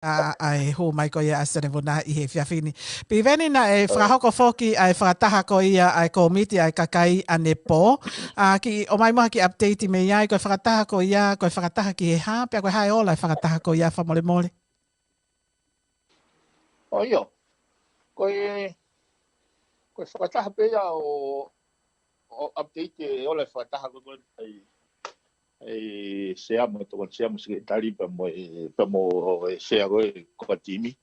ai ho mai ko ia asane vuna I he fiafini. Pi veni na e whakahoko foki ai whakataha ko ia ai komiti ai kakai ane po. Ki o mai moha ki update me ia ko whakataha ko ia ko whakataha ki he ha pia ko hai ola whakataha ko ia whamole mole. O io, koe whakataha pēia o update e ola whakataha ko ai sea mo to sea mo sekretari pa mo sea ko ko timi.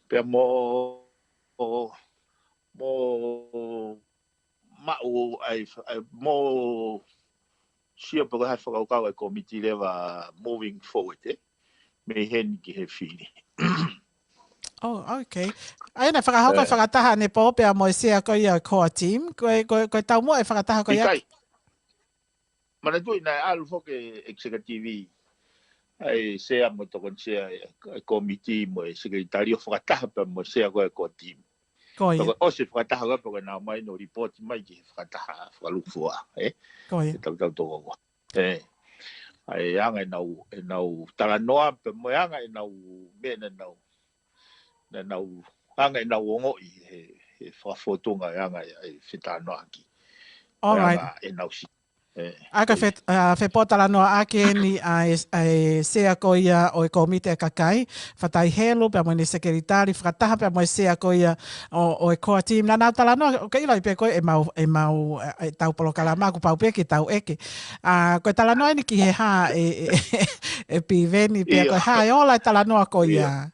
Pe mo mo sia pa ha whakauka ai komiti lewa moving forward me hen ki he fili. Oh, okay. Ai na whakahoko whakataha ne po pia mo sea ko ia ko team. Ko tau mo e whakataha ko ia. Mana tu ina alu foke executive ai sea mo to kon sea komiti mo sekretari whakataha pa mo sea ko team. Ko ia. O se whakataha ko na mai no report mai ki whakataha whalufua Ko ia. Tau toko. Ai anga nau tala noa pe mo anga nau me nau anga nau ongo I he whafotunga anga ai whitanoa aki. All right. Nau si. Aka fe potala no ake ni ai sea ko ia o komite kakai fatai helo pe mo ni sekretari frataha pe mo sea ko ia o ko team na na tala no ke ila pe ko e mau tau polo kala ma ku pau pe ki tau eke ko tala no ni ki he ha e pi veni pe ko ha ola tala no ko ia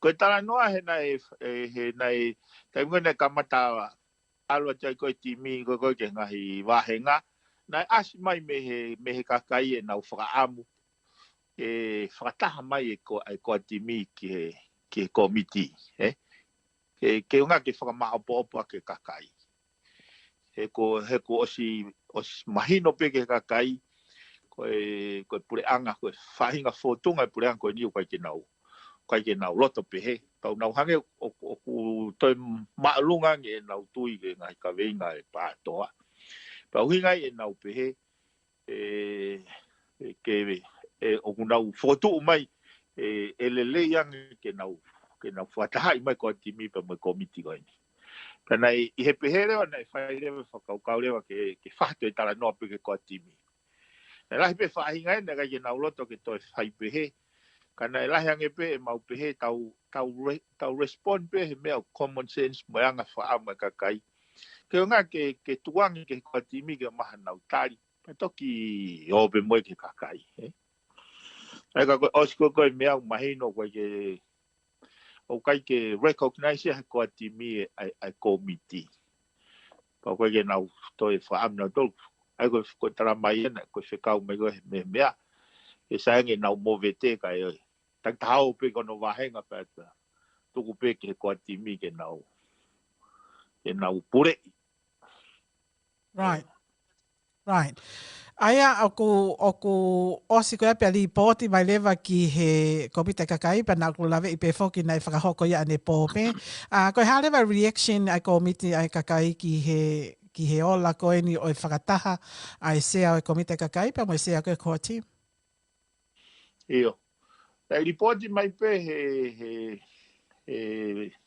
ko tala no he nai tai ngone kamata alwa tai ko timi ko ke ngahi wahenga na as mai me he kakai na whakaamu whakataha mai ko timi ki komiti ke unga ke whakamaapo ke kakai he ko osi mahino pe ke kakai ko pule'anga ko whahinga whotunga pule'anga ko niu kai ke nau loto pe he tau nau hange o toi maalunga nge nau tui ke ngai ka veinga patoa. Pau hinga nau pehe o nau fotu mai LELEI ke nau whatahai mai ko timi pa mai komiti ko ini. Kana I he pehe lewa na whai lewa whakaukau lewa ke whahto tala noa pe ke ko timi. Na lahi pe whahinga na ke nau loto ke toi whai pehe kana lahi ange pe mau pehe tau respond pe he mea common sense mo anga whaama kakai. Ke o ngā ke tuangi ke kua timi ke maha nau tari. Pa toki ope moe ke kakai. Ai ka koe osko koe mea mahino koe ke o kai ke recognize he kua timi ai komiti. Pa koe ke nau toi whaam nau tolu. Ai koe tara mai ena koe whekau mai koe me mea. Ke saengi nau movete kai oi. Tak tahau pe kono wahenga peta. Tuku pe ke kua timi ke nau pure. Right. Aia oku osi ko pe ali poti mai leva ki he komite kakai pa na ku lave I pe foki na whakahoko ia ane pope. Ko ha leva reaction ai komite ai kakai ki he ola ko ni o whakataha ai sea o komite kakai pa mo sea ko ko team. Io. Tai ripoti mai pe he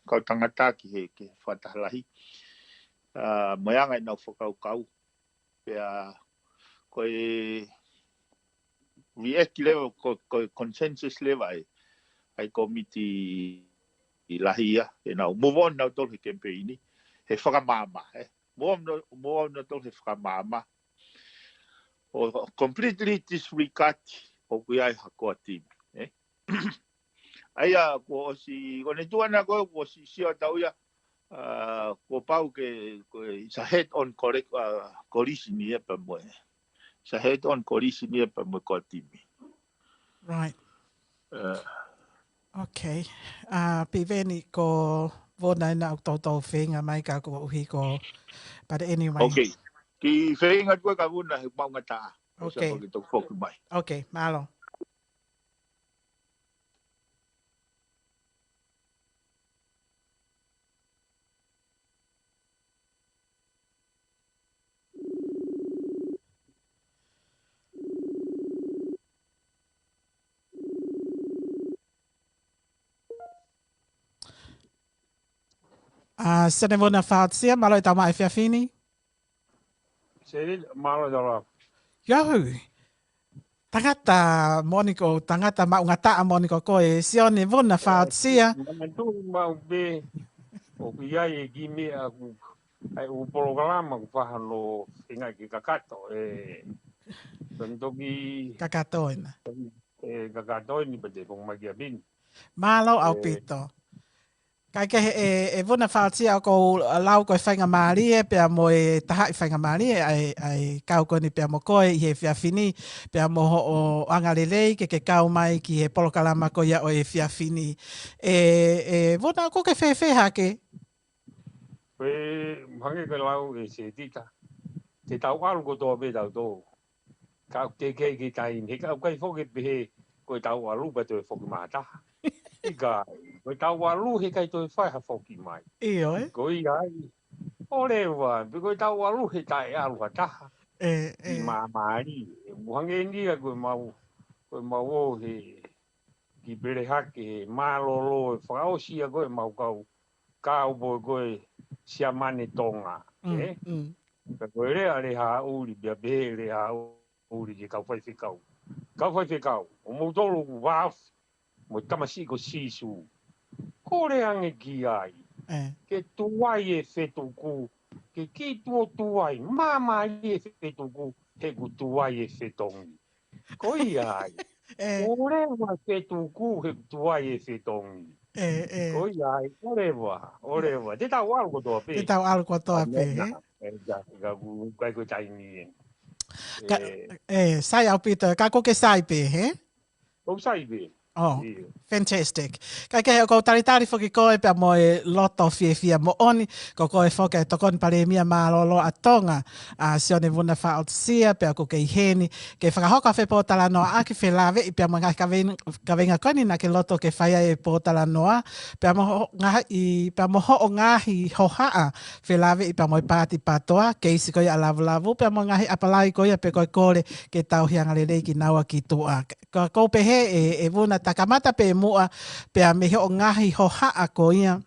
kau tangata ki he ke whatahalahi. Moyanga nau whakaukau. Pea koe react level, koe consensus level ai komiti I lahi ia. E nau move on nau tol he campaigni. He whakamama. Move on nau tol he whakamama. O completely disregard o kui ai hakoa team. Aia ko osi ko ne tuana ko osi sio tauia ko pau ke is a head on correct collision ia pa mo. Is a head on collision ia pa mo ko timi. Right. Okay. Piveni ko vona na tau whenga mai ka ko uhi ko. But anyway. Okay. Ki whenga tua ka vuna he maunga taa. Okay. Okay, malo. Se ne vona whaotsia, malo e tau mai whiawhini. Se malo dala. Yahu. Tangata moniko, tangata maungataa moniko koe, sio ne vona whaotsia. Tu mau be o PEA e gimi a ai o programa ku whahano inga ki kakato Tentoki Kakatoina. kakato ni pete kong magiabin. Malo aupito. Kai ke e vona whaotsia ko lau koe whainga maarie, pia mo e taha i whainga maarie, ai kau koni pia mo koe i he whiawhini, pia mo o anga LELEI ke kau mai ki he polokalama ko ia o e whiawhini. Vona ko ke whewhe hake? Koe hange ke lau e se tita. Te tau alu ko toa be tau tō. Ka te kei ki taimi. He kau kai whoke pehe koe tau alu pa toi whoki mātaha. Ika, koe tau alu he kai toi whai ha whoki mai. Iyo e? Koe ai. Ole wa, koe tau alu he tai alu ha taha. I maari. Hange ndia koe mau o he ki bere hake he mālolo e whakaosia koe mau kau koe sia mane tonga. Ka koe rea re ha uri, bia behe re ha uri ki kau whai whikau. Kau whai whikau, o mou tolu waf, mo tamasi ko sisu. Ko re ange ki ai, ke tuai e whetuku, ke ki tuai, mamari e whetuku, he ku tuai e whetongi. Ko i ai, ko re wa whetuku, he ku tuai e whetongi. Ko i ai, o rewa, te tau alu ko toa pe. Te tau alu ko toa pe, he? Kai ko taimi sai aupito, ka ko ke sai pe, he? O sai pe. Oh, fantastic. Kai ke ko taritari foki koe pe mo e loto fia mo oni ko koe foke tokon pare mia malolo a tonga a sione vuna whaotsia pe ko ke heni ke whakahoka whe pōtala noa a ki whe lawe i pe mo ngai ka venga koni na ke loto ke whaia e pōtala noa pe mo ho o ngahi ho haa whe lawe i pe mo i pāti patoa ke isi koe a lavu pe mo ngahi apalai koe pe koe kore ke tau hianga LELEI ki naua ki tua. Ko pe he e vuna takamata pe mua pe a mehe o ngahi ho haa ko ia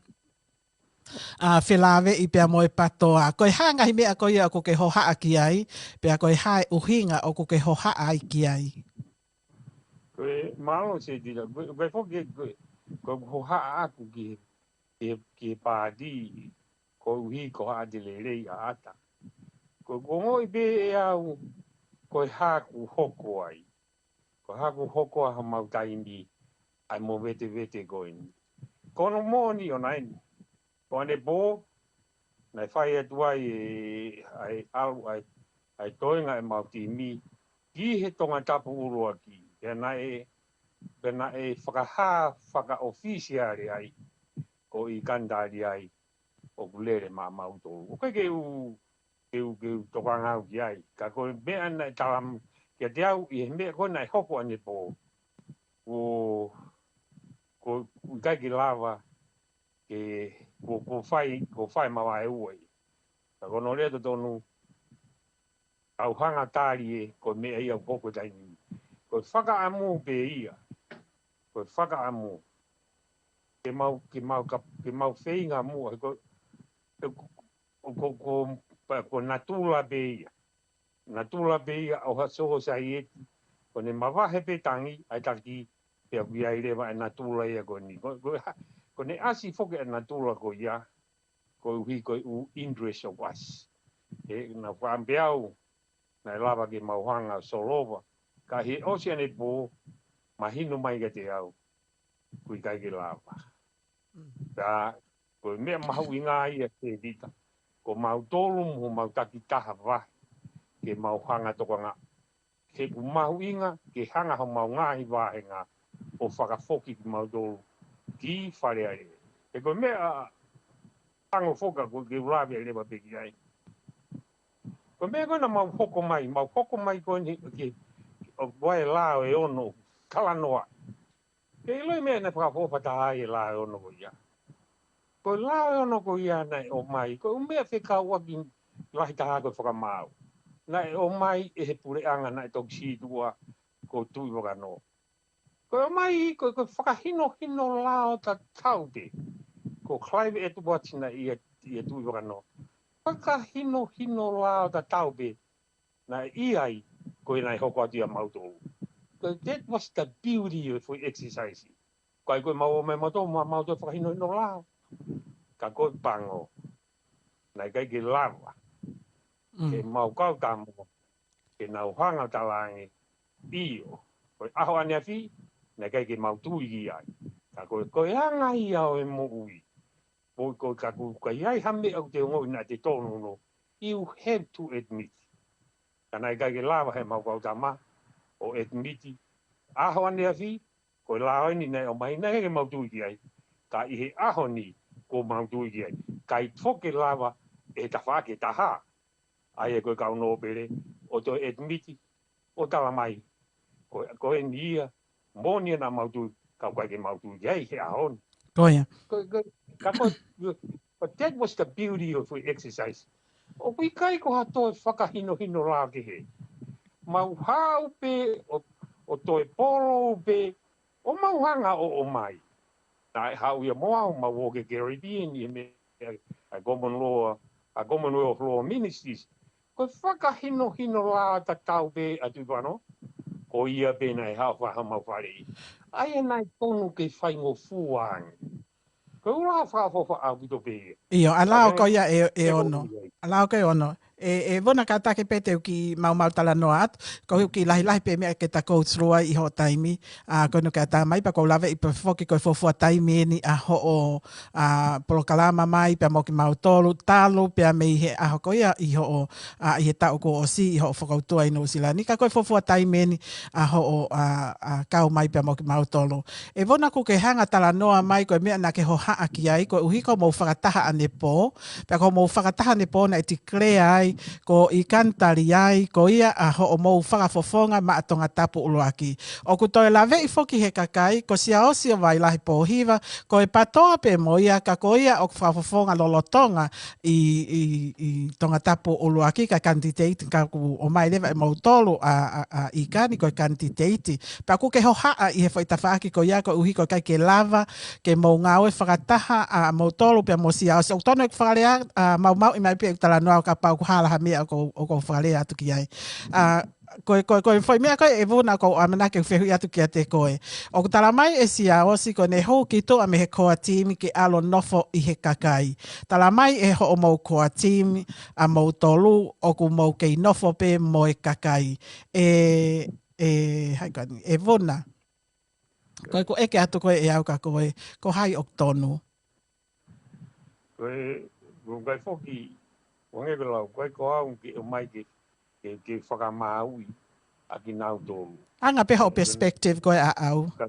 whilawe i pe a moe patoa. Koe hangahi mea ko ia ko ke ho haa ki ai, pe a koe hae uhinga o ko ke ho haa ai ki ai. Koe malo se tira, koe foke koe ho haa aku ki pādi, ko uhi ko haa de LELEI a ata. Koe kongo i pe e au, koe haku hoko ai. Ko haku hoko a mau taimi ai MOVETEVETE koini. Kono moni o naini. Ko ane bō, nai whai atua ai alu ai toinga e mau timi. Ki he tonga tapu urua ki. Pena e whakaha FAKA'OFISIALE ai. Ko IKANI TALIAI o kulere mau tōru. O kai keu tokangau ki ai. Ka koe mea nai talam kia te au i he mea koe nai hoko ane bō. Ko kai ki lava ko fai MAVAEUA. Ka kono lea tonu au hanga tāri e ko mea ia koko taimi. Ko whakaamu pe ia. Ko whakaamu. Ke mau whainga mua. Ko NATULA pe ia. NATULA pe ia au hasoho sai eti. Ko ne mawahe pe tangi ai taki pia kuia i rewa e NATULA ia ko ni. Ko ne asi foke e NATULA ko ia. Ko uhi ko u interest of us. Na whaambeau na lava ke mauhanga solova. Ka he osi ane po mahino mai ka te au. Kui kai ke lava. Ka ko mea MAHU'INGA ia te dita. Ko mau tolu mo mau takitaha wahi. Ke mauhanga tokanga. He ku MAHU'INGA ke hanga ho mau ngahi wahenga. O whakafoki ki mau tolu. Ki whare ai. E ko mea tango foka ko ke urawe ai lewa peki ai. Ko mea koina mau hoko mai ko ni ke o wae lao e ono kalanoa. Ke iloi mea na whakafopata ai e lao e ono ko ia. Ko lao e ono ko ia nai o mai. Ko mea whekau waki lahi taha ko whakamau. Nai o mai e he PULE'ANGA nai toksi tua ko tui wakano. Ko o mai ko whakahino lao ta taute. ko klaive e tu watina ia tu wano. Hino lao ta tau be na iai ko nai hoko atu mauto. That was the beauty of exercise. Kai ko mau me moto mauto hino lao. Ka ko pango. Nai kai ke lava. Ke mau kau tamo. Ke nau hanga talangi. Io. Ko aho ane fi nai kai ke mau tu ai. Ka ko hanga ia o mo ui. Ko ka ai hame au te ngoi na te tono no. You have to admit. Kana kai ke lava he mau kau tama. O admiti. Aho ane afi, ko lao ni nei o mai nei ke mau tui ai. Ka ihe aho ni ko mau tui ai. Kai foke lava e ta whake taha. Ai e koe kau no pere, o to admiti, o tala mai. Ko e nia, monia na mau tui, kau kai ke mau tui ai he aho ni. Koia. But that was the beauty of exercise. O kui kai ko ha toi whakahino la ke he. Mau hau pe, o toi polo pe, o mauhanga o mai. Nai hau ia moa o mau ke Caribbean i me a Commonwealth Law Ministries. Ko whakahino la ta tau pe atu wano, ko ia pe nei hau whaha mau whare. Ai nai tonu ke whaingo fuang. Ko ura whafofa AUPITO pe. Io, alao ko ia e ono. Alao ko e ono. E vona ka take pete ki mau tala noa atu, ko ki lahi pe mea ke ta coach roa i ho taimi, ko no ka ta mai pa ko lave i pe foki ko fofua taimi ni a ho o polokalama mai pe mo ki mau talo pe a mei he a ho ko ia i ho i he tau ko OSI i ho FAKA'OTUA i no sila. Ni ka ko fofua taimi ni a ho o kau mai pe mo ki mau tolo. E vona ko ke hanga tala noa mai ko mea na ke ho haa ki ai, ko uhi ko mo whakataha ane po, pe ko mo whakataha ane po na i declare ai ko IKANI TALIAI ko ia a ho o mou whakafofonga ma atonga tapu uloaki. O ku toi lawe i foki he kakai, ko SIAOSI o vai lahi POHIVA, ko e patoa pe mo ia ka ko ia o whakafofonga lolotonga i tonga tapu uloaki ka candidate ka ku o mai lewa e mou tolu a IKANI ko e candidate. Pa ku ke ho haa i he whaitawhaaki ko ia ko uhi ko kai ke lava, ke mou ngau e whakataha a mou tolu pe mo SIAOSI. O tono e whakarea mau i mai pe tala noa ka pau hala mea ko whakarea atu ki ai. Koe foi mea koe e vuna ko amana ke whehui atu ki a te koe. O tala mai e SIAOSI ko ne hou ki to a me he koa timi ke alo nofo i he kakai. Tala mai e ho o mou koa timi a mou tolu o ku mou kei nofo pe mo e kakai. E vuna. Koe ko eke atu koe e au ka koe. Ko hai o tonu. Koe foki wange ko lau, koe ko au ki o mai ke whakamaui a ki nau tōru. Anga peha o perspective koe a au. Ka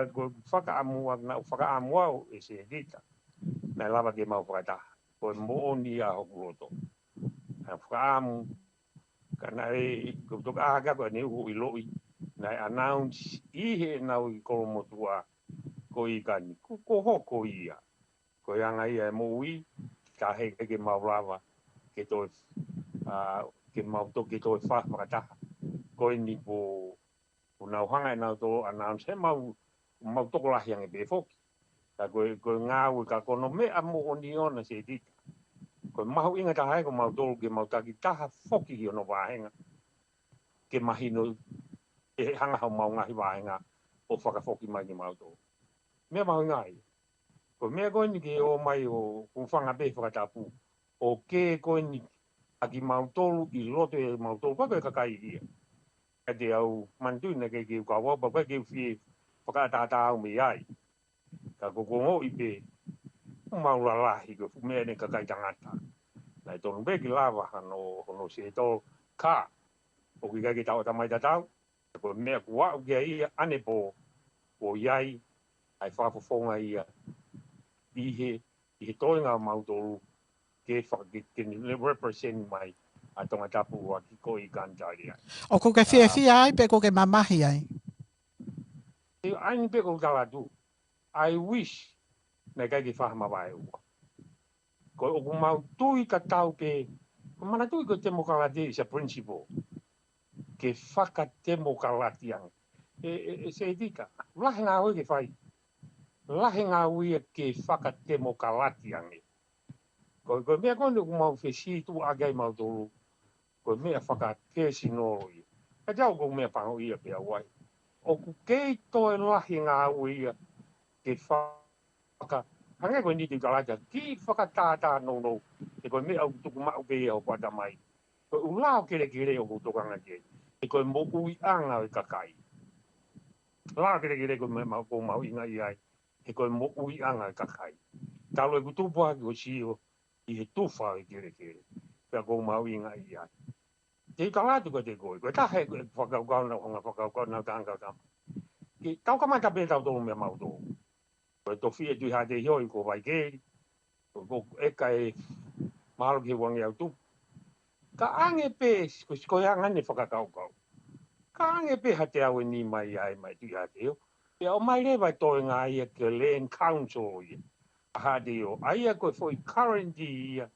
koe whakaamua o e se dita. Nai lava ke mau whakataha. Koe mooni a hoku roto. Nai whakaamu. Ka nai ko toka ahaka koe ne uho i loi. Nai announce ihe nau i kolomotua ko IKANI. Ko hoko ia. Koe anga ia e moui. Ka heke ke mau lava. Ke toi ke mau toki toi whakataha. Koe ni po nau hanga e nau tō announce he mau toko lahi ange pe foki. Ka koe ngāu ka kono mea mo o ni ona se dita. Koe mahu inga taha e ko mau tōru ke mau taki taha foki ki ono wāhenga. Ke mahino e hanga hau mau ngahi wāhenga o whakafoki mai ki mau tōru. Mea mahu ngai. Koe mea koe ni ke o mai o whanga pe whakatapu. O ke koe ni a ki mau tōru i loto e mau tōru. Koe kakai ia. Ka te au mantuina ke ukawa. Koe ke whie whakatata au me ai. Ka kokongo i pe. Maula lahi ko mea ne kakai tangata. Nai tonu pe ki lava hono se tō ka. O ki kai ki tau tamai tatau. Ko mea kua u kia ia ane po iai. Ai whafofonga ia. I he toinga mautoru. Ke represent mai. A tonga tapu a ki ko IKANI TALIAI. O ko ke whia ai pe ko ke mamahi ai. Ai pe ko tala tu. I wish na kai ki whaha MAVAEUA. Ko o ku mau tui ka tau ke, ko mana tui ko demokalati is a principle. Ke whaka demokalati ang. Se dika, lahi ngā hoi ke whai. lahe ngā uia ke whakatemo kalati ange. Ko mea kono ku mau whesi tu agai mau tolu. Ko mea whakakesi no ia. Ka jau ko mea pango ia pia wai. O ku kei toe lahe ngā uia ke whaka. Hange koe ni te kalata ki whakatātā no. E koe mea au tuku mau pia o pata mai. Ko ulao kere o kutokanga ke. E koe mo ui anga o kakai. Lao kere koe mea ko mau inga iai. E koe mo ui anga o kakai. Talo e kutupa ki o sio. I he tufa i kere. Pea ko mau inga iai. Te kalatu ko te koe. Koe tahe whakaukana o ngā whakaukana o tāngau tama. Ki tau kamata pē tau tōru mea mau tōru. Koe tofi e tui hate hioi ko vai keri. Ko eka e mahalo ki wangi au tupu. Ka ange pē, koe angane whakakaukau. Ka ange pē hate au e ni mai ai mai tui hate o. Pea o mai rewa toi ngā ia ke Land Council ia. A hate o. Aia koe foi currenti ia.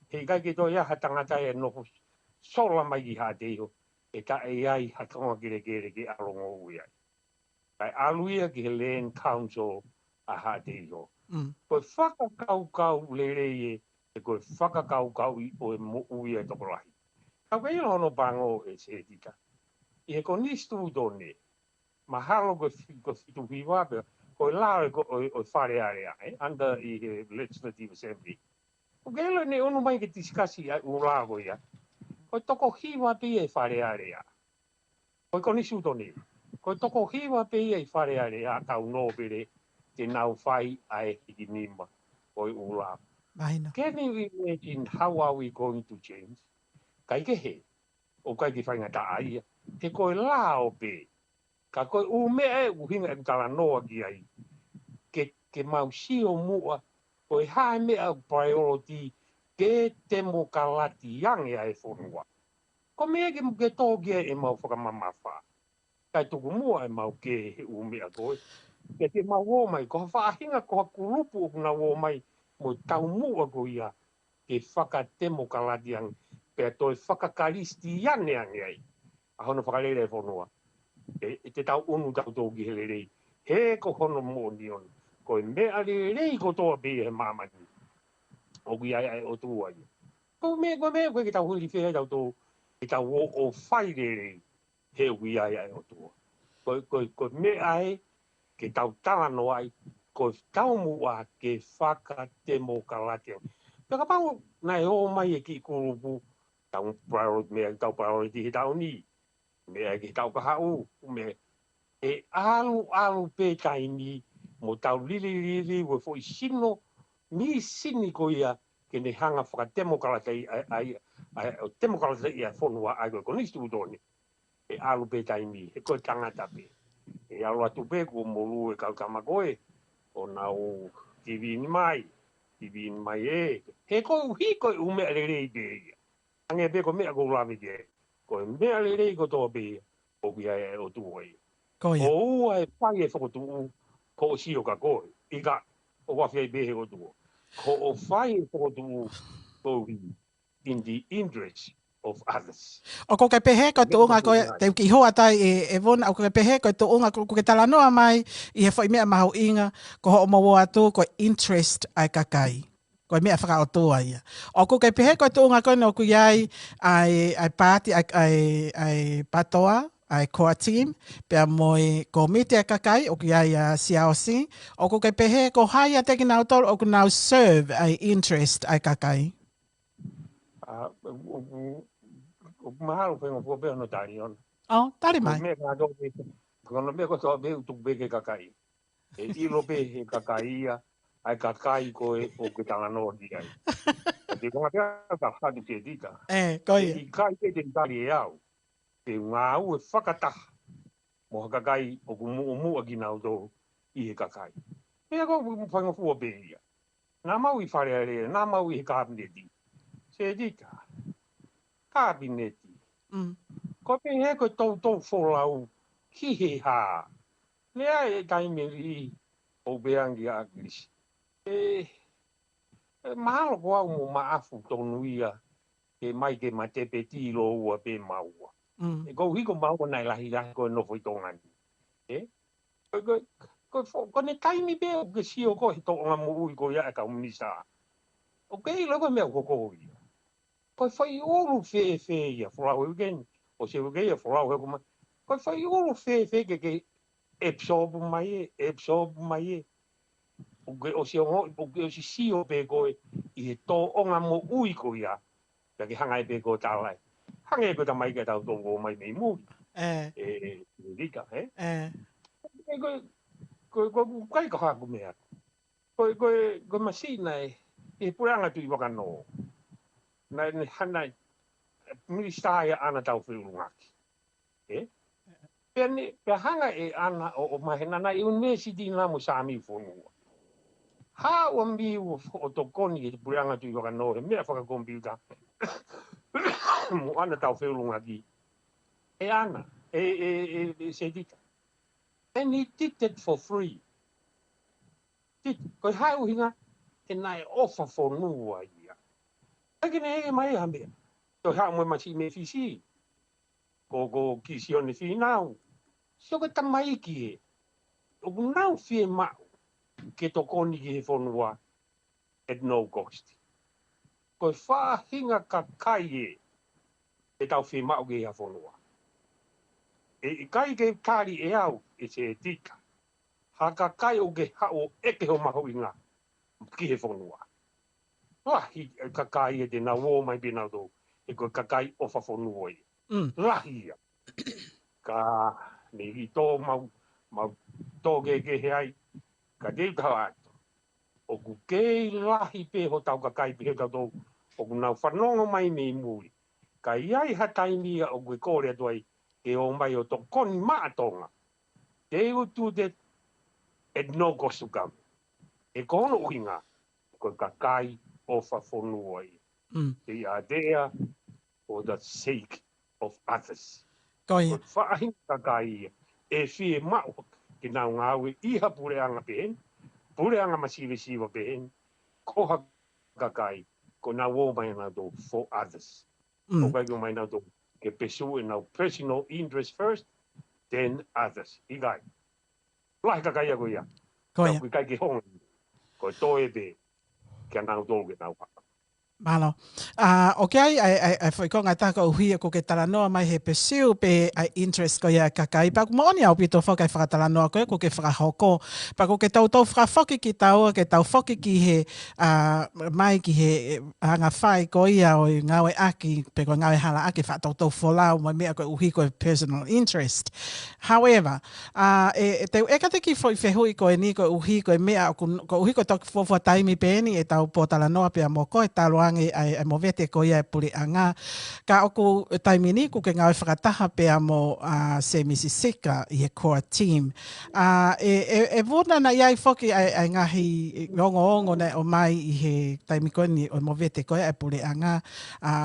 Hei kai ke toi aha tangata e noho sola mai ki hate o. E ta e ai hatonga kere ke alongo ui ai. Kai aluia ki he Land Council a hate o. Koe whakakaukau LELEI e koe whakakaukau i o e mo ui ai tokolahi. Kau kei hono pango e se tika. I he konistu tone. Mahalo koe fitu hiwape. Koe lao e o whare area. Under i he Legislative Assembly. Ko kei lo ne ono mai ke tiskasi ai ula ko ia. Koe toko hiwape e whare area. Koe konistu tone. Koe toko hiwape e whare area. Tau no pere. Te nau whai ai hiki nima. Koe ula. Can you imagine how are we going to change? Kai ke he. O kai ki whainga ta ai. Te koe lao pe. Ka koe u mea e uhinga e tala noa ki ai. Ke mau sio mua. Koe hae mea priority. Ke te mo kalati yange ai whonua. Ko mea ke tōkia e mau whakamamawha. Kai tuku mua e mau ke he u mea koe. Ke te mau o mai. Ko whaahinga ko hakurupu o kuna o mai. Mo tau mua ko ia. Ke whakatemo kalati yange. Pea toi whakakaristi iane ange ai. A hono whakalere e whanua. E te tau unu tau tōki he LELEI. He ko hono mō ni ono. Ko e mea LELEI ko toa pe he mamani. O ki ai o tua i. Ko mea koe ki tau huli whea tau tō. Ki tau o whai LELEI. He o ki ai o tua. Ko mea e. Ke tau talano ai. Ko tau mua ke whakatemo kalati. Pea ka pau nai o mai e ki kurupu. Tau priority he tau ni. Mea ki tau kahau. Mea e alu pe taimi. Mo tau lili we foi sino. Ni sini ko ia. Ke ne hanga whakatemo kalati ai. O temo kalati ia whonua ai koe konistu utoni. E alu pe taimi. E koe tangata pe. E alu atu pe ko molu e kau kamakoe. O nau TV ni mai. TV ni mai e. He koe hiko e umea LELEI pe ia. Ange pe ko mea ko lawe ke. Ko mea LELEI ko toa pe. O ki ai o tua i. O ua e whai e FOKOTU'U. Ko o sio ka koe. Ika o wawhia i behe o tua. Ko o whai e FOKOTU'U. Ko in the interest of others. O ko ke pehe ko tu unga ko te ki hoa tai e vuna o ko ke pehe ko tu unga ko ke tala noa mai I he foi mea MAHU'INGA ko ho mo atu ko interest ai kakai. Ko mea whakaotua ia. O ko ke pehe ko tu unga ko no ku iai ai party ai patoa ai core team pe moi komite kakai o ku iai SIAOSI. O ko ke pehe ko hai a teki nau tolu o ku nau serve ai interest ai kakai. O mahalo whenga fuapea no tari on. Oh, tari mai. Ko mea ngā tō pe. Kono mea ko tō pe utuk pe ke kakai. E ilo pe he kakai ia. Ai kakai ko e o ke tanga noa di ai. Te konga pea ka hatu te dita. Koia. I kai pe te tari e au. Te ngā u e whakataha. Mo kakai o ku mu'umu'a ki nau tō I he kakai. Mea ko whenga fuapea ia. Nā mau I whare area. Nā mau I he kabineti. Se dita. Kabineti. Ko pe he ko tau wholau ki he hā. Lea e taimi I o beangi a Agris. Mahalo ko au mo maafu tonu ia ke mai ke matepeti lo ua pe maua. Ko hiko maua nai lahi ko no foi tongani. ko ne taimi be o ke sio ko to nga mu ko ya ka umisa o ke lo ko me ko ko fai olu fe ya for our again o se o ke for our ko fai olu fe ke absorb mai o se o se sio be ko I to nga mo ui ko ya ke hanga be ko talai hanga ko ta mai ke ta to mai me mu dika ko kai ka ha ko me ko masina puranga tu waka no na ni hana minister ana tau filungaki pe hanga ana o mahena na university na mo sami fonu ha o mi o to koni puranga tu waka no me fa computer mo ana tau filungaki ana se dita and he did it for free ko ha o hinga I offer for no idea. Again, my hammer. To have my machine may see. Go kiss you on the fee now. So get a maiki. Now fear ma get a coni for no at no cost. Go far hinga kakai. It out fear ma gay for no. A guy gave carry out, it's a tika. Hakakai o ge hao ekeho mahu'inga. Kihe for no. Rahi kakai de na wo mai bina do e ko kakai ofa fo nuoi rahi ka ni to mau to ge ai ka de ka o ku ke rahi pe ho tau kakai pe ka do o ku na whanongo mai me mui ka iai ha taimi o ku kore doi ke o mai o to kon maatonga te u tu de et no kosukam e kono uinga ko kakai ofa fo nuoi They are there for the sake of others. Koia. Whaahinga kakai e whie mau ki nau ngāwe iha puleanga pehen, puleanga masiriwa pehen, koha kakai ko nā wō mai nā tō for others. Ko kai ko mai nā tō ke pesu e nau personal interest first, then others. Ikai. Lahi kakai ako ia. Koia. Ko kai ki honga. Ko tō e pe kia nau tō ke nau paka. Malo. Okay, ai foi ko ngata ko hui ko ke talanoa mai he pesiu pe ai interest ko ia kakai pa mo ni AUPITO fo kai talanoa ko ke HOKO pa ko ke tau foki ki tau ke tau foki ki he mai ki he anga fai ko ia o MAVAEUA pe ko hala aki fa tau fola mo me ko hui ko personal interest. However, te ka te ki foi fe hui ko ni ko hui ko me ko hui ko tok fo taimi pe ni e tau po talanoa pe mo ko e talo ai MOVETEVETE ko ia PULE'ANGA ka oku taimi ni ku ke ngau whakataha pea mo se misisika i he core team e vuna na iai foki ai ngahi ongo na o mai i he taimi ko ni o MOVETEVETE ko ia PULE'ANGA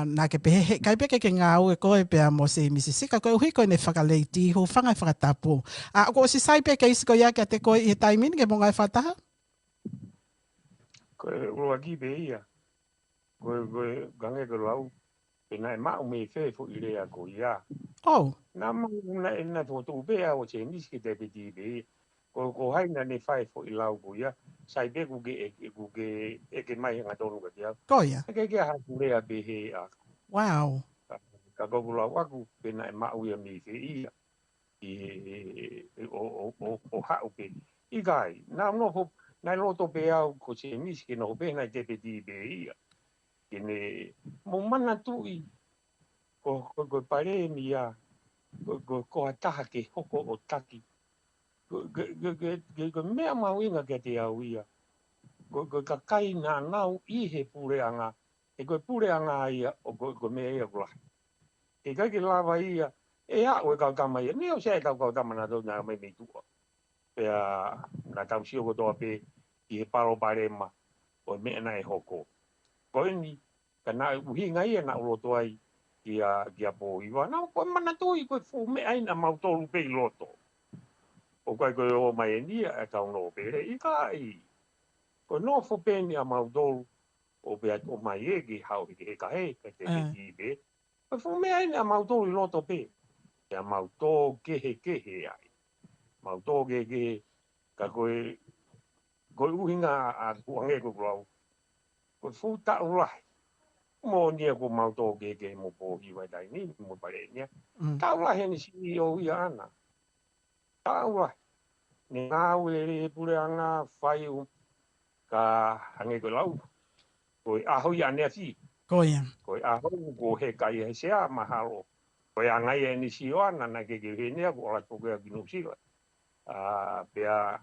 na ke pehe kai peke ke ngau e ko e pea mo se misisika ko hui ko ne whakaleiti hu whangai whakatapu ko si sai peke isi ko ia ke te ko i he taimi ni ke mo ngai whataha ko uaki be ia ko gange ko lau pena ma o me fe fo ile a ko ia na ma na to to be a o che mis ki te piti be ko hai na ne fai fo ilau ko ia sai be ku ke ke mai nga tonu ka ia ko ia ke ha ku le a be he a wow ka ko lau aku pena ma o ia me fe ia o ha o pe i gai na no ho na lo to be a ko che mis ki no be na te piti be ia kene mo mana tui ko pare mi a ko ataha ke hoko o taki ko mea mauinga ke te au ia ko kakai na nau i he puleanga e ko puleanga ia o ko mea ia kula e kai ki lava ia e a o ka kama ia ni o se ka kama na do na mai me tu pe a na tau sio ko to pe i he paro parema o mea na e hoko ko ni kana uhi ngai na loto ai kia POHIVA na ko mana to i ko fu me ai na mau to lu pe loto o kai ko o mai ni a ka no pe i kai ko no fu pe ni a mau to o pe o mai e ki hau ki ka he ka te ki be ko fu me ai na mau to i loto pe ya mau to ke he ai mau to ke ka koe uhinga a kuange ko lau. Koe futa ulai. Mo nia ko mauto ke mo POHIVA dai ni mo pare nia. Ta ulai ni si o ia ana. Ta ulai. Ni ngau le PULE'ANGA whai ka hange ko lau. Koe aho ia nea si. Koia. Koe aho ko he kai he sea mahalo. Koe angai e ni si o ana na ke he nea ko ala toke a kinu sila. Pea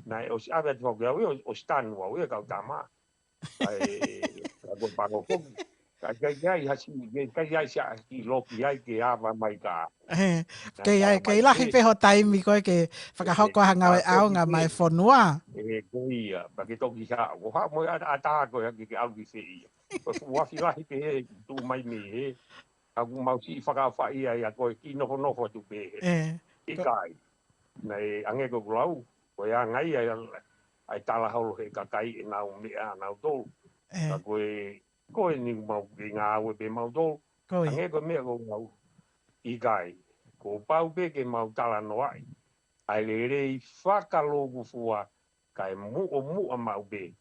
na o si ave to ga o stan wa we ka tama ai ko pago ko ka ya si ka ya sa ki lo ki ai ke ava mai ka Kei lahi peho taimi koe ke whakahoko hanga e au ngā mai whanua. Ko ia pa ke toki ha o ha mo ata ko ya ke au ki se ia ko wa fi lahi pe tu mai me he a ku mau si whakawha ia ia ko ki no no tu pe he kai nei ange ko lau ko ia ngai ai tala holo he kakai e nau mea nau tō. Ka koe ni mau ki ngā aue pe mau tō. Ange ko mea ko ngau i kai. Ko pau pe ke mau tala no ai. Ai LELEI whakalogu fua kai mu'omu'A mau pe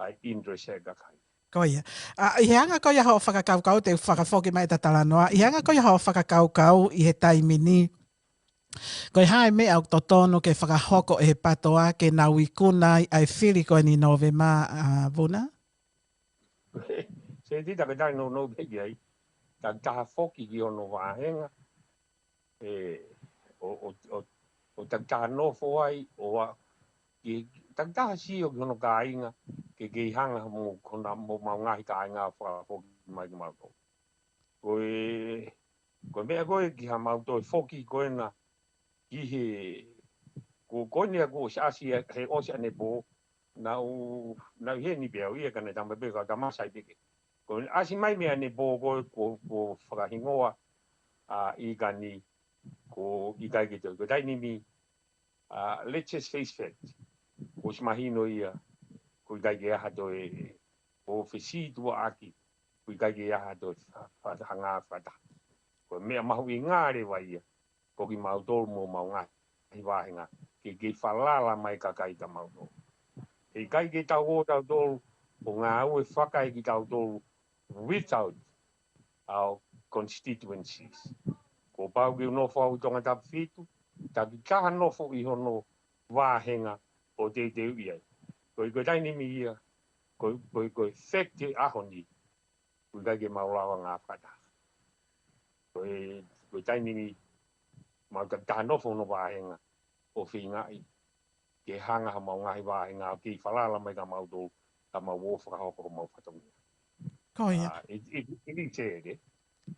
ai interest he kakai. Koia. I hanga koia ho whakakaukau te whakafoki mai ta tala noa. I hanga koia ho whakakaukau i he taimi ni. Koe hae mea o totono ke whakahoko e patoa ke nau I kuna ai whiri koe ni nove ma VUNA? Se tita ka tai no peki ai. Ta taha foki ki ono wāhenga. O ta taha nofo ai o ta taha si o ki ono ka inga ke hanga mo kona mo mau ngahi ka inga whakafoki mai ki mau tō. Koe mea koe ki ha mau tō foki koe na ki he ko nia ko SIAOSI he osi ane po nau he ni pia ia kana tamba pe ka masai peke ko asi mai me ane po ko whakahingoa IKANI ko ikai ki tau ko tainimi let's just face fact ko smahino ia ko ikai ki aha to ko FAKA'OFISIALE ko ikai ki aha to hanga whata ko mea MAHU'INGA re wai ia ko ki mau tō mo mau ngā hi wāhenga ke whalala mai kakai ka mau tō. E kai ke tau o tau tō o ngā au e whakai ki tau tō without our constituencies. Ko pau ki unofo au tonga tapu whitu, ta ki kaha nofo I hono wāhenga o te uiai. Ko I koe tainimi ia, ko whekte ahoni, ko kai ke maulawa ngā whata. Ko tainimi mau ka taha nofo no wāhenga o whingai. Ke hanga ha mau ngahi wāhenga o ki whalala mai ka mau tō, ka mau o whakahoko mau whatonga. Koia. Ini tere,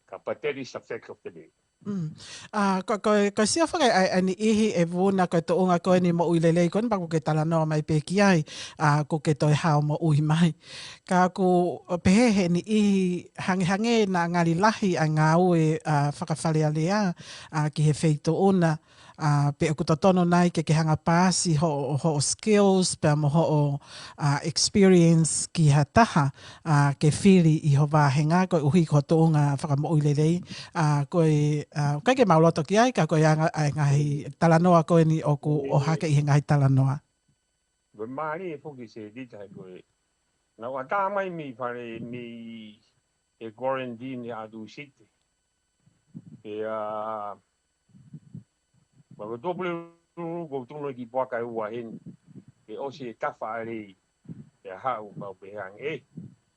ka pateri sa fact of the day. Ko sia whaka ani ihi e VUNA koe to unga koe ni mo ui LELEI koe pa ko ke tala noa mai peki ai ko ke toi hao mo ui mai. Ka ko pehehe ni ihi hange na ngari lahi a ngā ue whakawhalealea ki he wheito una pe o kutotono nai ke hanga pāsi ho skills pe mo ho experience ki ha taha ke whiri I ho wāhenga koe uhi ko to unga whakamo ui LELEI koe kai ke mauloto ki ai ka koe ngahi talanoa koe ni oku o hake I he ngahi talanoa. Koe maari e whuki se dita koe. Na wa tā mai mi pare mi e quarantine a du siti. Wako tōpule ko tuno ki puaka e ua hen. E osi e tawha arei e hau pau pehang.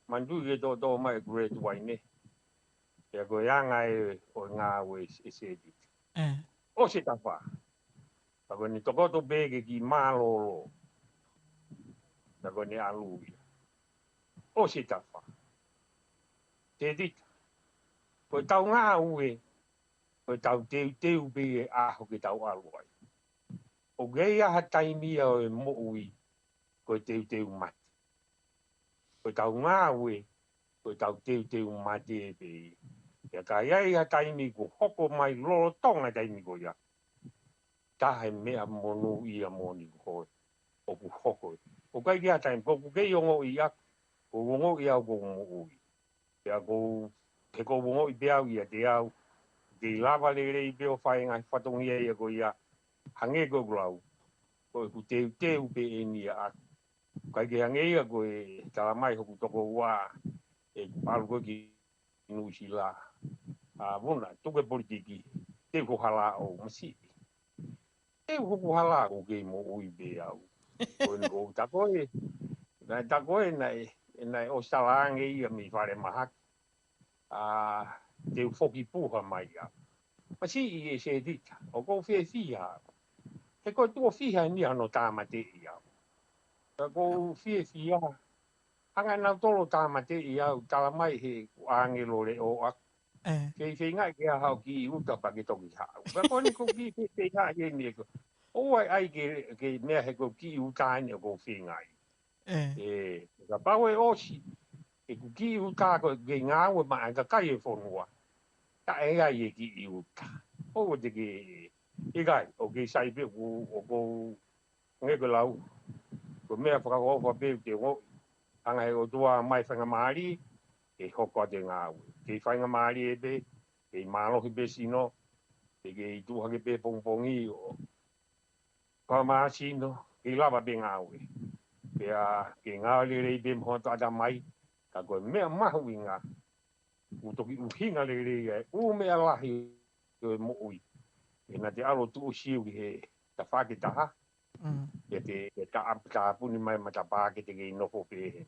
Mandu ke tō mai great waine. E koe anga o ngā ue e se dita. Osi tawha. Wako ni tokoto bege ki MALO. Wako ni aluia. Osi tawha. Te dita. Koe tau ngā ue. Koe tau teu pe e aho ke tau aluai. O gei aha taimi o e mo'ui. Koe teu mati. Koe tau ngā ue. Koe tau teu mati e pe. Ia ka iai ha taimi ko hoko mai loro tonga taimi ko ia. Tahe mea monu ia moni ko hoi. O ku hoko. O kai kia taimi. Ko ku kei ongo I aku. Ko ongo I au ko mo'ui. Ia ko he ko ongo I pe au ia te au. Ke lava LELEI peo whae ngai whatongia ia ko ia hange ko glau. ko ku te upe ni a kai ke angea ko tala mai ko toko wa e palu ko ki nusila a vuna tuke politiki te ko hala o masi te ko hala o ke mo ui be au ko ngo ta ko na o sala angea mi fare mahak a te foki puha mai ya masi i se dita o ko fia e ko tu fia ni ano tamate ya ko fia anga na tolo tamate ya tala mai he angelo le o a ke ngai ke ha ki uta pa ke toki ha ko ni ko ki ke ha ye ni ko o ai ke me he ko ki uta ni ko fi ngai ka pa we OSI e ku ki uta ko ke nga we ma ka kai e fonua ta e ai ki uta o de ke e gai o ke sai pe o ko nge ko lau ko me fa ko fa pe te o anga e o tua mai fa ngamari e hoko de nga ke fa ngamari e be ke MALO ke be sino ke tu ha ke be pongpongi o pa ma sino ke lava be nga we ke nga le be mo ta da mai ka ko me MAHU'INGA u to ki u hinga le u me ala hi mo ui na te alo tu siu he ta fa ke ta te ta puni mai mata pa ke te no fo pe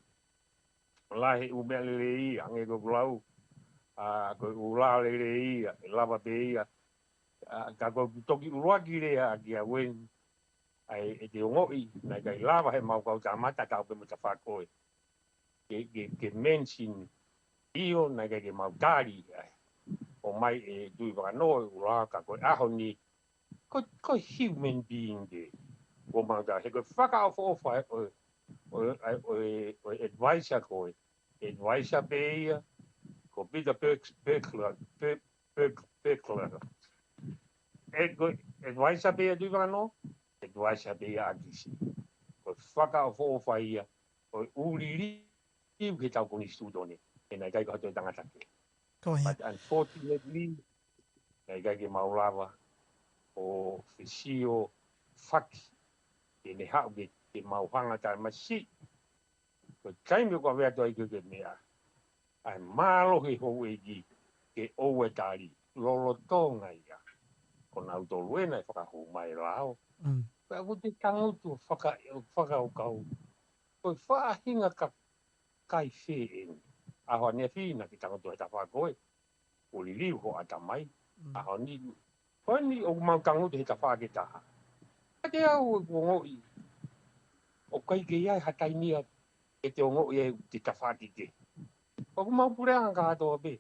lahi u me LELEI ange ko blau a ko ula LELEI lava pe ka ko toki uruaki le a ki a wen ai e te ngoi na kai lava he mau ka mata ka pe mata fa ko ke mention io na ke mau tari o mai e tui waka no ula ka ko ahoni ko human being de o mau ta he ko whakaofa o advisor ko advisor PEA ko Peter Pekler advisor PEA tui waka no advisor PEA akisi ko whakaofa ia o uriri ke tau koni studone e nai kai ko hatoi tangata ke but unfortunately nai kai ke maulawa o fisio faki e ne hau ke mauhanga tai masi ko taimi ko vea toi ke mea ai MALO he hou e ki ke oue tari lolo tonga ia ko nau tolu e nai whakahou mai lao pea ko te tangutu whakaukau ko whaahinga ka kai wheen aho ne whina ki tangutu he ta whakoe o li liu ho ata mai aho ni Oni o mau tangutu he ta whaketaha te au o ngoi o kai ke iai hatai nia e te o ngoi e te tawhakite o mau pureanga ka hatoa be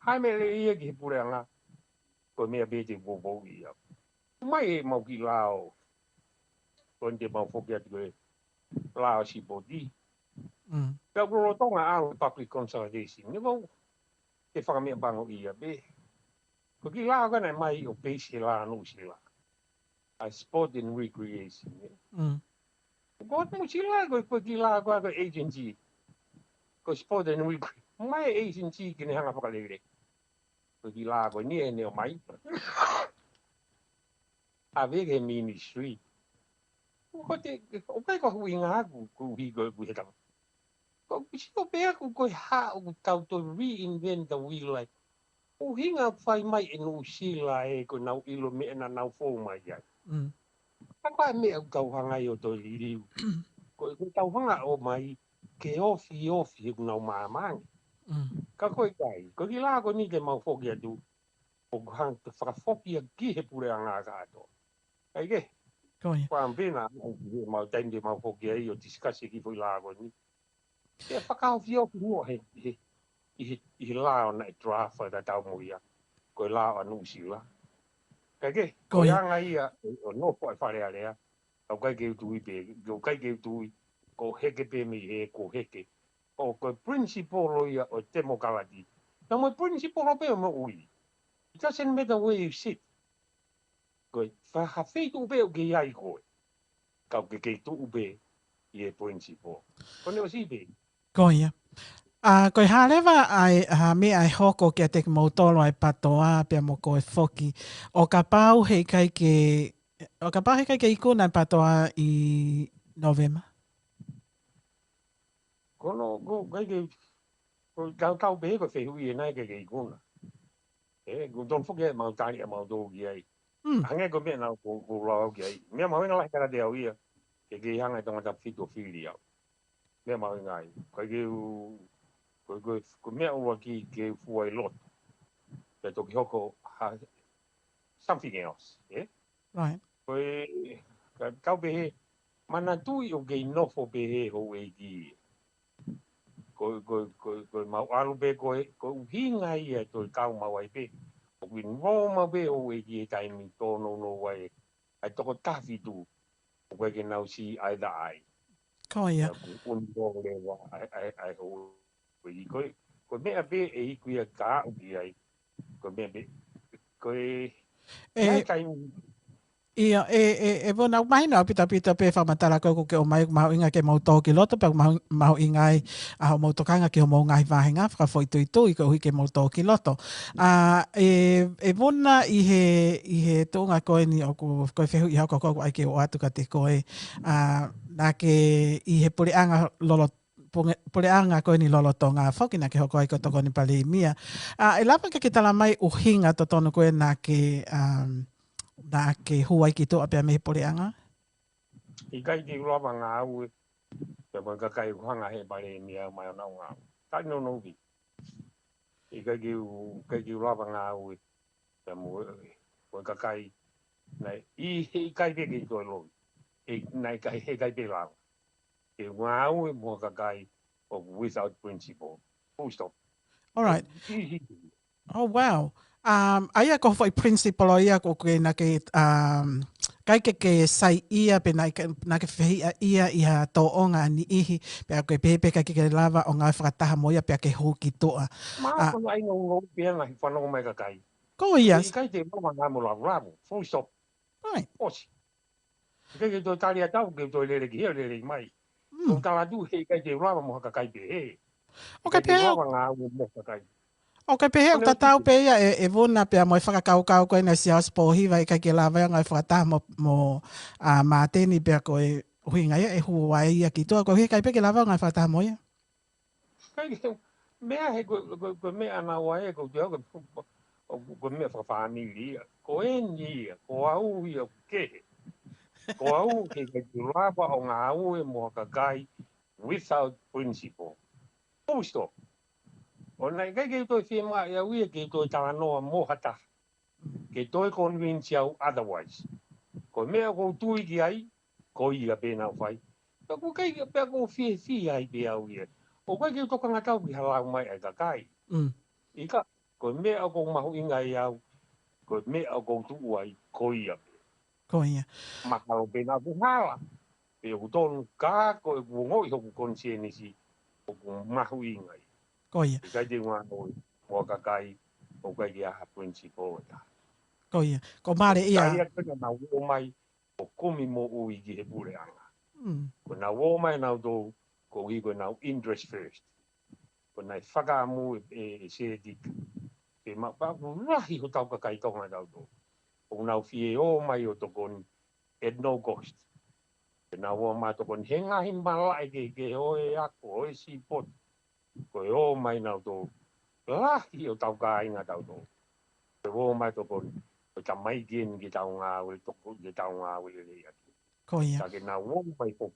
hai me le ia ki he pureanga ko mea be te bobo ia mai e mau ki lao ko te mau whoki atu e lao si bodi pea kuro tonga au public consultation ni mau te whakamea bango ia be ko ki lao kana mai o peisi la no si la a sport and recreation ko mo si la ko ki lao ko agency ko sport and recreation mai agency ki ne hanga whakalele ko ki lao ko ni e ne o mai a vege ministry ko te o kai ko huinga ku hi ko he tama ko si o pe ko ha o tau to reinvent the wheel like o hinga fai mai e no sila e ko nau ilo me na nau fo mai ya ka me o tau hanga i o to liri ko tau hanga o mai ke ofi ko nau mamang ka ko kai ko ki la ko ni ke mau fo ki atu o hang te whakafoki a ki he pureanga ka ato ai ke Pambina, mau taimi mau foki ai o discussi ki foi la ni. E whakaofioki mua he la ona e drafa da tau moia. Ko la anu sila. Kage, ko yanga ia o no po e whare alea. Au kai ke utui pe, ko kai ke utui, ko heke pe mi he, ko heke. O ko principolo ia o temo kalati. Na mo principolo pe o mo ui. It doesn't matter where you sit. Ko whahawhitu pe o ke iai koe. Kau ke tu ube i e principal. Kone o sibe. Koia. Koe halewa ai me ai hoko kia te mautolo ai patoa pia mo koe foki. O ka pau hei kai ke O ka pahe kai ke ikuna patoa I November. Kono go kai tau be ko fe hui na ke ikuna. Go don't forget mau tani mau do ai. Hanga go me na go lo ai. Me mau nga la kara de ia. Ke hanga tonga ta fito filia. Me mau nga ai. Ko me o ki ke fuai lot. Pe to ki hoko something else. Right. Ko tau be mana tu o ke no fo be ho e ki. Ko mau alu be ko hinga ia to tau mau ai be. Ko win ro mau be o e ki taimi to no wai. Ai to ko tafi tu. Ko ke nau si ai da ai. Ko ia. Ko un ro le wa ai ho. Ko me be e ku ia ka o ki ai. Ko me be ko ai taimi Ia, vona mahina pita pe whamatara ko ke o mai mahu'inga ke mau tō ki loto, pa mahu'inga ai a ho mau tokanga ki ho mau ngai wāhenga, whakafo'ituitui ko hui ke mau tō ki loto. Vona I he tōnga koe ni o koe whehu I hoko koko ai ke o atu ka te koe, nā ke I he pule'anga lolo pule'anga koe ni lolotonga whoki nā ke hoko ai ko toko ni pale mia. E lapa ke tala mai uhinga to tono koe nā ke huai ki tō apea mehe pule'anga? I kai ki ulawa ngā au pe mo ka kai hanga he pare mia mai ona ngā. Tai no no vi. I kai ki ulawa ngā au pe mo ka kai nei I kai pe ki to lo. Nei kai he kai pe la. E ngā au mo ka kai of without principle. Full stop. All right. Oh wow. Aia ko foi principle o ia ko ke na ke kai ke sai ia pe na ke fehi ia I to onga ni ihi pe ko pepe kai ke lava o nga whakataha mo ia pe ke hoki toa. Ma ko ai no pe na whanau mai ka kai. Ko ia. I kai te mo ngā mo la bravo. Full stop. Right. Osi. Kai ke to talia tau ke to lele ki lele mai. Ko tala tu he kai te ulawa mo ka kai pe he. Okay, pe ulawa ngā au mo ka kai. Okay, pe heo tatau pe ia vuna pe mo whakakau koe na SIAOSI POHIVA I ke lawa ngai whakataha mo māteni pe ko huinga ia huai ia ki toa ko he kai pe ke lawa ngai whakataha mo ia. Kai mea he ko mea na wai ko te ko mea whawhamiri ko ni ko au ia ke. Ko au ke lawa o ngā au mo ka kai without principle. Full stop. O nei kai ke toi whima ia uia ke toi tala noa mohata. Ke toi convince au otherwise. Ko mea ko tui ki ai, ko ia pēnā whai. Ko kai ke pēr ko whie ai pe au ia. O kai ke toka ngatau ki halau mai ai ka kai. Ika, ko mea ko mahu'inga i au, ko mea ko tu'u ai, ko ia. Ko ia. Mahalo pēnā ku hala. Pe o tonu kā, ko e kuongoi hoku konsienisi, o ku mahu'inga i. Ko ia. I kai te ngā noi, mo ka kai, o kai ki aha principle ta. Ko ia. Ko mare ia. Taria kena na wo mai, o komi mo ui ki he pule'anga. Ko na wo mai nau tō, ko i ko nau interest first. Ko nai whakaamu e se tika. Ke mapaku rahi ho tau ka kai tonga tau tō. O nau fie o mai o tokoni, at no cost. Ke na wo mai tokoni, he ngahi malai ke oe ako, oe si pot. Ko e o mai nau tō, rahi o tau ka inga tau tō. Ke o mai tokoni, ko ta mai kien ki tau ngā ue toko, ki tau ngā ue LELEI aki. Ko ia. Ta ke na wo mai po,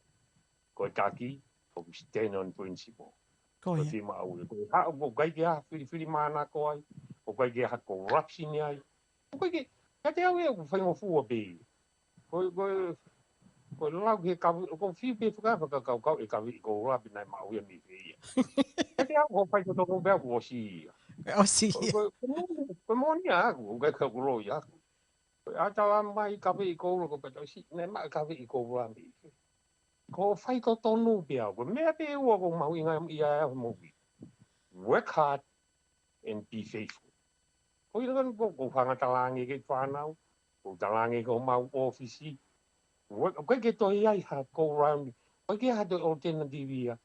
ko taki, ko stand on principle. Ko ia. Ko tima au, ko hao ko kai ke ha whiri mana ko ai, ko kai ke ha corruption ai. Ko kai ke, ka te au e ko whaingo fua pe. Ko lau ke kawi, ko whiu pe whakawhaka kau e kawi ko rapi nai mau ia mi whia. Ka te au ko whaingo toko bea ko osi ia. Osi. Ko moni aku, ko kai ka kuroi aku. Atawa mai kawi ko ro ko pato si, nei mai kawi ko rapi. Ko whaiko tonu pia, ko mea pe ua ko mahu'inga ia mo wi. Work hard and be faithful. Ko ira ko whangatalangi ke whanau, ko talangi ko mau ofisi. Ko ke toi ai ha go round, ko ke ha do alternative ia.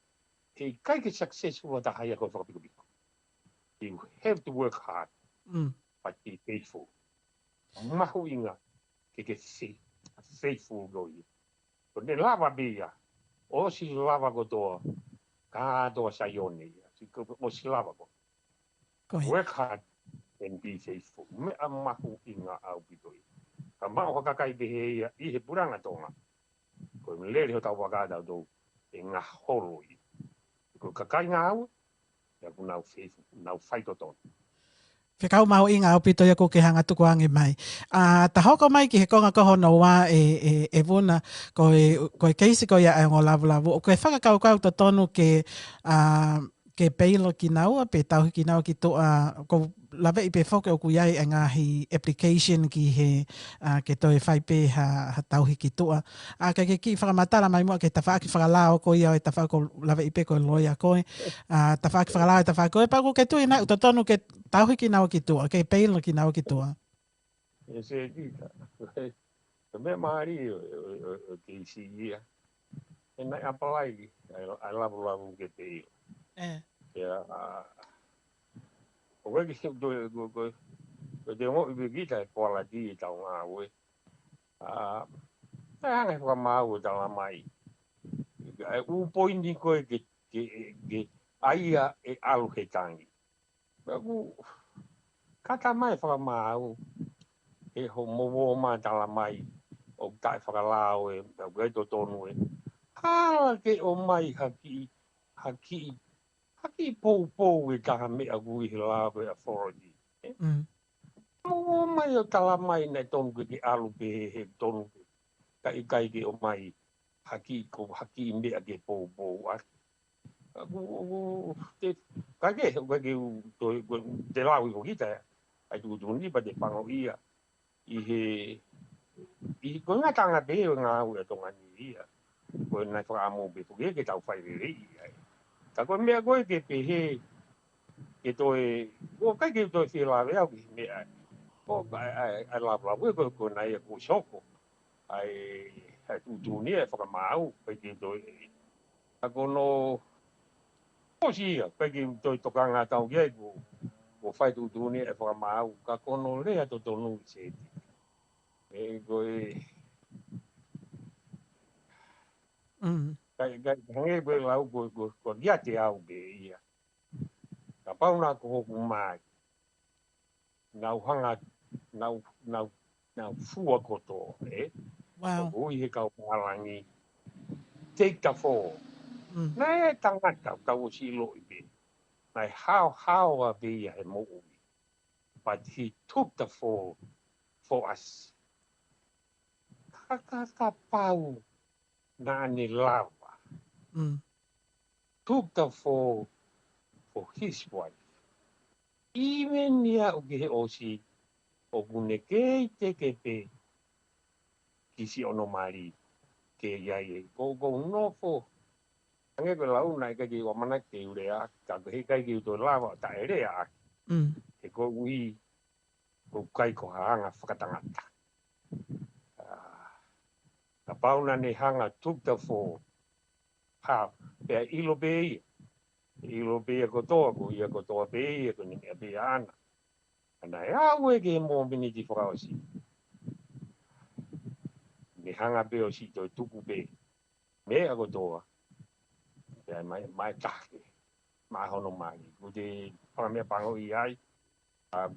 E kai ke successful ta haia ko whakapiko. You have to work hard, but be faithful. Mahu'inga ke se faithful loi. Ko ne lava bia. O si lava ko toa. Ka toa sayone. Si ko o si lava ko. Work hard and be faithful. Me amahu inga aupito. Ka mau hakakai behe ia I he puranga tonga. Ko me lele ho tau wakada do e ngā holo I. Ko kakai ngā au, ia ku nau faithful, nau whaito tonu. Whekau mau I ngā aupito ia ko ke hanga tuku ange mai. Ta hoko mai ki he konga koho no wā e vuna ko e keisi ko ia e ngō lavu lavu. O koe whakakau kau to tonu ke peilo ki naua, pe tauhi ki naua ki toa, ko lawe I pe whoke o kuiai e ngāhi application ki he ke toi whai pe ha tauhi ki toa. Ka ke ki whakamatara mai mua ke ta whaaki whakalao ko ia o e ta whako lawe I pe ko loia koe. Ta whaaki whakalao e ta whako e paku ke tui nai uta tonu ke tauhi ki naua ki toa, ke peilo ki naua ki toa. E se tika. Ka mea maari o ke isi ia. E nai apalai ai lavu lavu ke peilo. Ya, o weki ko te mo I kita e koala di tau ngā ue. E hanga whakamau tala mai. E upoini koe ke aia e alu he tangi. Kata mai whakamau e ho mowo ma tala mai o tai whakalao e to tonu e. Hala ke o mai haki pou e taha mea gui he lawe authority. Mowo mai o tala mai nei tonu ke alu pe he tonu kai ke o mai haki mea ke pou ati. Kai ke te lau I ko kita ai tu tuni pa te pango ia I ko ngā tanga te o ngā ua tonga ni ia ko nai whakaamo pe puke ke tau whai rei ai. Ta ko mea koe ke pehe ke toi ko kai ke toi whilawe au ki mea ko ai lapu ko nai ko soko ai tu tuni e whakamau kai ke toi ta ko no osi ia kai ke toi toka ngā tau kia ko whai tu tuni e whakamau ka kono lea to tonu se e koe kai hange koe lau ko ia te au ke ia. Ka pauna ko hoku mai. Nau hanga, nau fua koto, Wow. Ko hui he kau parangi. Take the fall. Nai e tangata kau si lo I be. Nai how a be he mo ui. But he took the fall for us. Ka pau na ni lava. Took the fall for his wife. Even nia o ke he osi o kune kei te ke pe kisi ono mari ke iai e. Ko nofo. Ange ko lau nai kai ki wamana ke urea ka he kai ki uto lava ta ere a. He ko ui ko kai ko hanga whakatangata. Ka pauna ne hanga took the fall. Ha, pea ilo bei. Ilo bei ko toa ko ia ko toa bei ko ni mea bei ana. Ana e awe ke mo miniti whakaosi. Me hanga be o si toi tuku be. Mea ko toa. Pea mai take. Mai hono mai. Ko te whakamea pango I ai.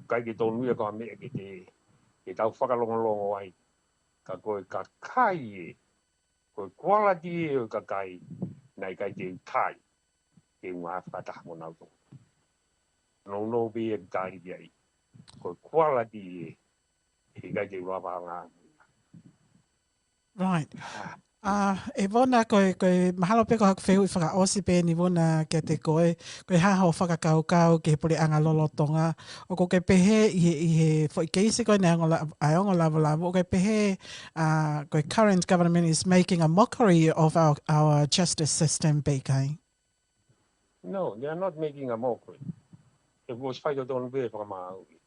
Kai ke tonu ia ko mea ke tau whakalongolongo ai. Ka koe ka kai e. Koe quality e o ka kai. Nai kai te kai. Ke ngā whakataha mo nau tō. No be e kai ki ai. Koe quality e. He kai te rawa ngā. Right. E vona koe mahalo pe ko haku whehu I whakaosi pe ni vona ke te koe haho whakakaukau ke he pule'anga lolotonga o ko ke pehe I he whaikeisi koe ne aongo lavu o ke pehe koe current government is making a mockery of our justice system pe kai. No, they are not making a mockery. It was fight on way from Maui.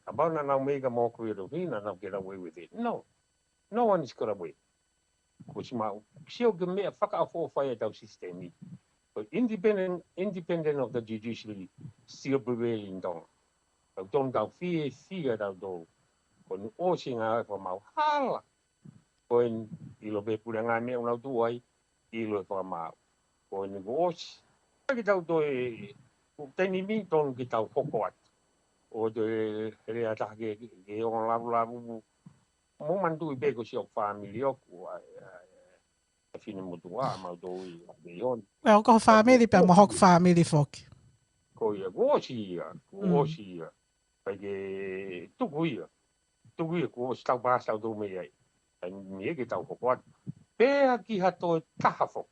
About now make a mockery of it and now get away with it. No one is got away. Because she'll give me a FAKA'OFISIALE system. But independent of the judiciary, still prevailing down. Don't fear down though. When OSI from our hala. Koen ilo be puleanga me una tuai ilo fa ma. Koen gos. Ki tau to e teni mi ton ki tau hoko at. O te rea take ke on lavu lavu mo mantu be ko si o family o ku fine mo tua ma do i be on. Well, ko family pe mo hok family fok. Ko ia gosi ia. Pake tuku ia ko stau ba stau do me ai. Ai mi ke tau hoko at. Pea ki hato taha fok.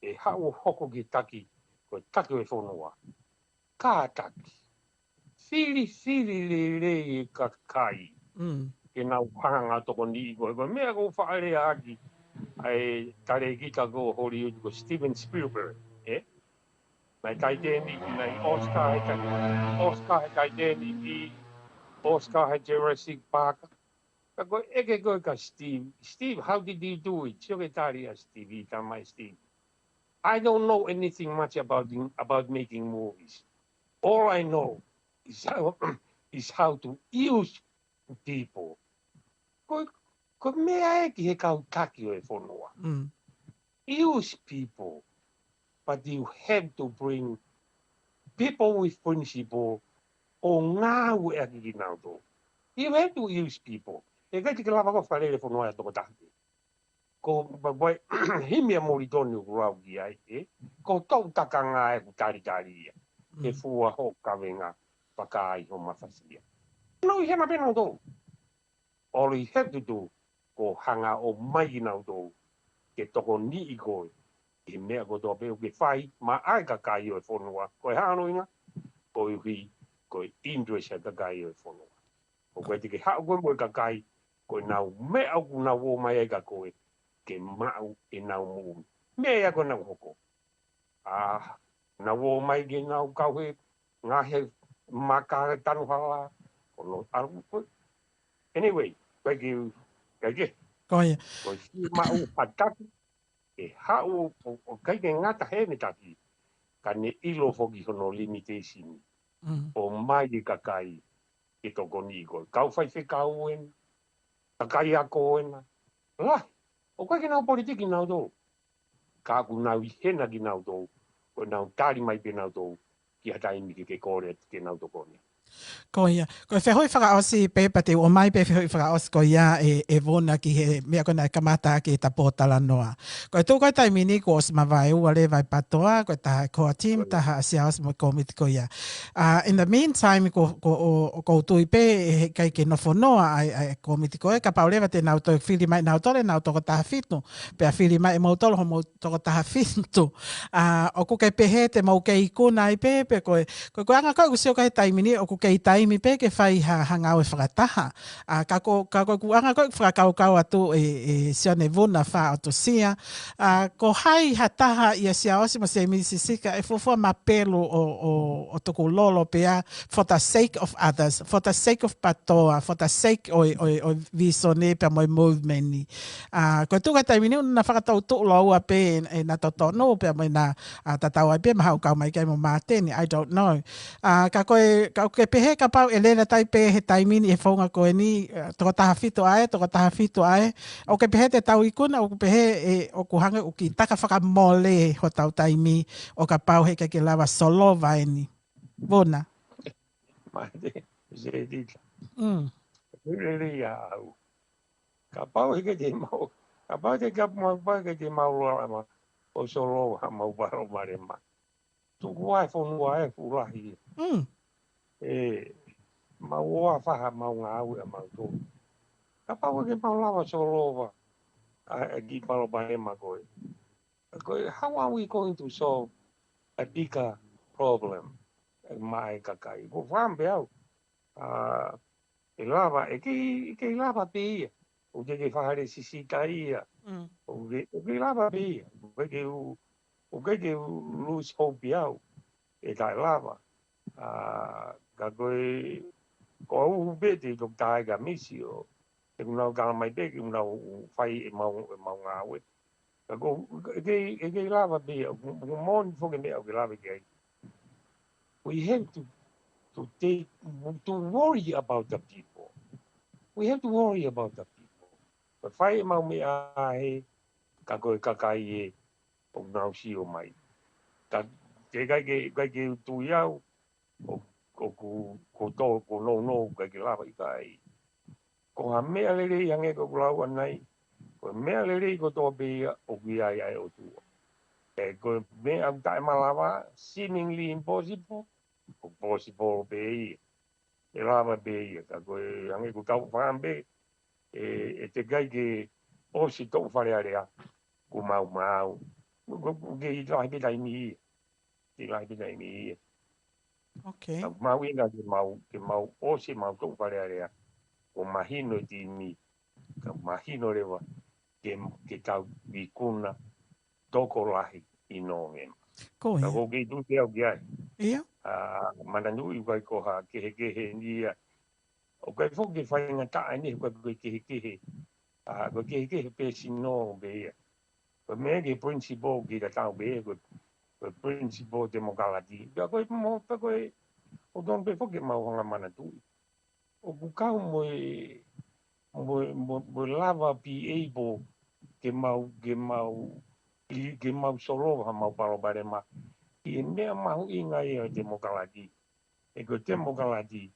E hau hoko ki taki ko taki e whonua. Ka taki. Fili le ka kai. Ke nau hanga toko ni ko. Ko mea ko whaare aki. Ai tare ki ta ko Hollywood ko Steven Spielberg. Mai tai tēni nei Oscar he tai tēni i Oscar he Jurassic Park. Ka ko eke ko ka Steve. Steve, how did you do it? Sio ke tari a Steve, i tamai Steve. I don't know anything much about making movies. All I know is how to use people. Ko mea eki he kau taki o e whonua. Use people, but you have to bring people with principle o ngā ueaki ki nau tō. You have to use people. E kai te ke lava ko whalere whonua e toko tahti. Ko bai himia mori tonu rau ki ai, ko tau taka ngā e ku tari ia. E fua ho kawenga whakai ho mawhasia. No i hema pena tō. All you have to do, ko hanga o mai nau tō, ke toko ni i koe, e mea ko tō peo ke whai, ma ai ka kai o e whonua, ko e hano inga, ko i hui, ko i interest ka kai o e whonua. Ko koe te ke hao koe mo e ka kai, ko i nau mea ku nau o mai ai ka koe, ke mau e nau mōmi. Mea ko nau hoko. Nau o mai ke nau kauhe, ngā he maka tanu hala, ko no aru koe. Anyway, koe ke, Koe. koe si mau pataki, e hao o kai ke ngata he me taki, ka ne ilo foki hono limitation, o mai i ka kai, e toko ni koe. Kau whai whekau ena, ka kai ako ena, lai. O koe ke nau politiki nau tō. Ka aku nau i hena ki nau tō. Ko nau tari mai pe nau tō. Ki ha taimi ki ke kore ke nau tō kone. Ko ia. Ko whehoi whakaosi pepa te o mai pe whehoi whakaosi ko ia e vuna ki he mea kona e kamata ki e tapōtala noa. Ko e tūkoi taimi ni ko os MAVAEUA le vai patoa, ko e taha koa team, taha SIAOSI mo komiti ko ia. In the meantime, ko tui pe e kai ke nofo noa ai komiti ko e, ka paulewa te nau tō whiri mai nau tole, nau toko taha whitu, pe a whiri mai e mautolo ho toko taha whitu. O ku kei pehe te mau kei kuna i pe, ko anga koe kusio kai taimi ni, o ku kei taimi pe ke whai hangau e whakataha. Kako kuanga koe whakakau atu e sione VUNA whaotosia. Ko hai hataha i a SIAOSI mo se misisika e fufua mapelu o tuku lolo pea for the sake of others, for the sake of patoa, for the sake o visone pe mo movement ni. Ko tuka taimi ni una whakatau tu loa pe e na totonu pe mo na tatau ai pe mahau kau mai kai mo mateni, I don't know. Ka koe pehe ka pau e lena tai pe he taimi ni e whaunga koe ni toko taha whitu ai. O ke pehe te tau ikuna, o ke pehe o kuhanga o ki taka whakamole ho tau taimi o ka pau he ke lawa solo vai ni. Vuna. Mai te, se dita. Lelei au. Ka pau he ke te mau. Ka pau te ka pau ke te mau loa ma. O solo ha mau baro mare ma. Tuku ai whonua e furahi. Mau oa whaha mau ngā au e mau tō. Ka pau ke mau lawa solo wa. Ki palo pahe ma koe. How are we going to solve a bigger problem? Mai kakai. Ko whambe au. E lava, e kei lava pe ia. O te whahare sisita ia. O kei lava pe ia. O kei lose hope au. E tai lava. Ka koe, ko au bete tok tae ka misi o. E kunau kala mai pe, kunau whai e mau ngā ue. Ka ko, e kei lava pe ia. Ko mōni whoke mea o ke lava kei. We have to worry about the people. We have to worry about the people. Ko fai mau me ai ka ko kakai e o nau si o mai. Ta ke ke tu iau o ko to ko no ke lava i kai. Ko ha mea lele yange ko lau anai. Ko mea lele ko to be o ai o tu. Ko mea tai malawa seemingly impossible. Ko possible be e lava be ka ko yange ko tau whambe e te gai ke o si tau whare area ko mau. Ko ke i lai be taimi. Ke lai be taimi. Okay. MAHU'INGA ke mau o si mau tau whare area ko mahino ti mi. Ka mahino rewa ke tau i kuna toko lahi i nōngema. Ko Ka ia. ko ke tu te au ki ai. Ia. Mananui kai ko ha kehe ni ia. O kai whoki whainga taa ni ko kehe. Ko kehe pe sino be ia. Ko mea ke principle ki ka tau be ko principle demokrati. Ka koe mo pe koe o don pe whoki mau hanga manatui. O bukau mo lava PEA bo ke mau solo ha mau palo bare ma. I mea MAHU'INGA ia demokrati. E ko demokrati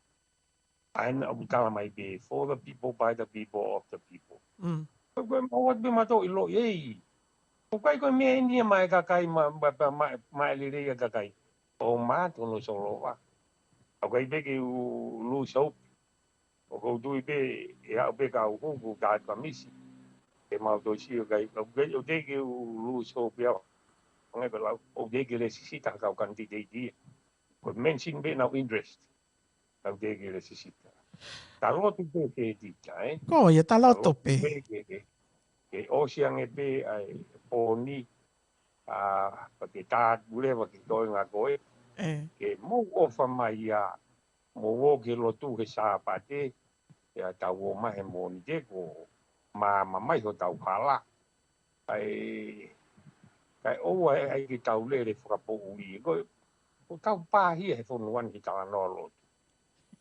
aina o tala mai be for the people, by the people, of the people. Ko mawat be mato ilo ei. Ko kai ko mea ni mai kakai ma lele kakai. O ma tono solo wa. O kai be ke lu so. O ko tu be ya be ka u ku ka kamisi. E ma to si o kai o de ke lu so pia. Ngai be la o de ke le sita ka kan ti di. Ko mention be no interest. O de ke le sita. Ta lotu pe ke tika, Ko ia Ta talo lotu tope. pe ke osiang e pe ai poni pa ke tā urewa ke toi ngā koe. Ke mou ofa mai ia mo wo ke lotu he sā pate e a tau o mahe moni te ko mai ho tau pala. Kai oua ai ke tau lere whakapo ui. Ko tau pāhi he whonuan ki tala no lotu.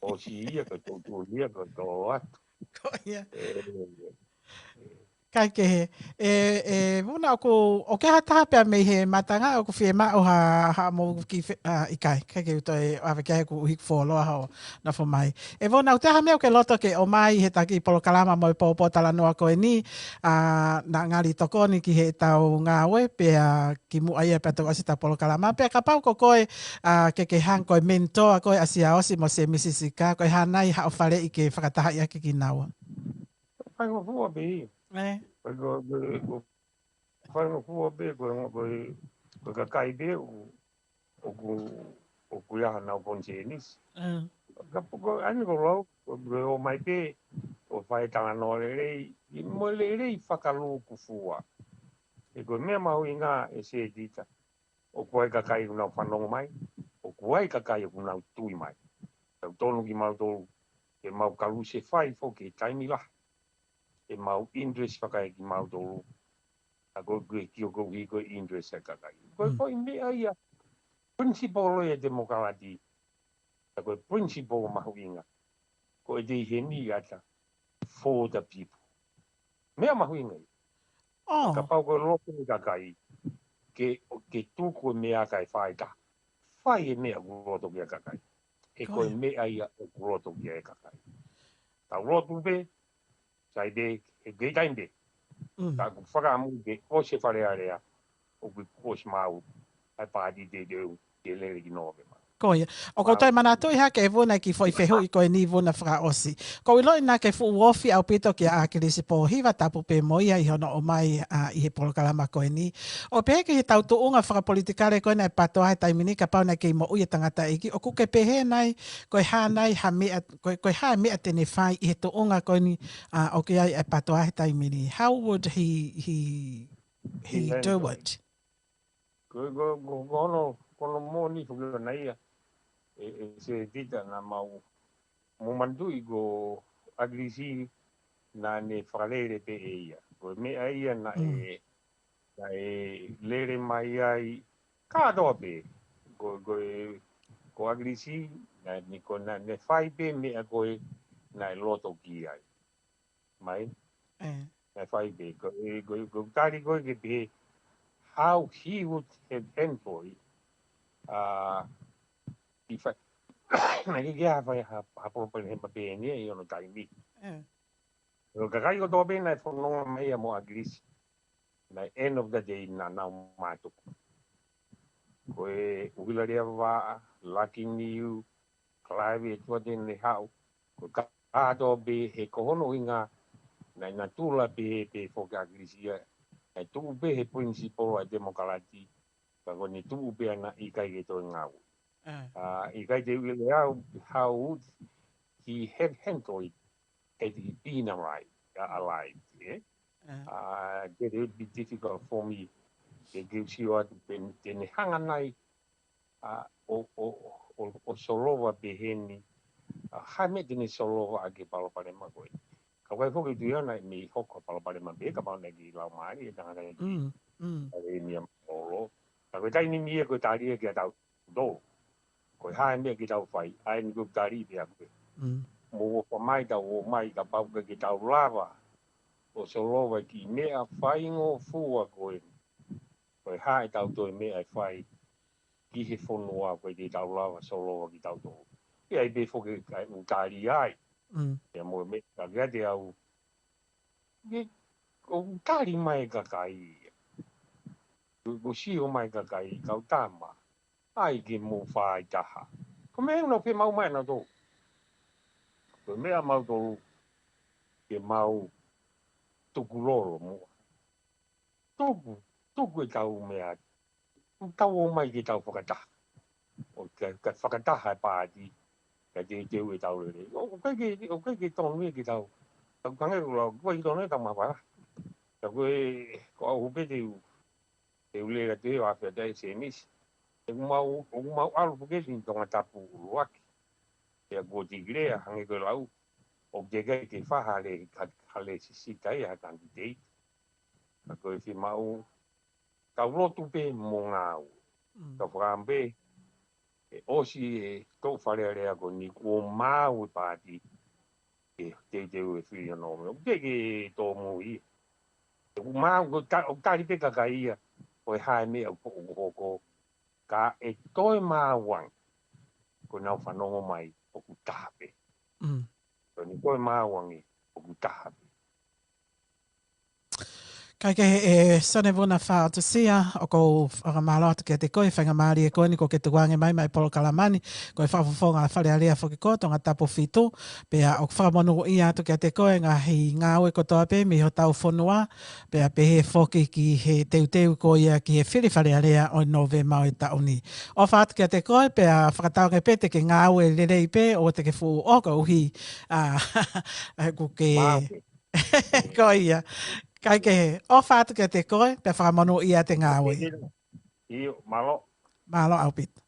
O si ia ko tō ia ko tō atu. Ko ia. Kai ke he. Vuna o ke hataha pia mei he matanga o ku whie ma o ha mo ki ikai. Kai ke uto e awe kia he ku hik wholoa hao na wha mai. E vuna o te ha mea o ke loto ke o mai he taki polo kalama mo i pōpō tala noa koe ni na ngari tokoni ki he tau ngā oe pia ki mua ia pia tau asita polo kalama. Pia ka pau ko koe ke hang koe mentoa koe a SIAOSI mo se misisika koe hanai hao whare i ke whakataha ia ki naua. Pai ko fua be. Pai ko fua be ko ka kai be o ku ia na konsenis. Ka ko ani ko ro o mai be o fai tanga no lelei i mo lelei whakalu ku fua. E ko mea MAHU'INGA e se dita. O koe ka kai una whanong mai. O koe ka kai una tui mai. Tau tonu ki mau tolu. E mau kalu se whai fo ke taimi lah. E mau interest whakai ki mau tolu. A koe ki o koe hi koe interest e kakai. Koe mea ia. Principle e demokrati. A koe principle MAHU'INGA. Koe te heni ata. For the people. Mea MAHU'INGA. Ka pau koe loko ni kakai. Ke tuku mea kai whaita. Whai e mea kuroto kia kakai. E koe mea ia o kuroto kia e kakai. Ta rotu be. Sai be. E gei taimbe. Ta ku whakamu be. O se whare area. O ku kos mau. Ai pāti te deu. Te lere ki nove ma. Koia. O ko toi mana tui ha ke vuna ki foi fehu i koe ni vuna FAKA'OSI. Ko i loi nā ke fu uofi au pito ki a kilisi POHIVA tapu pe moia i hono o mai i he polokalama koe ni. O pehe ki he tau tuunga whakapolitikare koe nei patoa he taimini ka pau nei ke imo uia tangata iki. O kuke pehe nei koe ha nei koe ha mea tene whai i he tuunga koe ni o ke ai patoa he taimini. How would he do it? Kono moni fuga na ia. E se dita na mau. Mo mandu i go agrisi na ne whakalere pe e ia. Ko mea ia na e lere mai ai kātoa pe. Ko agrisi na ne whai pe mea koe na e loto ki ai. Mai? I find it. Go tari go ke be how he would have handled it. If I na ke ya fa ha po pe he be ni yo no taimi. Lo ka kai go to be na fo no me ya mo agris. Na end of the day na mato. Ko e uhilaria wa lucky new clive to den le hau. Ko ka do be he ko hono inga na natula be fokagrisia. E tu be he principle a demokrati. Ka ko ni tu be na ikai ke to ngau. Ikai te wile how would he have handled it had he been alive? Yeah? It would be difficult for me. It gives you a ten hanganai o solova beheni. Hame tini solova agi palopare magoi. Kawai foki tuiana mi hoko palopare mabe kapal nagi lau mari tanga nagi. Ari mi amolo. Kawai tai ni mi ko tari ke tau do. Ko hai me ki tau fai, ai ni ku tari pia ko. Mo ko mai tau o mai ka pau ke tau lava. O solova ki mea fai ngo fua ko. Ko hai tau to mea fai. Ki he whonua koe te tau lawa soloa ki tau tō. Ki ai be whoke kai utari ai. Te mo me ka kia te au. O utari mai ka kai. Ko si o mai ka kai kau tāma. Ai ke mo whai taha. Ko mea no pe mau mai na tō. Ko mea mau tō. Ke mau tuku roro mo. Tuku e tau mea. Tau o mai ki tau whakataha. O ka whakataha e pāti. Ka te teu e tau rere. O kai ki tonu e ki tau. Tau kange kula, kua ki tonu e tau mawara. Ka koe, ko au hupe te u. Te u lera te o awhia tai se misi. E kumau alu puketi ni tonga tapu uruaki. Te a kua tigrea, hange koe lau. O te kai te whaha le hale sisita e a kanti tei. Ka koe whi mau. Ka ulotu pe mo ngāu. Ka whakampe. E osi e tō wharearea ko ni kua māu e pāti. E te teu e whiri anō. O te ke tō mui. E ku māu o tari pe kakaia. O e hae mea o hoko. Ka e toi māuang. Ko nau whanongo mai o ku tahape. Ko ni toi māuang e o ku tahape. Kai ke e sone vuna whao tu sia o ko whakamalo atu ke te koe whangamari e koe ni ko ke te wange mai polo kalamani ko e whawhawhonga a whare alea whoki ko tonga tapo whitu pea o whamonu i atu ke te koe ngā hi ngāwe ko toa pe mi ho tau whonua pea pe he whoki ki he teuteu ko ia ki he whiri whare alea o nove mau e tauni. O whaatu ke te koe pea whakatau ke pe te ke ngāwe LELEI pe o te ke fu o ka uhi ko ke ko ia. Kai ke o whaatu ke te koe, pe whakamonu ia te ngāwe. Malo. Malo AUPITO.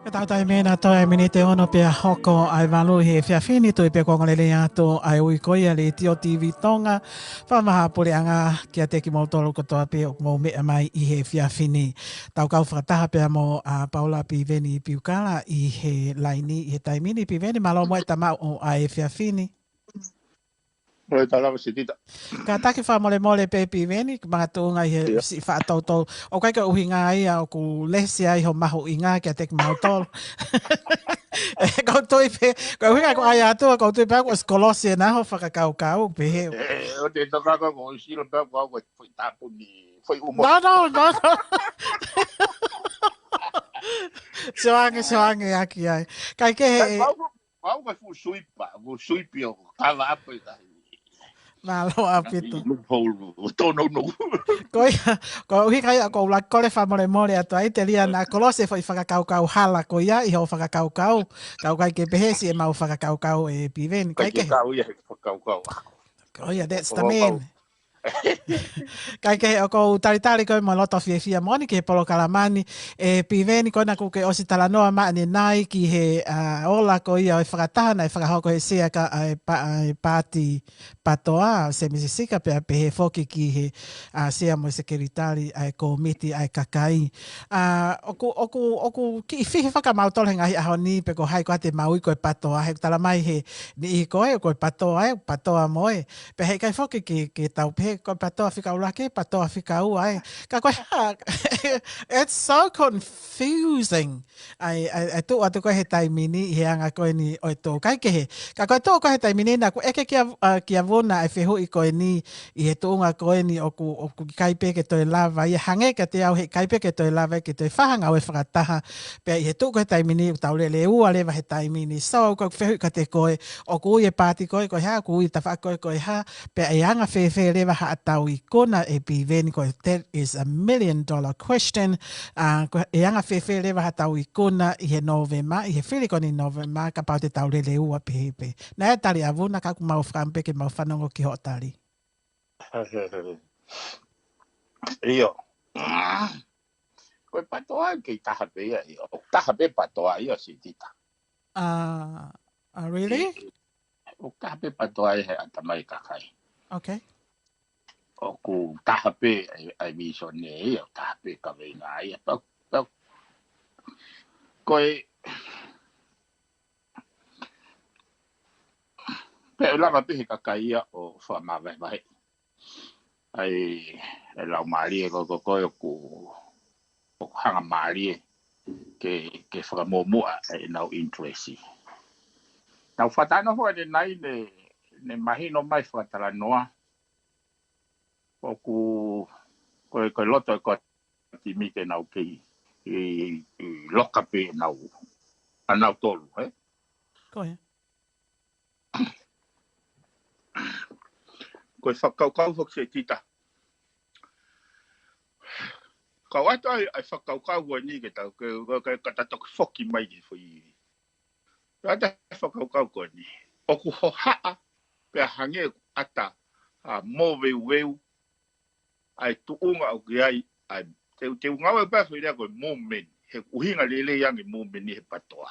Ka tautai mena toi mini te ono pia hoko ai walu he whiawhini tui pia kongalele ato ai ui koia le tio TV tonga. Whamaha PULE'ANGA kia te ki mautoro kotoa pia o mau mea mai i he whiawhini. Tau kau whakataha pia mo a Paula Piveni Piukala i he laini i he taimini Piveni. Malo moe tamau o ai whiawhini. Oi tala se tita. Ka take wha mole pe Piveni, mga tuunga i he si whaatautou. O kai ka uhinga ai o ku lesi ai ho MAHU'INGA kia te ki mautoro. Kau tui pe, kau uhinga ko ai atua, kau tui pe ako skolosi e naho whakakau pe he. O te tokaka ko silo pe ko foi tapu ni foi umo. No. Soange aki ai. Kai ke he... Pau ko fu suipa o tala apa i tai. Malo AUPITO. Tono no. Ko uhinga ai ko la kole fa mole atu ai te lia na kolose foi whakakau hala ko ia i ho whakakau. Kau kai ke pehesi e mau whakakau e Piveni. Kai ke. Kau ia whakakau. Oh yeah, that's the man. Kai ke o ko tari koe mo loto fia moni ke polo kalamani e piveni kona ku ke osi talanoa ma ane nai ki he ola ko ia o whakataha na e whakahoko he sea ka pāti patoa se misisika pe he foki ki he sea mo sekeritari ai komiti ai kakai. Oku ki fihi whakamautola ngahi aho ni pe ko hai ko ate maui koe patoa he talamai he ni i koe koe patoa moe pe he kai foki ki tau pe koe patoa whikaurake patoa whikaua ai. Ka koe it's so confusing. Ai tu atu koe he taimini he anga koe ni o tō kai ke he. Ka koe tō koe he taimini na ku eke kia vuna e whehu i koe ni i he tūnga koe ni oku kaipe ke toi lava. I hange ka te au he kaipe ke toi lava ke toi whahanga o e whakataha. Pea i he tū koe taimini u tau lele ua lewa he taimini. So koe whehu ka te koe o ku ui e pāti koe koe ha, ku ui ta koe ha. Pea e anga whewhe lewa ha atau i kona e piveni koe. That is $1 million question. E anga whewhe lewa ha tau i kona i he Novema, i he whirikoni Novema, ka pau te tau lele ua pehepe. Nā e tari a vuna ka ku mau whampe ke mau whanongo ki hotari. Iyo. Koe patoa ki taha pea iyo. Taha pe patoa iyo si tita. Really? O taha pe patoa he atamai kakai. Okay. O ku taha pe ai miso ne iyo. Taha pe ka venga iyo. Koe pe lava pe kakai ia o whamawai. Ai lau marie ko ku o hanga marie ke FAKAMU'OMU'A e nau interesi. Tau whatano hoa ne nai ne mahino mai whatala noa. O koe loto e koe timi ke nau ki i loka pe nau anau tolu, he? Koe. Koe whakaukau fok se tita. Kau ata ai whakaukau wa ni ke tau, ke katatok foki mai ki fui. Ata whakaukau koe ni. Oku ho haa pe hange ata MOVETEVETE ai tuunga o ki ai te ungawe pa fui rea koe moment. He uhinga LELEI yangi moment ni he patoa.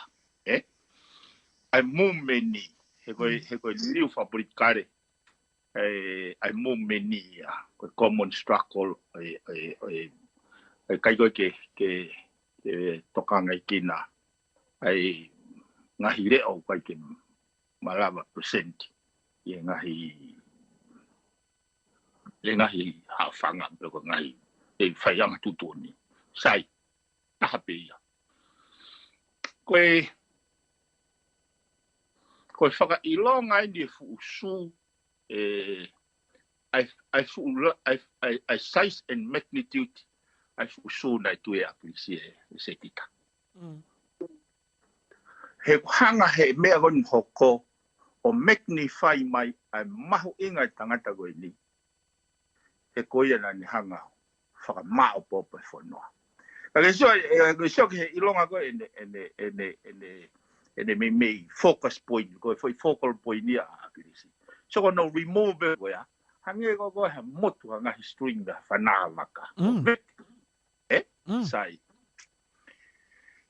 Ai moment ni. He koe liu whapurit ai moment ni ya. Koe common struggle ai kai koe ke tokanga i kina. Ai ngahi reo kai ke malama percent. Ie ngahi hawhanga peko ngahi e whaianga tutoni. Sai, taha peia. Koe whakailonga i ni fuusu ai size and magnitude ai fuusu nai tue aklisi se tika. He hanga he mea goni hoko o magnify mai ai mahu'inga i tangata koe ni. He koia na ni hanga whakamao popo e whanua. Kake sio ke he ilonga koe ene MEI focus point, koe foi focal point ni a akirisi. So ko no remove koe a, hange koe he motu hanga hi string da whanaa maka. Sai.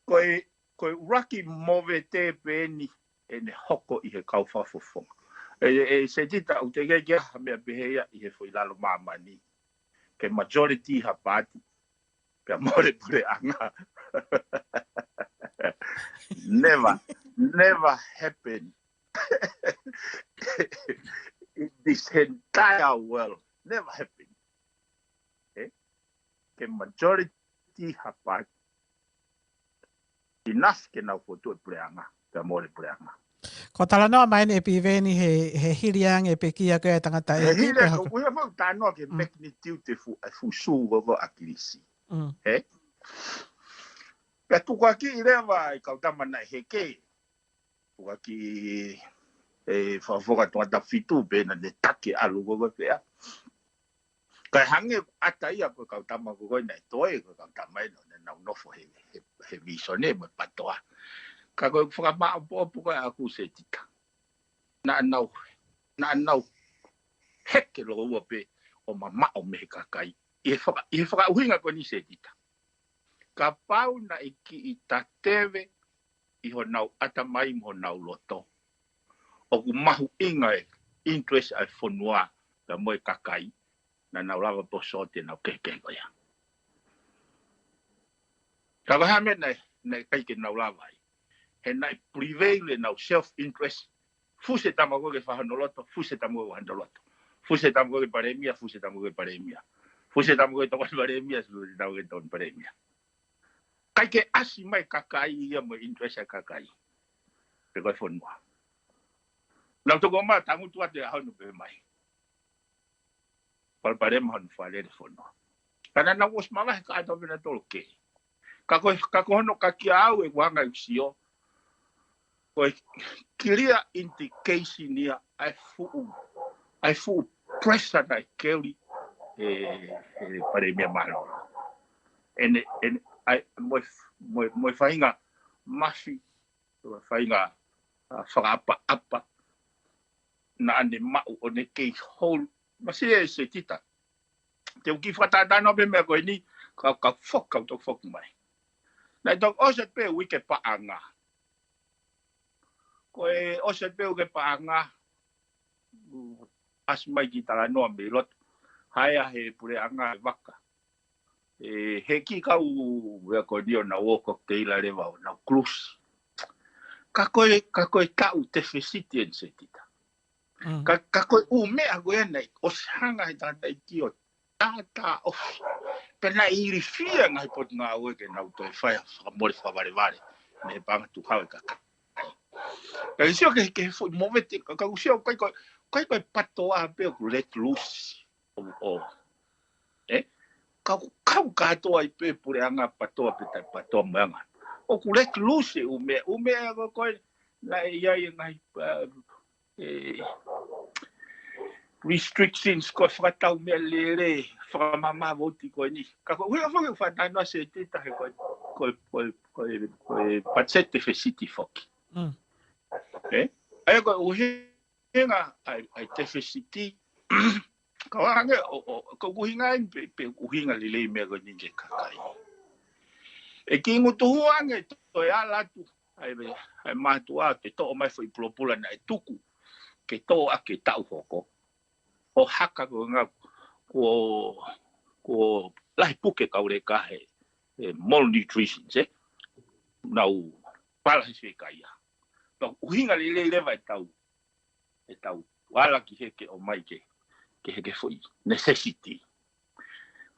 Koe uraki MOVETEVETE ene hoko i he kauwhafofonga. Se tita u te gea mea behea i he foi lalo mamani. Ke majority ha pati. Pea more PULE'ANGA. Never happened. In this entire world. Never happened. Ke majority ha pati. Enough ke nau kotu e PULE'ANGA. Pea more PULE'ANGA. Ko tala noa mai e piveni he hiriang e pekia koe tangata e. He hiriang ko uia mau tanoa ke magnitude te fu su gogo akirisi. Pea tuka ki i rewa i kautama na heke. Tuka ki e whafoka tuata fitu pena ne take alu gogo pea. Kai hange ata ia ko kautama gogo na toe ko kautama ino ne nau nofo he visone me patoa. Ka koe whakamao popu koe aku se tika. Na anau heke lo ua pe o mamao me kakai. I whakauhinga ko ni se tita. Ka pau na iki I tatewe I honau atamai mo honau loto. O ku mahu'inga interest ai whanua ka moe kakai. Na nau lava po sote nau keke ko ya. Ka wahame na kai ke nau lava ai. He nai prevail nau self-interest. Fuse tamago ke whahanoloto, fuse tamago ke whahanoloto. Fuse tamago ke paremia, fuse tamago ke paremia. Fuse tamago ke tokon paremia, fuse tamago ke tokon paremia. Kai ke asi mai kakai ia mo interest ai kakai. Pe koe whanua. Nau toko maa tangu tua te ahonu pe mai. Palparema honu whalere whanua. Kana nau os mamahe ka ato pina tolo ke. Kako hono ka kia au e wanga usio. Koe clear indication ia ai fu pressure na keli paremia malo. En ai moi fainga mafi fainga whakaapa na ane mau o ne kei hole masia se tita. Te uki whatadano be mea koe ni ka whokau tō whoku mai. Nai tōk ose pe wike paanga. Koe ose pe wike paanga as mai ki tala noa me lot. Haia he pule'anga e waka. He ki kau wea koe nio na woko teila rewa o na cruise. Ka koe tau te fesiti en se tita. Ka koe mea koe nei o sanga he tata I ki o tata ofi. Pena I rifia ngai pot ngā ue ke nau toi whai whakamore whawareware. Me panga tu hawe kaka. Ka isio ke fui movete. Ka usio koe patoa peo ku let loose. Kau katoa I pe pule'anga patoa pe patoa meanga. O ku let loose umea koe na iai ngai restrictions ko whakatau mea LELE whakamama voti koe ni. Ka koe huia whake whatanoa se tita he koe patsete whesiti whoki. Aia koe uhinga ai te whesiti ka wange ko uhinga pe uhinga LELEI mea koe ninge kakai. E ki ngutu huange toi alatu ai matua te to'o mai whai pulopula na e tuku ke to'o a ke tau hoko. O haka ko ngā ko lahi puke kaure ka he malnutrition, nau palahi se kaia. Nau uhinga LELEI lewa e tau wala ki heke o mai ke heke fui necessity.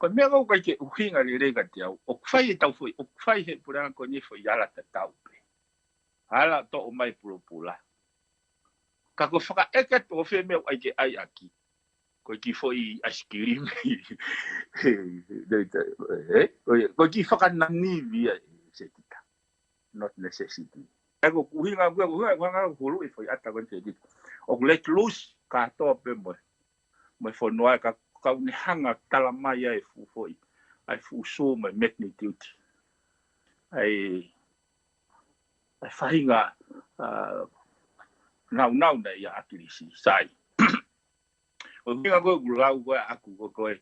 Ko mea kau kai ke uhinga LELEI ka te au, o kwhai e tau fui, o kwhai he puranga ko ni fui ala ta tau pe. Ala to o mai pulopula. Ka ko whaka eke to whi mea ai ke ai aki. Ko ki foi askirimi. Ko ki whakanani via se tita. Not necessity. Eko kuhinga kuhinga hulu I foi ata kon se tita. O let loose ka toa pe mo. Mo whanua ka kaune hanga tala mai ai fu foi. Ai fu so mai magnitude. Ai whahinga nau na ia akirisi sai. O hinga koe kulau koe aku koe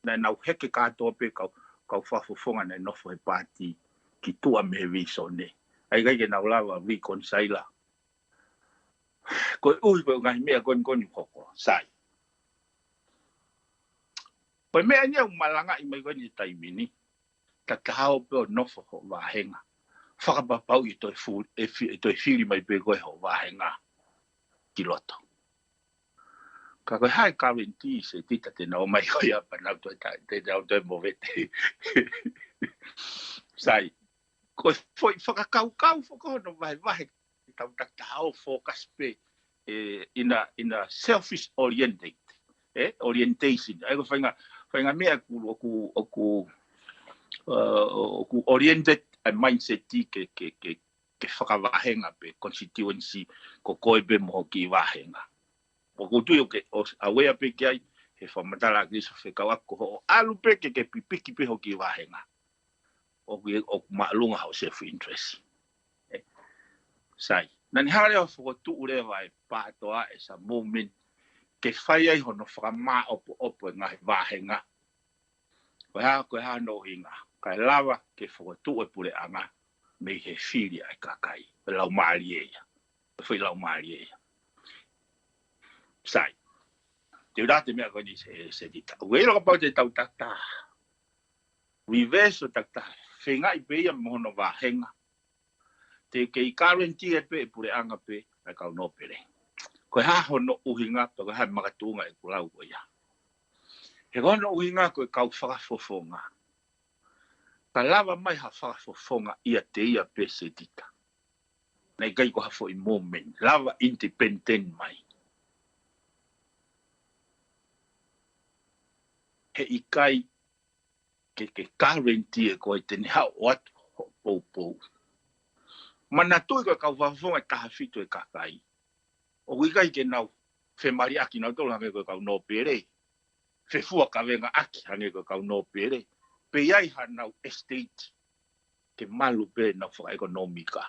na nau heke katoa pe kau whafofonga na nofo he pāti ki tua me viso ne. Ai kai ke nau lawa reconciler. Koe koe ngai mea koni hoko sai. Koe mea nia umalanga I mai koe ni taimi ni. Ta tahao pe o nofo ho wahenga. Whakapapau I toi whiri mai pe koe ho wahenga ki loto. Ka koe hae kawenti se tita te nao mai koe apa nau te nao toi movete. Sai, koe foi whakakau whakahono vahe tau taktahao focus pe in a selfish oriented, orientation. Ai ko whainga mea oku oriented mindset ke whakavahenga pe constituency ko koe pe moho ki vahenga. O kutui o ke awea pe ki ai he whamatala kriso whekawako ho alu pe ke pipiki pe hoki wahenga. O maalunga hao self-interest. Sai. Nani hare o whakotu'u rewa e pātoa e sa moment ke fai ai hono whakama opo ngai wahenga. Koe ha no hinga. Kai lava ke whakotu'u pule'anga mei he whiri ai kakai. Lau maari eia. Whai lau maari eia. Sai. Te urate mea koe ni se dita. Uero ka pau te tau takta. Reverse o takta. Whenga i peia mohono wahenga. Te kei karentia e pe pule'anga pe. Ai kau no pere. Koe ha hono uhinga. Koe ha makatunga e kulau koe ia. He hono uhinga koe kau whakafofonga. Ka lava mai ha whakafofonga ia te ia pe se dita. Nei kai ko ha fo i moment. Lava independent mai. He ikai ke currenti e koe tene hao atu pou. Mana tui koe kau whawhonga taha whitu e kakai. O ikai ke nau whemari aki nau tolu hange koe kau no pere. Whefua ka venga aki hange koe kau no pere. Pe iai ha nau estate ke malu pe nau whakaekonomika.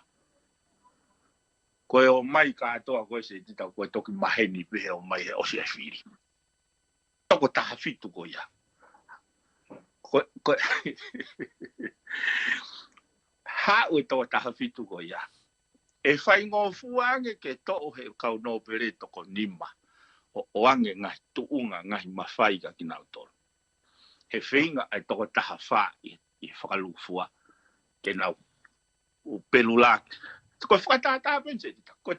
Koe o mai ka atoa koe se tita koe toki maheni pe o mai he osi e whiri. Toko taha whitu koe ia. Ha ue toko taha whitu koe ia. E whai ngō fuange ke to'o he kau no pere toko nima. O ange ngai tuunga ngai mawhai ka ki nau toro. He whinga ai toko taha wha i whakalufua ke nau upelulaki. Koe whakataha pense, koe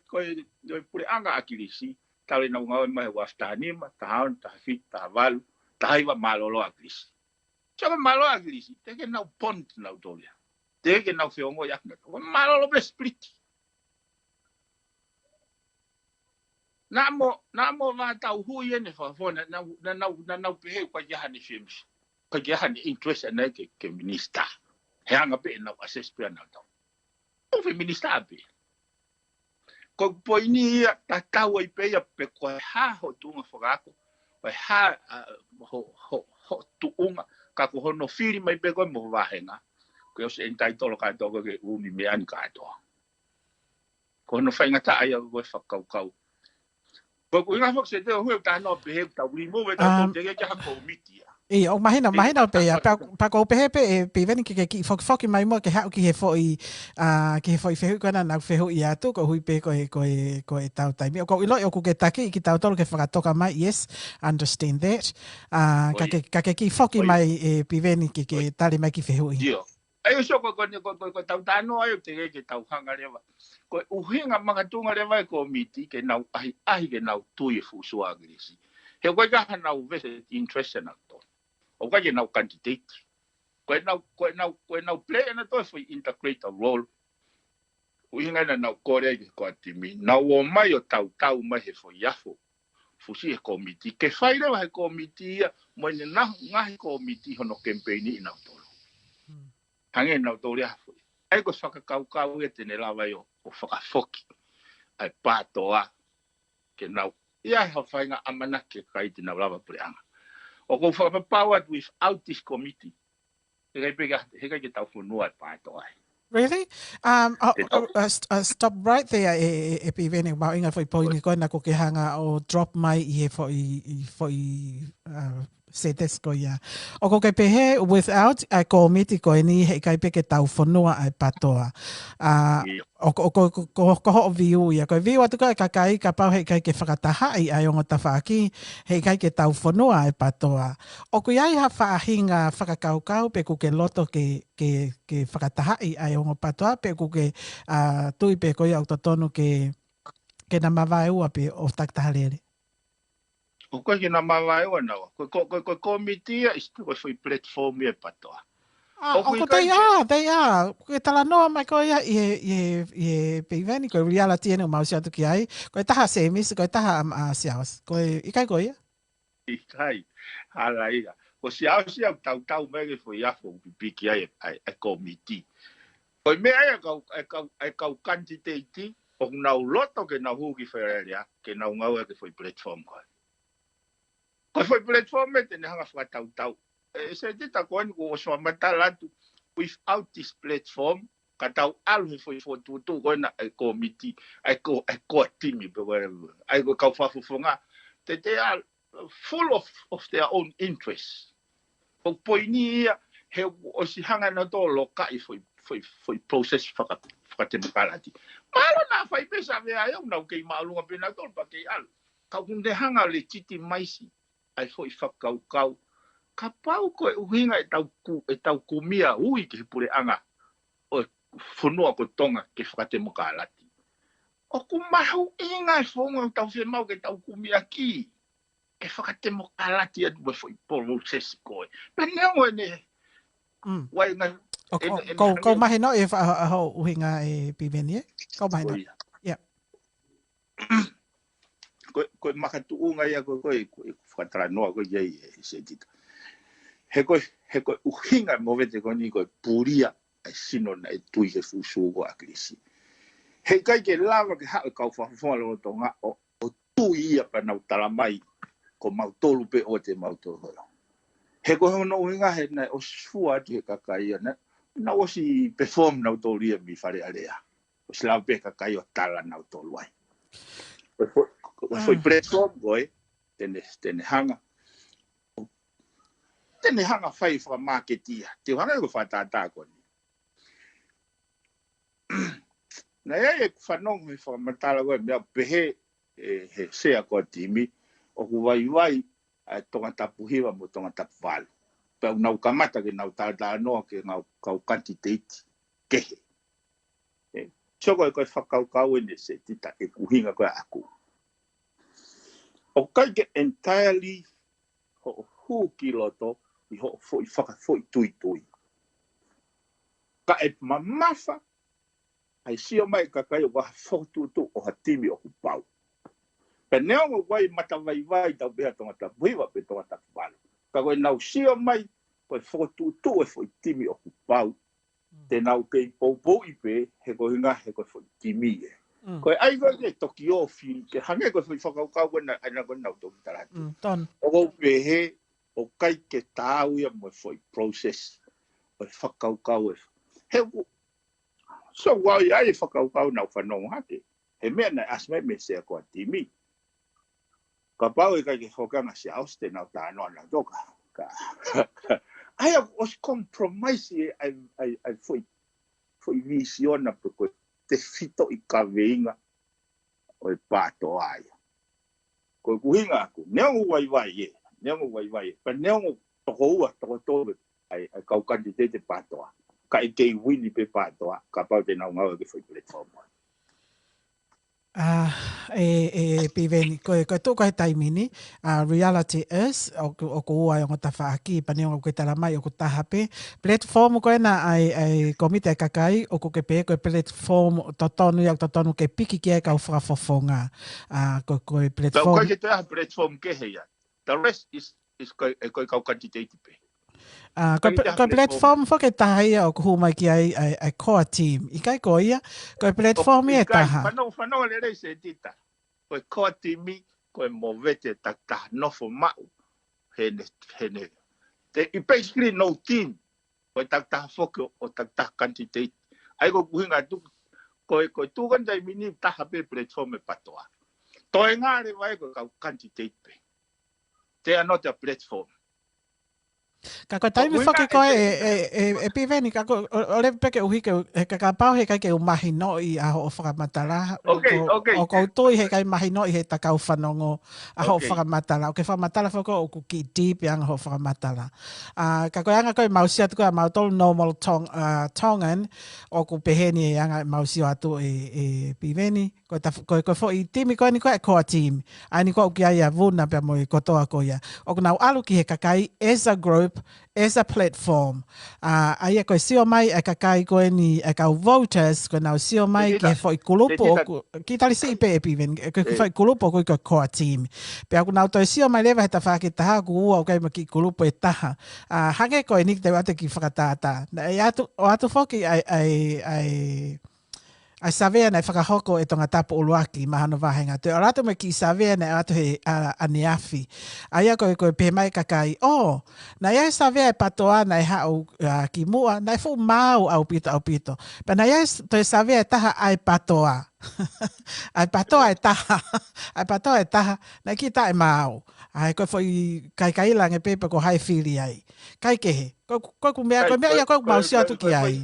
pule'anga akirisi, taule nau ngau mai waftaha nima, taha on, taha whit, taha walu, taha iwa malolo akirisi. Saka malo akirisi, teke nau pont nau tolia. Teke nau whiongo yakna, malolo ble split. Namo wa tau hui ene whawhona, na nau pehe kwa jahani films. Kwa jahani interest ane ke minister. He anga pe nau assess pe nau tau. O feminista ape. Ko poini ia tatau ai pe pe koe ha ho tunga whakako. Koe ha ho tuunga. Ka ko hono whiri mai pe koe mo wahenga. Koe o se entai tolo kai toko ke umi me ani kai toa. Ko hono whaingata ai au koe whakaukau. Ko inga whak se te o hui tāno pehe tau remove tau te ke hako umiti ia. O mahina pe ia pa ko pehe pe pe veni ke foki mai mo ke hau ki he foi fehu kana na fehu ia tu ko hui pe ko e tau taimi ko ilo ko ke taki ki tau tolo ke whakatoka mai yes understand that ka ke ki foki mai pe veni ke tali mai ki fehu ia ai so ko tau tano ai te ke tau hanga lewa ko uhinga makatunga lewa ko miti ke nau ai ke nau tui fu sua grisi he ko ga nau vese interest na to o ka nau candidate ko nau play na to foi integrate a role uhinga na nau kore ko atimi nau o mai o tau mai he foi yafo fusi e komiti ke faile wa komiti mo ni na ngai komiti hono campaign ina to hange nau to ria ai ko whakakau e tene lawa o whakafoki ai patoa ke nau ia ha whainga amana ke kai tina lawa pule'anga o ko whakapowered without this committee he kai ke tau whunua ai patoa Really? Stop right there e pivene mau inga foi poini ko na ko ke hanga o drop mai I foi setes ko ia. O ko ke pehe without a committee ko ni he kai pe ke tau fonua ai patoa. O ko ho view ia ko view atu ka kai ka pau he kai ke whakataha ai o ngota whaaki he kai ke tau fonua ai patoa. O ko ia ha whaahinga whakakaukau pe ko ke loto ke whakataha ai o ngota patoa pe ko ke tui pe ko ia o tonu ke na MAVAEUA pe o taktahalele. O koe ki na MAVAEUA nawa. Ko komitia istu ko foi platform e patoa. O ko they are. Ko tala noa mai ko ia I peiveni ko reality ene o mausi atu ki ai. Ko taha semis, ko taha SIAOSI. Ko ikai ko ia? Ikai. Hala ia. Ko SIAOSI au tau mege foi afo pipiki ai komiti. Ko mea ai kau candidate o nau loto ke nau huki wherelia ke nau ngau ke foi platform ko. Ko foi platform e tene hanga whakatau. Se tita koe ni ko oswa matalatu without this platform ka tau alu foi fotutu koe na ai komiti ai ko timi pe ai ko kau whafufonga they are full of their own interests. O poini he o si hanga na to loka I foi process whakatemukalati. Malo na whai pesa mea eu nau kei maalunga pena tol pa kei alu. Ka hunde hanga le titi maisi ai foi whakaukau. Ka pau koe uhinga e tau kumia ui ke pule'anga o whunua ko tonga ke whakatemukalati. O ku mahu'inga e whonga tau se mau ke tau kumia ki. Ke whakatemukalati atu e foi process koe. Pena ngoi ne wai ngai Kau mahi no e ho uhinga e piveni e? Kau mahi no? Yeah. Koe makatu'unga ia koe whakataranoa koe iei e se tita. He koe uhinga movete koni koe puria ai sino na e tui ke fusu ko a krisi. He kai ke lava ke hao kau whawhawha lono tonga o tui ia pa nau talamai ko mautolu pe o te mautolu holo. He koe hono uhinga he nai o sfua atu he kakai ana. Na osi perform nau tolu ia mi whare area. O si lau pe kakai o tala nau tolu ai. Foi platform koe, tene hanga. Tene hanga whai whakamarketia. Te hanga ko whatata koe. Na e whanong me whakamatala koe, mea pehe he sea koe timi, o ku wai tonga tapuhiwa mo tonga tapuwalu. Pau nau kamata ke nau tātaa noa ke ngau kau kantiteiti kehe. Soko e koe whakaukau ene se tita e kuhinga koe aku. O kai ke entirely ho hukiloto I ho foi FAKAFO'ITUITUI. Ka e mamafa ai sio mai kakai o wa FOKOTU'u o hatimi o kupau. Peneo mo wai matawai tau bea tonga tapuiwa pe tonga tapuwalu. Ka koe nau sio mai koe FOKOTU'u e foi timi o kupau. Te nau kei poupou ipe he koe hinga he koe foi timi e. Koe ai koe ke toki ofi ke hange koe foi whakaukau koe na aina koe nau toki tarati. O kou pehe o kai ke tāu ia mo foi process o whakaukau e. He so wai ai whakaukau nau whanong hake. He mea na asmai me sea koa timi. Ka pau e kai ke whakanga SIAOSI te nau tānoa na toka. Ai os compromise ai foi visiona pe koe te fito I ka veinga o e pātoa ai. Koe kuhinga aku, neongu wai e. Neongu wai e. Pa neongu toko ua, toko tobe ai kau kandidate pātoa. Ka EKE'I wini pe pātoa, ka pau te nau ngau ke foi platform. Piveni, koe tō kai taimini, reality is, o ko ua o ngota whaaki, pane o koe talamai o ko tahape, platform koe na ai komite kakai, o ko ke pe koe platform totonu iau totonu ke piki kia kau whakafofonga. Koe platform. Koe ke te aha platform ke heia. The rest is koe kau kandidate pe. Koe platform fo ke taha ia o kuhu mai ki ai core team. I kai ko ia, koe platform ia taha. Whanau le se tita. Koe core team I, koe movete takta nofo mau. Hene. I basically no team. Koe takta foko o takta candidate. Ai ko kuhinga tu, koe tukan dai mini taha pe platform e patoa. Toi ngare vai koe kau candidate pe. They are not a platform. Ka koe taimi whake koe e piveni, ka koe o le peke uhi ke ka pau he kai ke umahi no I aho o whakamatala. O koutui he kai mahi no I he takau whanongo aho o whakamatala. O ke whakamatala whako o kuki deep anga ho whakamatala. Ka koe anga koe mausia tuku a mautolu normal Tongan o ku peheni e anga mausio atu e piveni. Koe fo I timi koe ni koe koa team. Ai ni koe uki ai a VUNA pia mo I kotoa koe ia. O kunau alu ki he kakai as a group, as a platform. Ai koe sio mai e kakai koe ni e kau voters, koe nau sio mai ki he fo I kulupo, ki tali si ipe e piven, koe fo I kulupo koe koe koa team. Pea kunau toi sio mai lewa he ta whake taha ku ua o kai ma ki kulupo e taha. Hange koe ni te wate ki whakatata. O atu foki ai Ai savea nei whakahoko e tonga tapu uluaki mahano wahenga. Te orato me ki savea nei atu he aniafi. Aia koe pe mai kakai. Na ia savea e patoa nei hau ki mua. Nei fu mau aupito. Pa na ia toi savea e taha ai patoa. Ai patoa e taha. Ai patoa e taha. Nei ki ta e mau. Ai koe foi kai lange pepe ko hai fili ai. Kai kehe. Koe mea ia koe mausi atu ki ai.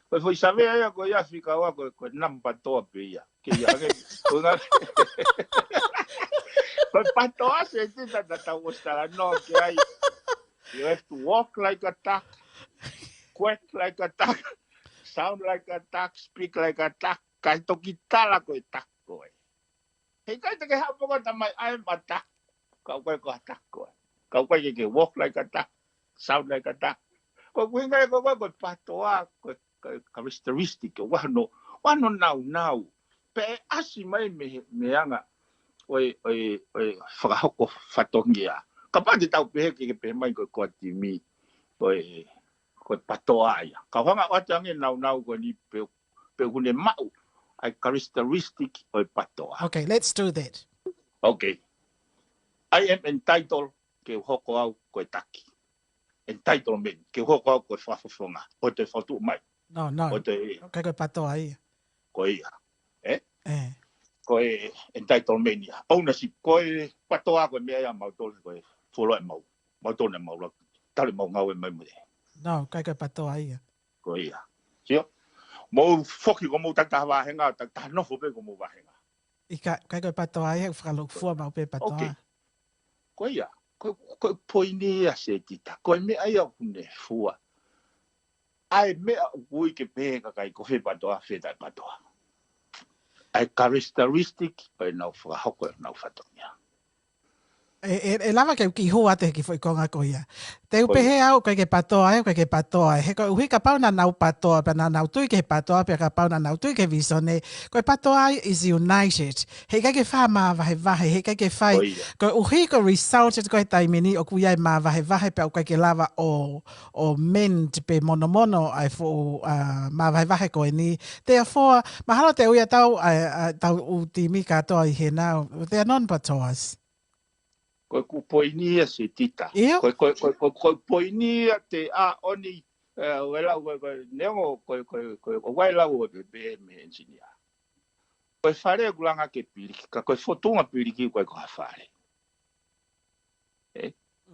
Koe foi savea ia koe ia whikaua koe nampa toa pe ia. Ke ia ke koe patoa se tita tau ostara no ke ai. You have to walk like a duck, quack like a duck, sound like a duck, speak like a duck. Kai toki tala koe duck koe. Hei kai te ke hapo ko tamai I'm a duck. Kau koe ko a duck koe. Kau koe ke walk like a duck, sound like a duck. Ko kuinga ko patoa ko characteristic wano nau pe asi mai me anga oi whakahoko whatongia ka pati tau pe ke pe mai ko timi ko patoa ia ka wanga watangi nau ko ni pe hune mau ai characteristic oi patoa. Okay, let's do that. Okay, I am entitled ke hoko au ko taki entitlement ke hoko ko whafonga o te whatu mai. No. Okay, koe patoa ia. Koe ia. Koe entitlement ia. Ownership koe patoa koe mea ia mautole koe wholo e mau. Mautole e mau la. Tale mau ngau e mai mure. No, koe patoa ia. Koe ia. Sio? Mau whoki ko mau tata wahenga, tata nofo pe ko mau wahenga. Koe patoa ia, whakalok fua mau pe patoa. Okay. Koe ia. Koe poini ia se tita. Koe mea ia kune fua. Ai mea ui ke pēka kai ko he patoa, whetai patoa. Ai characteristic ai nau whakahoko nau whatongia. E lava ke ki hua te ki foi konga ko ia. Te upehe au koe ke patoa, koe ke patoa. He koe uhi ka pau na nau patoa, pa na nau tui ke patoa, pa ka pau na nau tui ke visone. Koe patoa is united. He kai ke wha maa vahe, he kai ke whai. Koe uhi ko resulted koe taimini o kuiai maa vahe, pa koe ke lava o mend pe mono ai fo maa vahe koe ni. Therefore, mahalo te uia tau utimi katoa i he nau. They are non-patoas. Koe ku poinia se tita. Koe poinia te a oni wela koe neongo koe wailau o be me engineer. Koe whare kulanga ke piriki, ka koe fotunga piriki koe ko hawhare.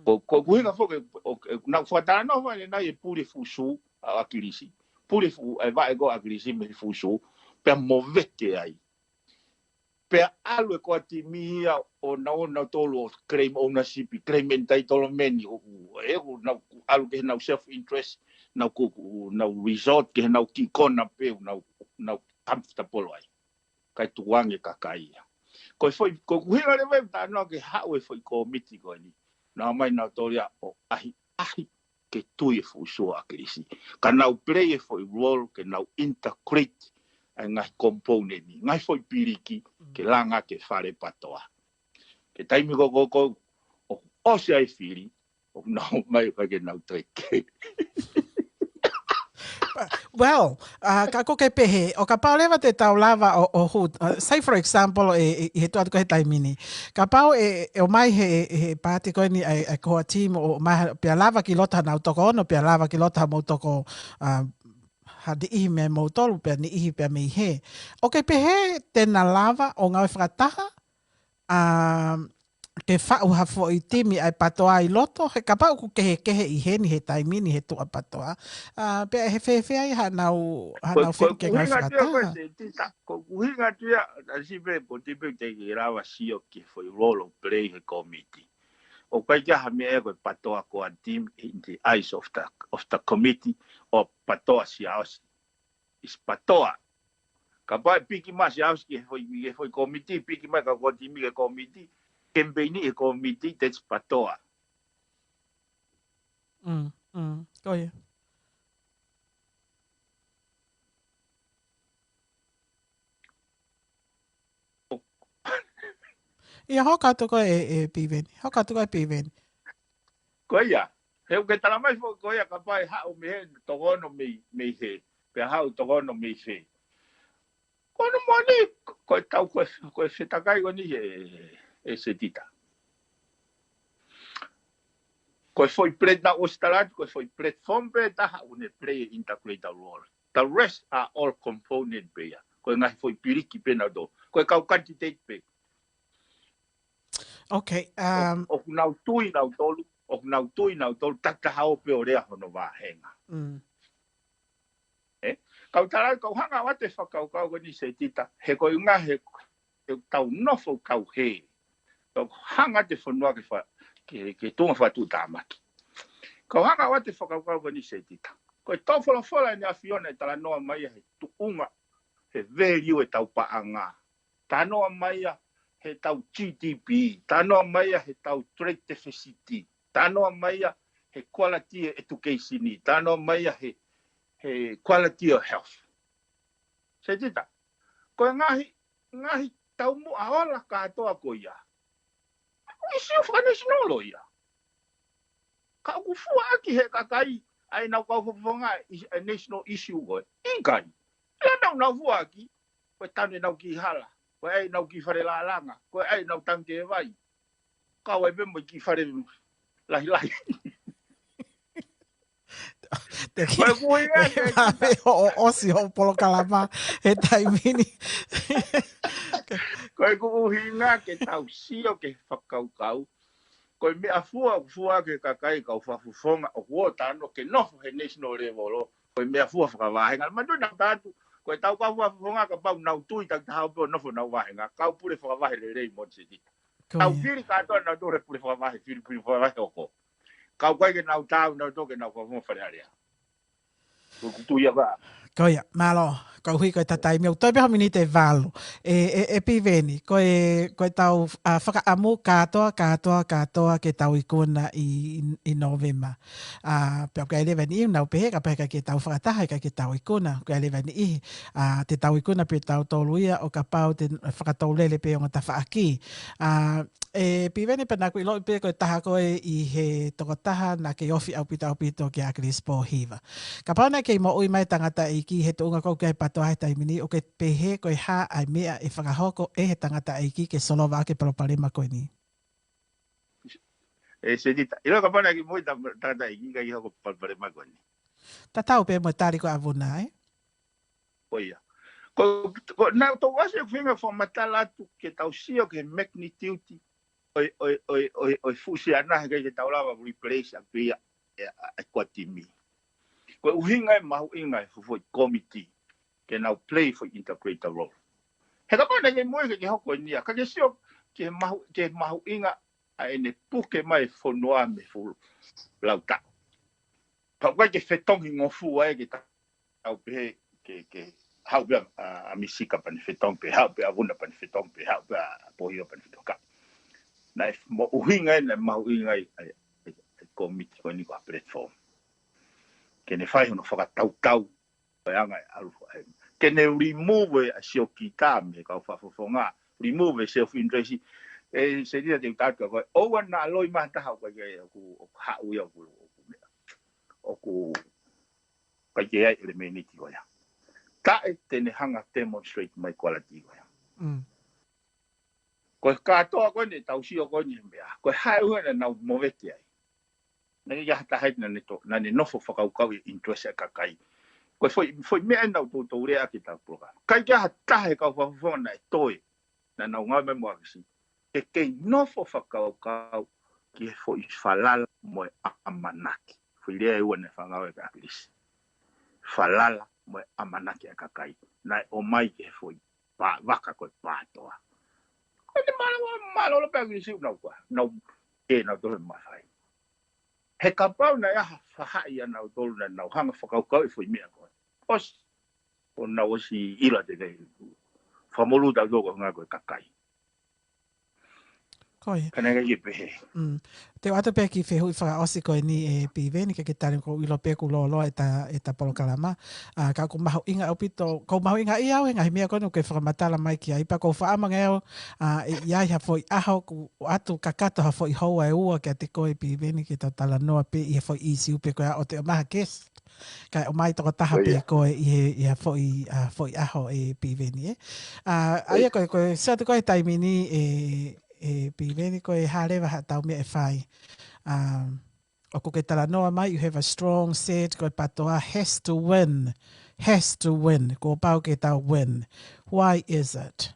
Koe kuhinga whoke, nau whatara no whane nai e pure fusu a akirisi. Pure fu e vae go akirisi me fusu, pea movete ai. Pea alwe ko ati mihia o na tolu o claim ownership, claim entitlement o na alu ke na self interest na resort ke na ki kona pe na comfortable ai. Kai tuange kakai. Ko foi ko kuhira le web ta no ke hawe foi committee ko ni. Na mai na tolia o ahi ke tui fu so akrisi. Kana play foi role ke na integrate ngai component ni ngai foi piriki ke langa ke whare patoa ke taimi ko o se ai fili o nau mai ke nau treke. Well, ka ko ke pehe o ka pauleva te tau lava o say for example he tu ko he taimini ka pau o mai he pati ko ni ai ko team o mai pe lava ki lota na toko no pe lava ki lota mo toko ha di ihi me mo tolu pe ni ihi pe me he. O ke pehe tena lava o ngau whakataha ke whau ha fo i timi ai patoa i loto he kapau ku kehe i he ni he taimini he tua patoa. Pe he whewhe ai ha nau whew ke ngau whakataha. Ko kuhinga tia si pe po tipe te ki rawa si o ki foi role of play he committee. O kai kia ha mea koe patoa ko a team in the eyes of the committee o patoa SIAOSI. Is patoa. Ka pai piki ma SIAOSI ki foi committee, piki mai ka ko timi ke committee, kembeni ke committee, that's patoa. Go yeah. Ia hoka tuko e piveni. Hoka tuko e piveni. Ko ia. He o ke tala mai fo ko ia ka pai ha o me to gono me he. pe hau to no me fe kono mani ko tau ko se takai ko ni e se tita ko foi pret na ostalat ko foi pret fombe ta une play integrated role the rest are all component pe ko ngai foi piriki pena do ko kau quantity pe Okay. O nau tui nau tolu o nau tui nau tolu tata hao pe o rea hono wa henga kau tara kau hanga wate whakau ni se tita he ko unga he tau nofo kau he kau hanga te whanua ke tunga whatu tāmaki kau hanga wate whakau ni se tita ko tau whala ni a Fiona e tala noa mai he tuunga he value e tau paanga ta noa mai he tau GDP ta noa mai he tau trade deficit ta noa mai he quality education ta noa mai he quality of health. Se tita, ko ngahi tau mo aola katoa ko ia. Isi o whanau lo ia. Ka ku fuaki he kakai ai nau kau whafonga a national issue ko. IKANI. Ia nau fuaki, ko tane nau ki hala, ko ai nau ki whare la langa, ko ai nau tanke e vai. Kau ai bembo ki whare lahi. OSI o polo kalama he taimini. Koe ku uhinga ke tau sio ke whakaukau. Koe mea fua ke kakai kau whafufonga o huotano ke nofo he national level. Koe mea fua whakawahenga. Mandu na tātu. Koe tau kau whafufonga ka pau nau tui tak tahau peo nofo nau wahenga. Kau pure whakawahe lelei monse dita. Kau piri katoa nau tore pure whakawahe. Piri whakawahe oko. Kau koe ke nau tau nau toke nau whafufonga wharearea. Koia, malo, ko hui koe tatai meu. Toi peho mini te valo. E piveni, koe tau whakaamu katoa ke tau ikuna i novema. Peo kai lewa ni iu nau pehe, ka pehe ka ke tau whakataha ka ke tau ikuna. Koe lewa ni ihi, te tau ikuna pe tau toluia o ka pau te whakatau lele pe o ngata whaaki. Piveni pa naku ilo pe koe taha koe i he tokotaha na ke ofi aupito ke akris POHIVA. Ka pau na ke mo ui mai tangata i ki he tuunga kou kai patoa he taimini o ke pehe koe ha ai mea e whakahoko e he tangata i ki ke solo wā ke palopalema koe ni. Se dita, ilo ka pau na ki mo i tangata i ki ka i hoko palopalema koe ni. Ta tau pe mo tari ko a VUNA, Oia. Ko na to wase whinga fo matala tu ke tau sio ke magnitude oi fusi ana ke tau lava replace a PEA a kwatimi. Ko uhinga MAHU'INGA for committee ke now play for integrated role. He ka pana ke mo ke hoko ni ka ke sio ke MAHU'INGA a ene puke mai fo noa me fu lauta. Pa kwa ke fetong ngofu ai ke tau pe ke hau be a misika pan fetong pe hau be a VUNA pan fetong pe hau be a POHIVA pan fetong ka. Na mo uhinga na MAHU'INGA ai committee ko ni ko platform. Ke ne fai no whakatau anga alufu ai. Ke ne remove a sio kita me ka whafonga remove self-interest. Se dia te tātua koe o wana aloi maha taha koe ku hau ia ku kai ke ai elemeniti koe. Tae tene hanga demonstrate mai quality koe. Koe katoa koe ne tausio koe ni mea. Koe hae uena nau movete ai. Nani ya tahai na ne nofo whakaukau i interest a kakai. Koe foi mea nau tōtou rea ki tau program. Kai kia tahe kau whafonga na e toe. Na nau ngau me mua kisi. Ke kei nofo whakaukau ki e foi whalala moe amanaki. Foi rea e ua ne whangau e ka akilisi. Whalala moe amanaki a kakai. Na o mai ke foi waka koe pātoa. Koe ni malo lo pe akilisi unau koa. Nau e nau tole mawhai. He ka pau na ia whahai anau tolu na nau hanga whakaukau e fui mea koe. Os, o nau osi ila te rei. Whamolu tau toko ngā koe kakai. Koe. Kana ke pehe. Te wata pe ki whehui whakaosi koe ni e pive ni ke tari ko ilo pe ku lolo e ta polo kalama. Ka ku mahu'inga aupito, ko mahu'inga i au ngahi mea kono ke whakamatala mai ki aipa ko whaamanga eo iai ha foi aho ku atu kakato ha foi hoa e ua ke te koe pive ni ke tala noa pe i foi isi upe koe o te o maha kes. Ka o mai toko taha pe koe i ha foi aho e pive ni e. Aia koe sa te koe taimi ni piveni koe harewa ha tau mea e whai. O ko ke tala noa mai, you have a strong set, koe patoa has to win. Has to win. Ko pau ke tau win. Why is it?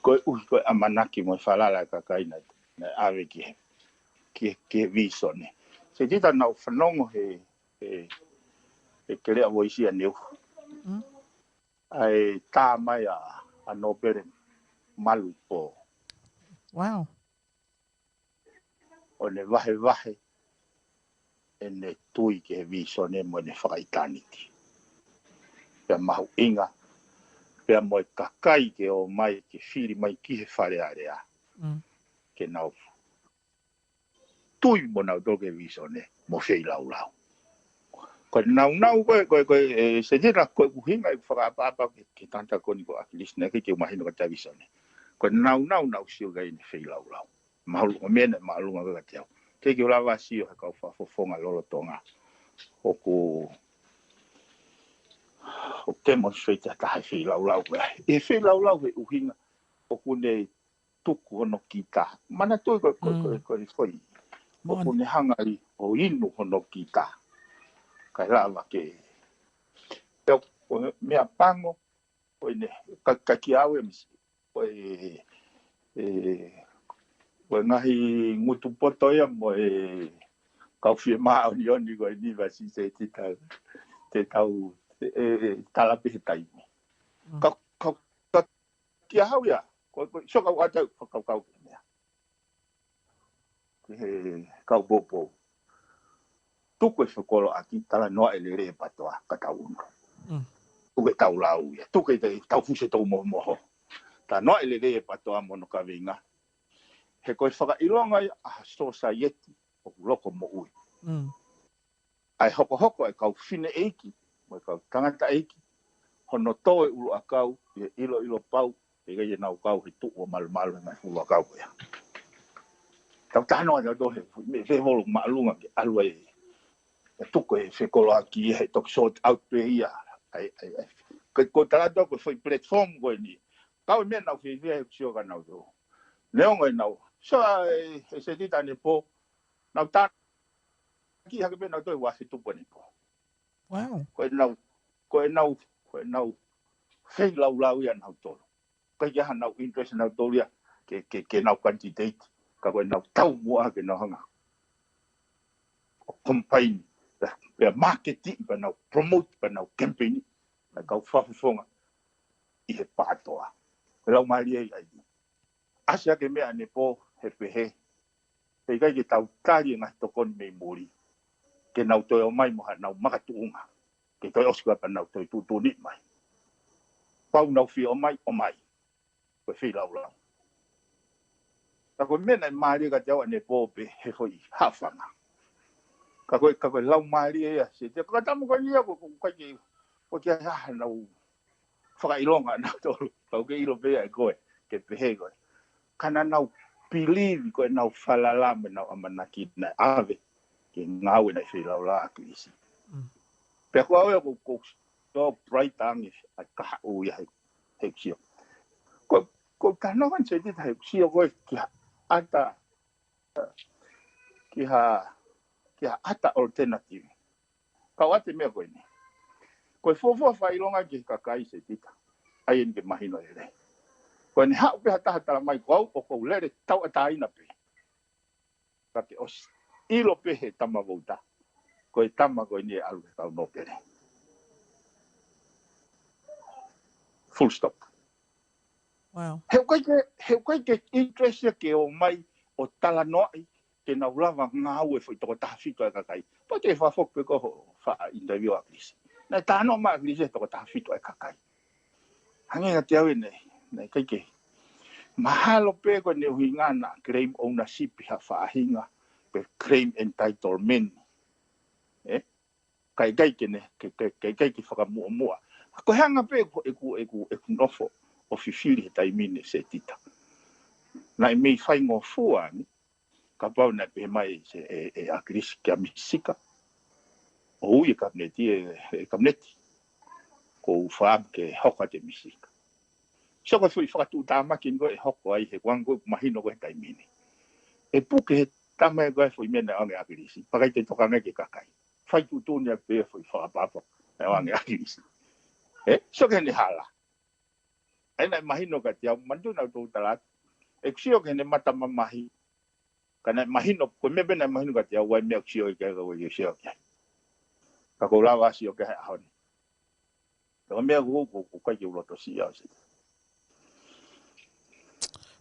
Koe koe amanaki mo whalala kakai na awe ki viso ne. Se tita nau whanongo he kelea voisi a neu. Ai tā mai a nopere malu po. Wow. O ne vahe e ne tui ke he viso ne mo ne whakaitaniti. Pea mahu'inga. Pea mo e kakai ke o mai ke whiri mai ki he whare area. Ke nau tui mo nau toke viso ne mo whei lau. Koe nau koe se tira koe kuhinga i whakaapapa ke tanta koni ko akilis ne ke umahino ka taviso ne. Koe nau sio gai ne whei lau. Mahulunga mene mahulunga kaka tiau. Ke ulawa sio he kau whafonga lolo tonga. O demonstrate taha whei lau koe. E whei lau he uhinga o kune tuku hono ki ta. Mana toi koe foi. O kune hangari o inu hono ki ta. Kai lava ke teo mea pango o ne ka ki au e misi o ngahi ngutu poto ia mo kau fie maa o ni oni ko ni vasi se te tau talape he taimi ka ki au ia ko soka wata kau mea kau popo tuku e whakolo aki tala noa e LELE patoa ka tau unga. Tuku e tau lau ia. Tuku e tau fuse tau moho. Ta noa e LELE patoa mono ka venga. He koe whakailonga i a society o loko mo ui. Ai hoko e kau whine eiki. Mo e kau tangata eiki. Hono tō e ulu a kau. I ilo pau. E gai e nau kau he tuku o malu mai ulu a kau ia. Tau tanoa tau tohe. Me whevolu maalunga ke alua e. Tuko e whekolo aki he tok sort out pe ia. Ko talato ko foi platform ko ni. Kau me nau whiwhia he kusio ka nau tō. Neongo e nau. So e se tita ne po. Nau tā. Ki hake me nau tō e wasi tupo ne po. Wow. Ko e nau. Whei lau ia nau tō. Kai kia nau interest nau tō lia. Ke nau candidate. Ka koe nau tau mua ke nau hanga. Campaign. Pea marketing pa nau promote pa nau campaign na kau whafufonga i he pātoa. Ko lau maari ei ai. Asia ke mea ne po he pehe. Hei kai ke tau tāri ngā tokoni mei mori. Ke nau toi o mai moha nau makatuunga. Ke toi osikua pa nau toi tūtūni mai. Pau nau whi o mai. Ko whi lau. Ta ko mena i maari ka te awa ne po pe he hoi hawhanga. Ka koe lau maari ea se te kakatamu koe nia ko kai ko kia nau whakailonga nau tolu kau ke ilo pea e koe ke pehe koe kana nau believe koe nau whalalame nau amanaki na ave ke ngau e nai whilau la akilisi pea kua oe ko so bright tangi a kaha ui he kusio ko kanohan se te he kusio koe kia ata kia ata alternative. Kau ate mea koe ni. Koe fōfua whailonga ki kakai se tita. Ai en ke mahino e rei. Koe ni hau pe hataha tala mai kau o kou lere tau ataina pe. Ka ke osi. Ilo pe he tama vouta. Koe tama koe ni e alu he kau no pere. Full stop. Wow. Heu kai ke interest ke o mai o tala noai. Ke nau lava ngau e whaitoko taha whito e kakai. Pa te whafok pe koho wha interview a krisi. na tano ma lise to ta fito e kakai hange te au nei kai mahalo pe ko ne huingana claim ownership ha fahinga pe claim entitlement kai kene kai ki whakamu'omu'a ko hanga pe e ku nofo o fifili taimine se tita na mei fai ngo fuani ka pau na pe mai se agrisi kia misika o ui kabneti kabneti ko fab ke hoka te misika so ko fui whakatu tāmaki ngo hoko ai he wango mahino ko he taimine puke he tamai ko fui mena ange agrisi pakai te tokanga ke kakai fai tu tunia pe fui whakapapa e ange agrisi so ke ni hala ai mahino ka tia mandu na tu talat eksio ke ne mata mamahi kana mahino ko mebe na mahino ka tia wa me eksio ke ko ye sio ke ka ko la wa sio ke ha ni ko me ko ka ju lo to SIAOSI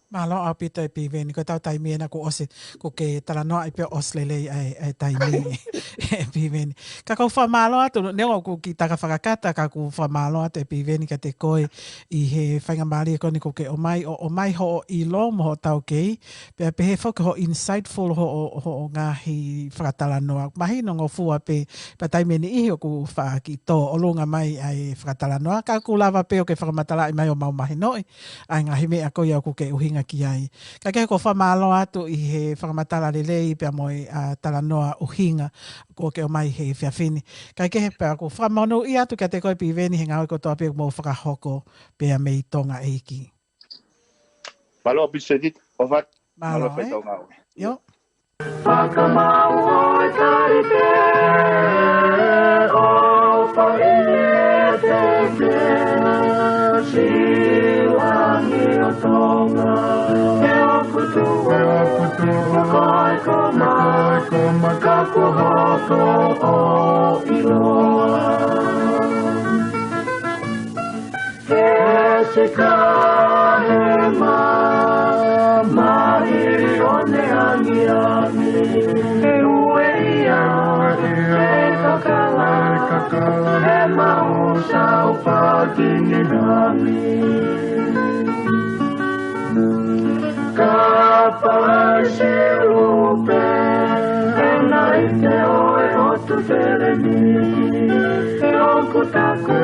Malo AUPITO e piveni ko tau taimi na ko osi ko ke talanoa i pe os LELEI ai taimi e piveni. Ka kau whamalo atu neo ko ki taka whakakata ka ku whamalo atu e piveni ka te koe i he whainga maari e koni ko ke o mai ho i lo mo ho tau kei pe he whoke ho insightful ho ngahi whakatalanoa. Mahi no ngofua pe taimi ni ihi o ku whakito o lunga mai ai whakatalanoa ka ku lava pe o ke whakamatala i mai o mau mahi noi ai ngahi me a koe au ku ke uhinga ki ai. Ka ke ko whamalo atu i he whakamatala LELEI pia moi talanoa uhinga ko ke o mai he whiawhini. Ka ke he pia ko whamano i atu ka te koe piveni he ngau ko toa pia mo whakahoko pia MEI tonga eiki. Malo bisedit ovat Malo pe tonga yo. Fakamau tarite o whaiteke silangi o tonga e OKU kai koma kako hoko o iloa he sika he mahiri o ne angi he ueia he kakala he mau sau pagini nami kapasi lupe e nai te oe o tu tereniki e oku taku e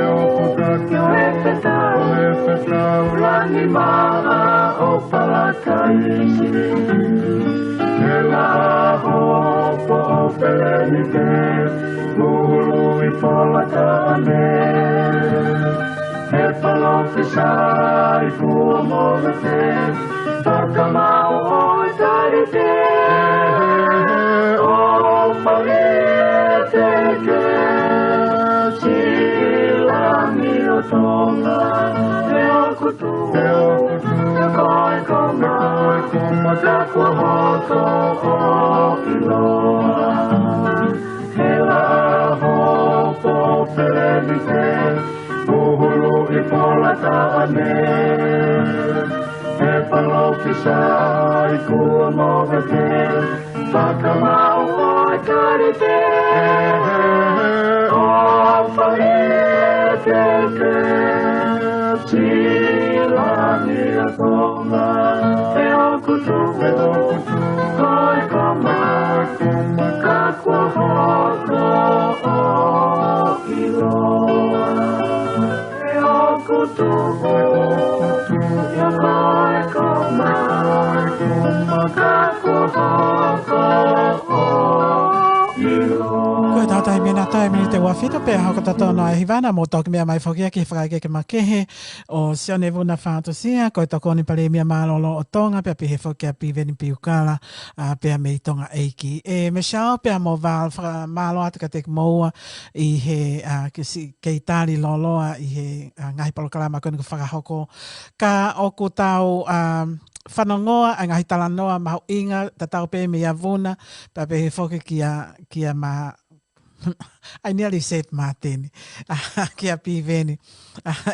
whetau langi maa o palakaisi e la hopo o pelenike mulu i polakane e palofisai kua MOVETEVETE Fakamau o tarite o whaiteke silangi o tonga e OKU e kai koma kako hoko o iloa he la hopo pelenike uhulu i polakane e palofisai kua MOVETEVETE Fakamau o tarite o whaiteke silangi o tonga e OKU kai koma kako hoko o iloa e OKU Koe tau taimi na taimi te wawhito pe hoko tatona e hivana mo toki mea mai whokia ki whakaike ke makehe o sione vuna whātusia koe tokoni pare mea mālolo o tonga pia pihe whokia piveni piukala pia MEI tonga eiki. E me shao pia mo val mālo atu ka te moua i he kei tāli loloa i he ngahi palokalama koni ku whakahoko ka oku tau whanongoa a ngahi talanoa MAHU'INGA tatau pe mea VUNA pa pe he whoke kia ma I nearly said Martin. Kia piveni.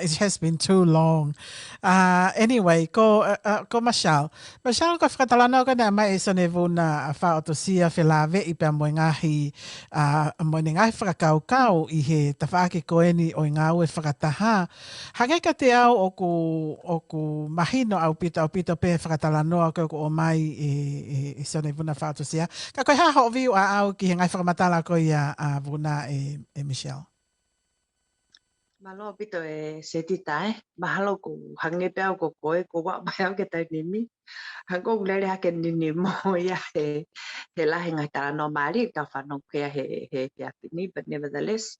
It has been too long. Anyway, ko Michelle. Michelle, ko whakatalana ko na mai so ne vuna whaotosia whilawe I pia mo ngahi whakakaukau I he tawhaaki koeni o ngā ue whakataha. Hake ka te au oku mahino aupito pe whakatalanoa ko o mai I so ne vuna whaotosia. Ka koe haho viu a au ki he ngai whakamatala ko I a vuna Michelle. Malo pito se tita mahalo ko hange pea ko koe ko wa mai ke taimimi hango lele ha ke ni mo ya he la hinga ta no mali ka fa no ke he ni but nevertheless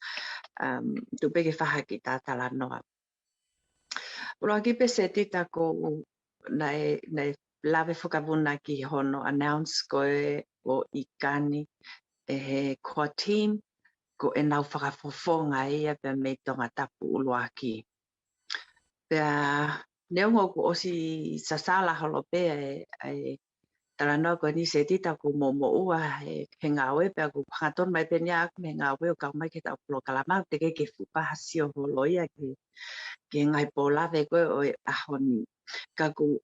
to be ke fa ki ta la no ro ki pe se tita ko na lave fokavuna ki hono announce ko o IKANI he ko team ko nau whakafofonga ia pe me tonga tapu uluaki. Pea neongo ko osi sasala holo pe talanoa ko ni se tita ko MOVETEVETE he FENGAUE'A pe ko hangaton mai pe nia ko FENGAUE'A o ka mai ke ta pulo kalama te ke fupa hasio holo ia ke ngai pola ve ko o ahoni. Ka ko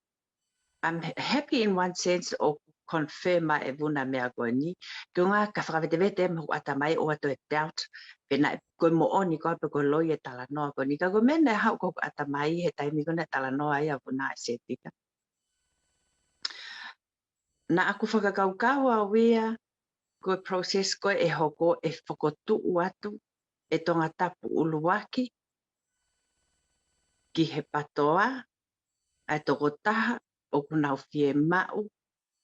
I'm happy in one sense o confirm e vuna mea ko ni ko nga ka whakawetevete mo atamai o ato doubt pena ko mo oni ko pe ko loie talanoa ko ni ka ko mena hau ko atamai he taimi ko na talanoa ia vuna se tika na aku whakakaukau a wea ko process ko e hoko e FOKOTU'U atu e tonga tapu uluaki ki he patoa ai toko taha o kunau fie mau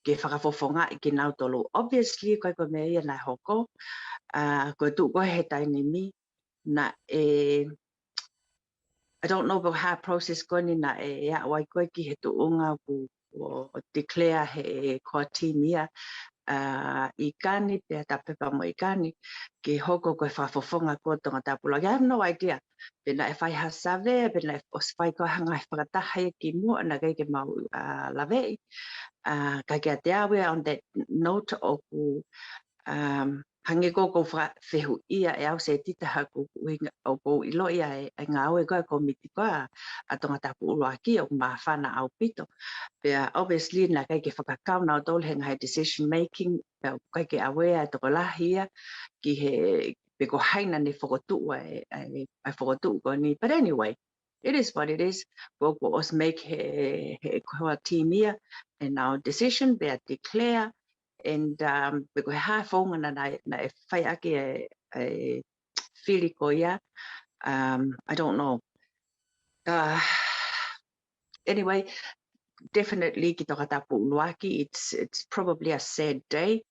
ke whakafofonga I ke nau tolu. Obviously, koe ko mea ia na hoko, koe tu koe he tainimi, na I don't know about how process koe ni na ea wai koe ki he tuunga o declare he koa timia IKANI, pia tapepa mo IKANI, ke hoko koe whafofonga koe tonga tapula. I have no idea. Pena e whai hasave, pena e oswai koe hanga e whakataha ki mua, na kei ke mau lavei. Ka kia te awe on that note o ku hange ko whehu ia e au se tita haku o ko ilo ia e ngā aue koe komiti koe a tonga tapu uluaki o mawhana AUPITO. Pea obviously na kai ke whakakau na o tole he ngai decision making pea kai ke awe e toko lahi ia ki he peko haina ne FOKOTU'U ai FOKOTU'U ko ni. But anyway, it is what it is. We'll also make he team here and our decision be declare and because half on na fai aki fili ko ia I don't know anyway definitely ki toka tapu uluaki it's probably a sad day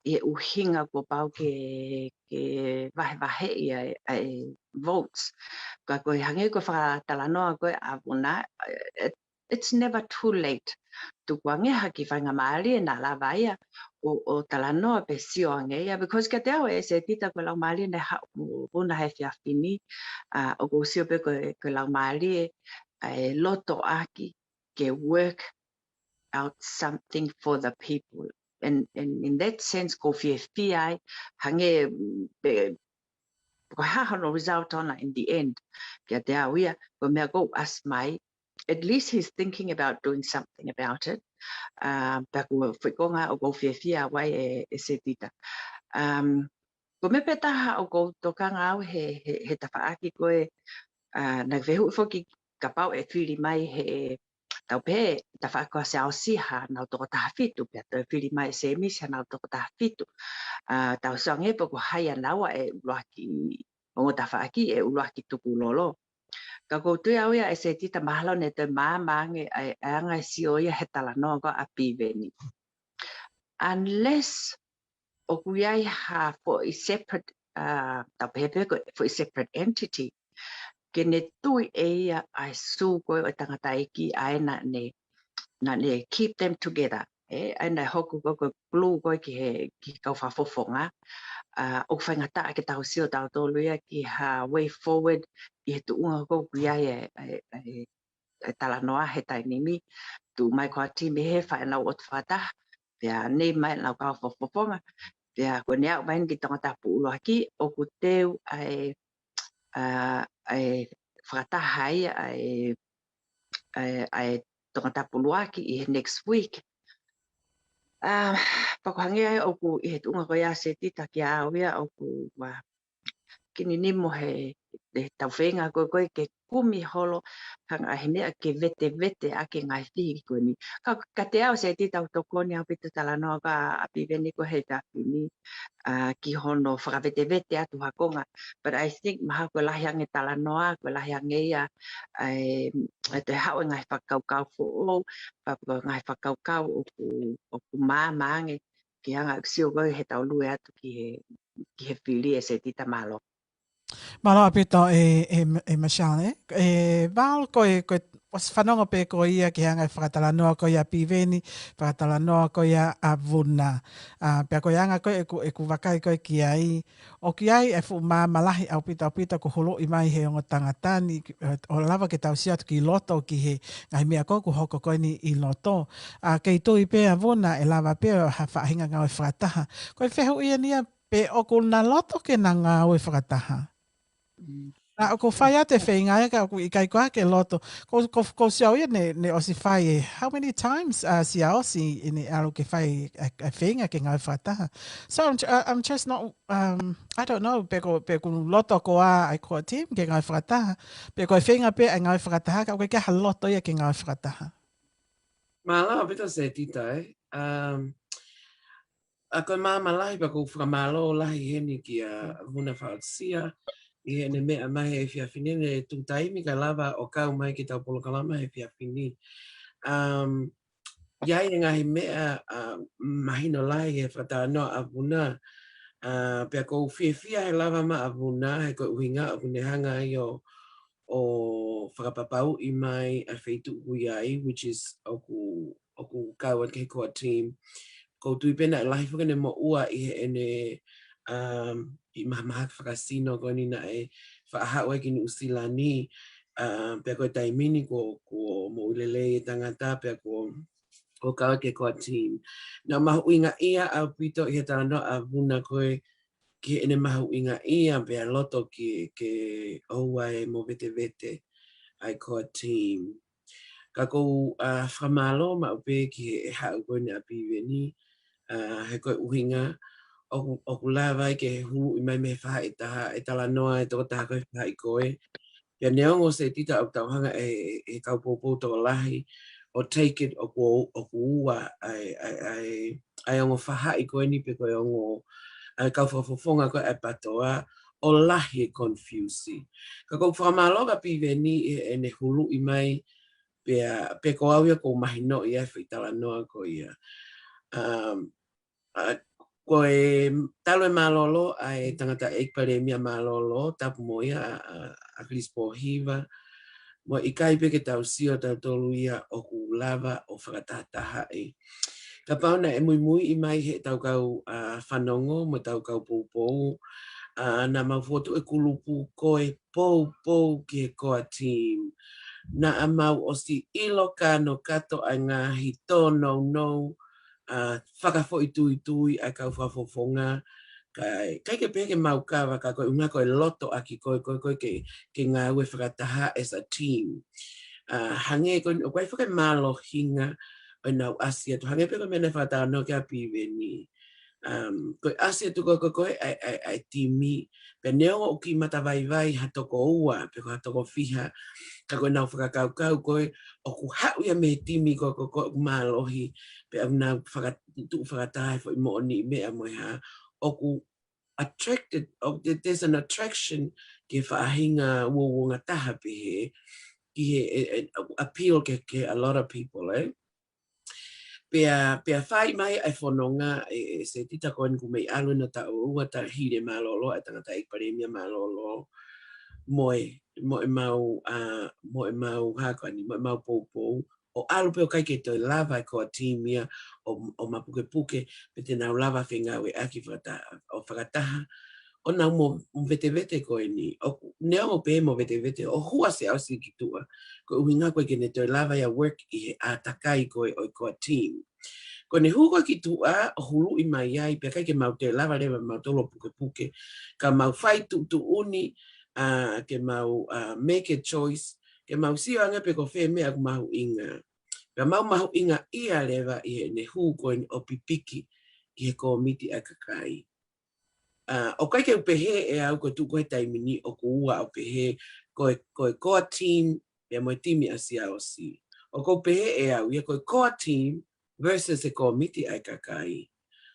e uhinga ko pau ke vahe ia votes ka koe hange ko whakatalanoa koe a vuna it's never too late tu kwange haki whanga maali na la vaia o talanoa pe sio angeia because ka te au e se tita ko lau maali na ha vuna he whiawhini o ko sio pe ko lau maali e loto aki ke work out something for the people and in that sense ko whiawhi hange ko haha no result on in the end kia te au ia ko mea ko as mai at least he's thinking about doing something about it pa ko whikonga o ko whiawhi wai e se tita ko me petaha o ko tokanga au he tawhaaki koe na vehu foki ka pau e whiri mai he tau pe tawhaako SIAOSI ha nau toko taha fitu pia tau whiri mai se misi nau toko taha fitu tau sange po ko hai anawa e uluaki o tawhaaki e uluaki tuku lolo ka ko tu au ia e se tita mahalo ne te māmange anga si o ia he talanoa ko api veni unless o kuiai ha for a separate tau pepe for a separate entity ke ne tui e ia ai su koe o tangata iki ai na ne keep them together ai na hoku ko blue koe ki kau whafofonga o whaingata ke tau sio tau tolu ia ki ha way forward I he tuunga ko kuiai e talanoa he tainimi tu mai ko ati me he whaenau o te whata pia nei mai lau kau whafofonga Ya, ko nea main ki tangata pu'uloaki o ku teu ai whakatahai ai tangata pu'uloaki I next week. Pakuhangi ai o ku I he tunga ko ia se tita ki awia o ku kini nimo he tauwhenga koe ke kumi holo hanga he mea ke vete ake ngai whihi koe ni. Ka te au se tita o tokoni AUPITO talanoa ka api veni ko he tawhini ki hono whakavete atu hakonga. But I think maha koe lahiange talanoa, koe lahiange ia te hao ngai whakaukau fo pa ngai whakaukau o ku maange ki hanga sio koe he taulue atu ki he whiri se tita malo. Malo AUPITO Michelle, Val koe was whanonga pe ko ia ki hanga whakatalanoa ko ia piveni, whakatalanoa ko ia a VUNA. Pea ko hanga koe e ku wakai koe ki ai. O ki ai e fu malahi AUPITO ko holo I mai he ongo tangatani, o lava ke tau siatu ki loto ki he ngai mea ko ku hoko koe ni I loto. Kei tui pe a VUNA e lava pe ha whahinga ngau e whakataha. Koe whehu ia nia pe o ku na loto ke na ngau e whakataha. Na o ko whai ate whainga ka o I kai koa ke loto. Ko siau ia ne o si whai how many times SIAOSI in aro ke whai a whainga ke ngau whataha. So I'm just not, I don't know, pe ko loto ko ai ko team ke ngau whataha. Pe ko whainga pe ai ngau whataha ka o ke ha loto ia ke ngau whataha. Malo AUPITO se tita a koe malahi pa ko whakamalo lahi heni ki a VUNA whaotsia. I he ne mea mai e whiawhine tu taimi ka lava o kau mai ki tau polokalama he whiawhine. Iai e ngahi mea mahino lai he whatanoa a VUNA. Pea ko whiawhia he lava ma a VUNA he koe uhinga o kunehanga I o whakapapau I mai a whaitu'u iai, which is oku kauan ke koa team. Ko tui pena e lahi whakane mo ua I he ene I mahak whakasino ko ni na e whaahaua ki ni usilani pia koe taimini ko mo LELEI tangata pia ko kawa ke koa team. Na mahu'inga ia AUPITO I he talanoa a VUNA koe ki ene mahu'inga ia pia loto ke oua e MOVETEVETE ai koa team. Ka kou whamalo ma upe ki e hau koe ni api veni he koe uhinga o kulava ke hu I mai me wha e talanoa e toko taha koe wha I koe. Pia neongo se tita au tauhanga e kaupopou toko lahi o take it o kuua ai ongo wha I koe ni pe koe ongo kauwhafofonga koe ai patoa o lahi e confuse. Ka kou whamaloga pi veni e ne hulu I mai pe ko au ia ko mahino ia whi talanoa ko ia. Koe talo e malolo ai tangata ekpare mia malolo tapu moia a Chris POHIVA mo IKAI pe ke tau sio tau tolu ia o ku lava o whakatataha Ka pauna e mui I mai he tau kau whanongo mo tau kau poupou na maufotu e kulupu koe pou ki he koa team. Na amau o si ilo ka no kato ai ngā hito no FAKAFO'ITUITUI ai kau whafofonga kai ke peke mau kawa ka koe unga koe loto aki koe ke ngā ue whakataha as a team. Hange koe whakamalo hinga o nau asia tu hange pe koe mene whakataha no kia piveni. Koe asia tu koe ai timi pe neo o ki mata vai hatoko ua pe koe hatoko fiha ka koe nau whakakaukau koe o ku hau ia me timi koe malohi pe au nau whakataha fo I mo ni mea moe ha o ku attracted, there's an attraction ke whaahinga uonga taha pe he ki he appeal ke a lot of people Pea whai mai ai whanonga se tita koen ku mei alu na ta ua ta hire malolo ai tangata ekparemia malolo moe mau hakani moe mau poupou o alu pe o kai ke toi lava ko a timia o mapuke pe te nau lava FENGAUE'AKI o whakataha o nau MOVETEVETE koe ni o neo mo pe MOVETEVETE o hua SIAOSI ki tua ko uhinga koe ke ne toi lava ia work I he a takai koe o ko a team Ko ne huko ki tua o hulu I mai ai pe kai ke mau te lava lewa mau tolo puke puke ka mau fai tu uni ke mau make a choice ke mau si anga pe ko fe me aku mau inga ka mau inga ia lewa I ne huko ni opipiki ki he komiti akakai o kai ke pehe e au ko tu ko taimini o ko ua o pehe ko team e mo timi a SIAOSI o ko pehe e au ia ko team versus e komiti akakai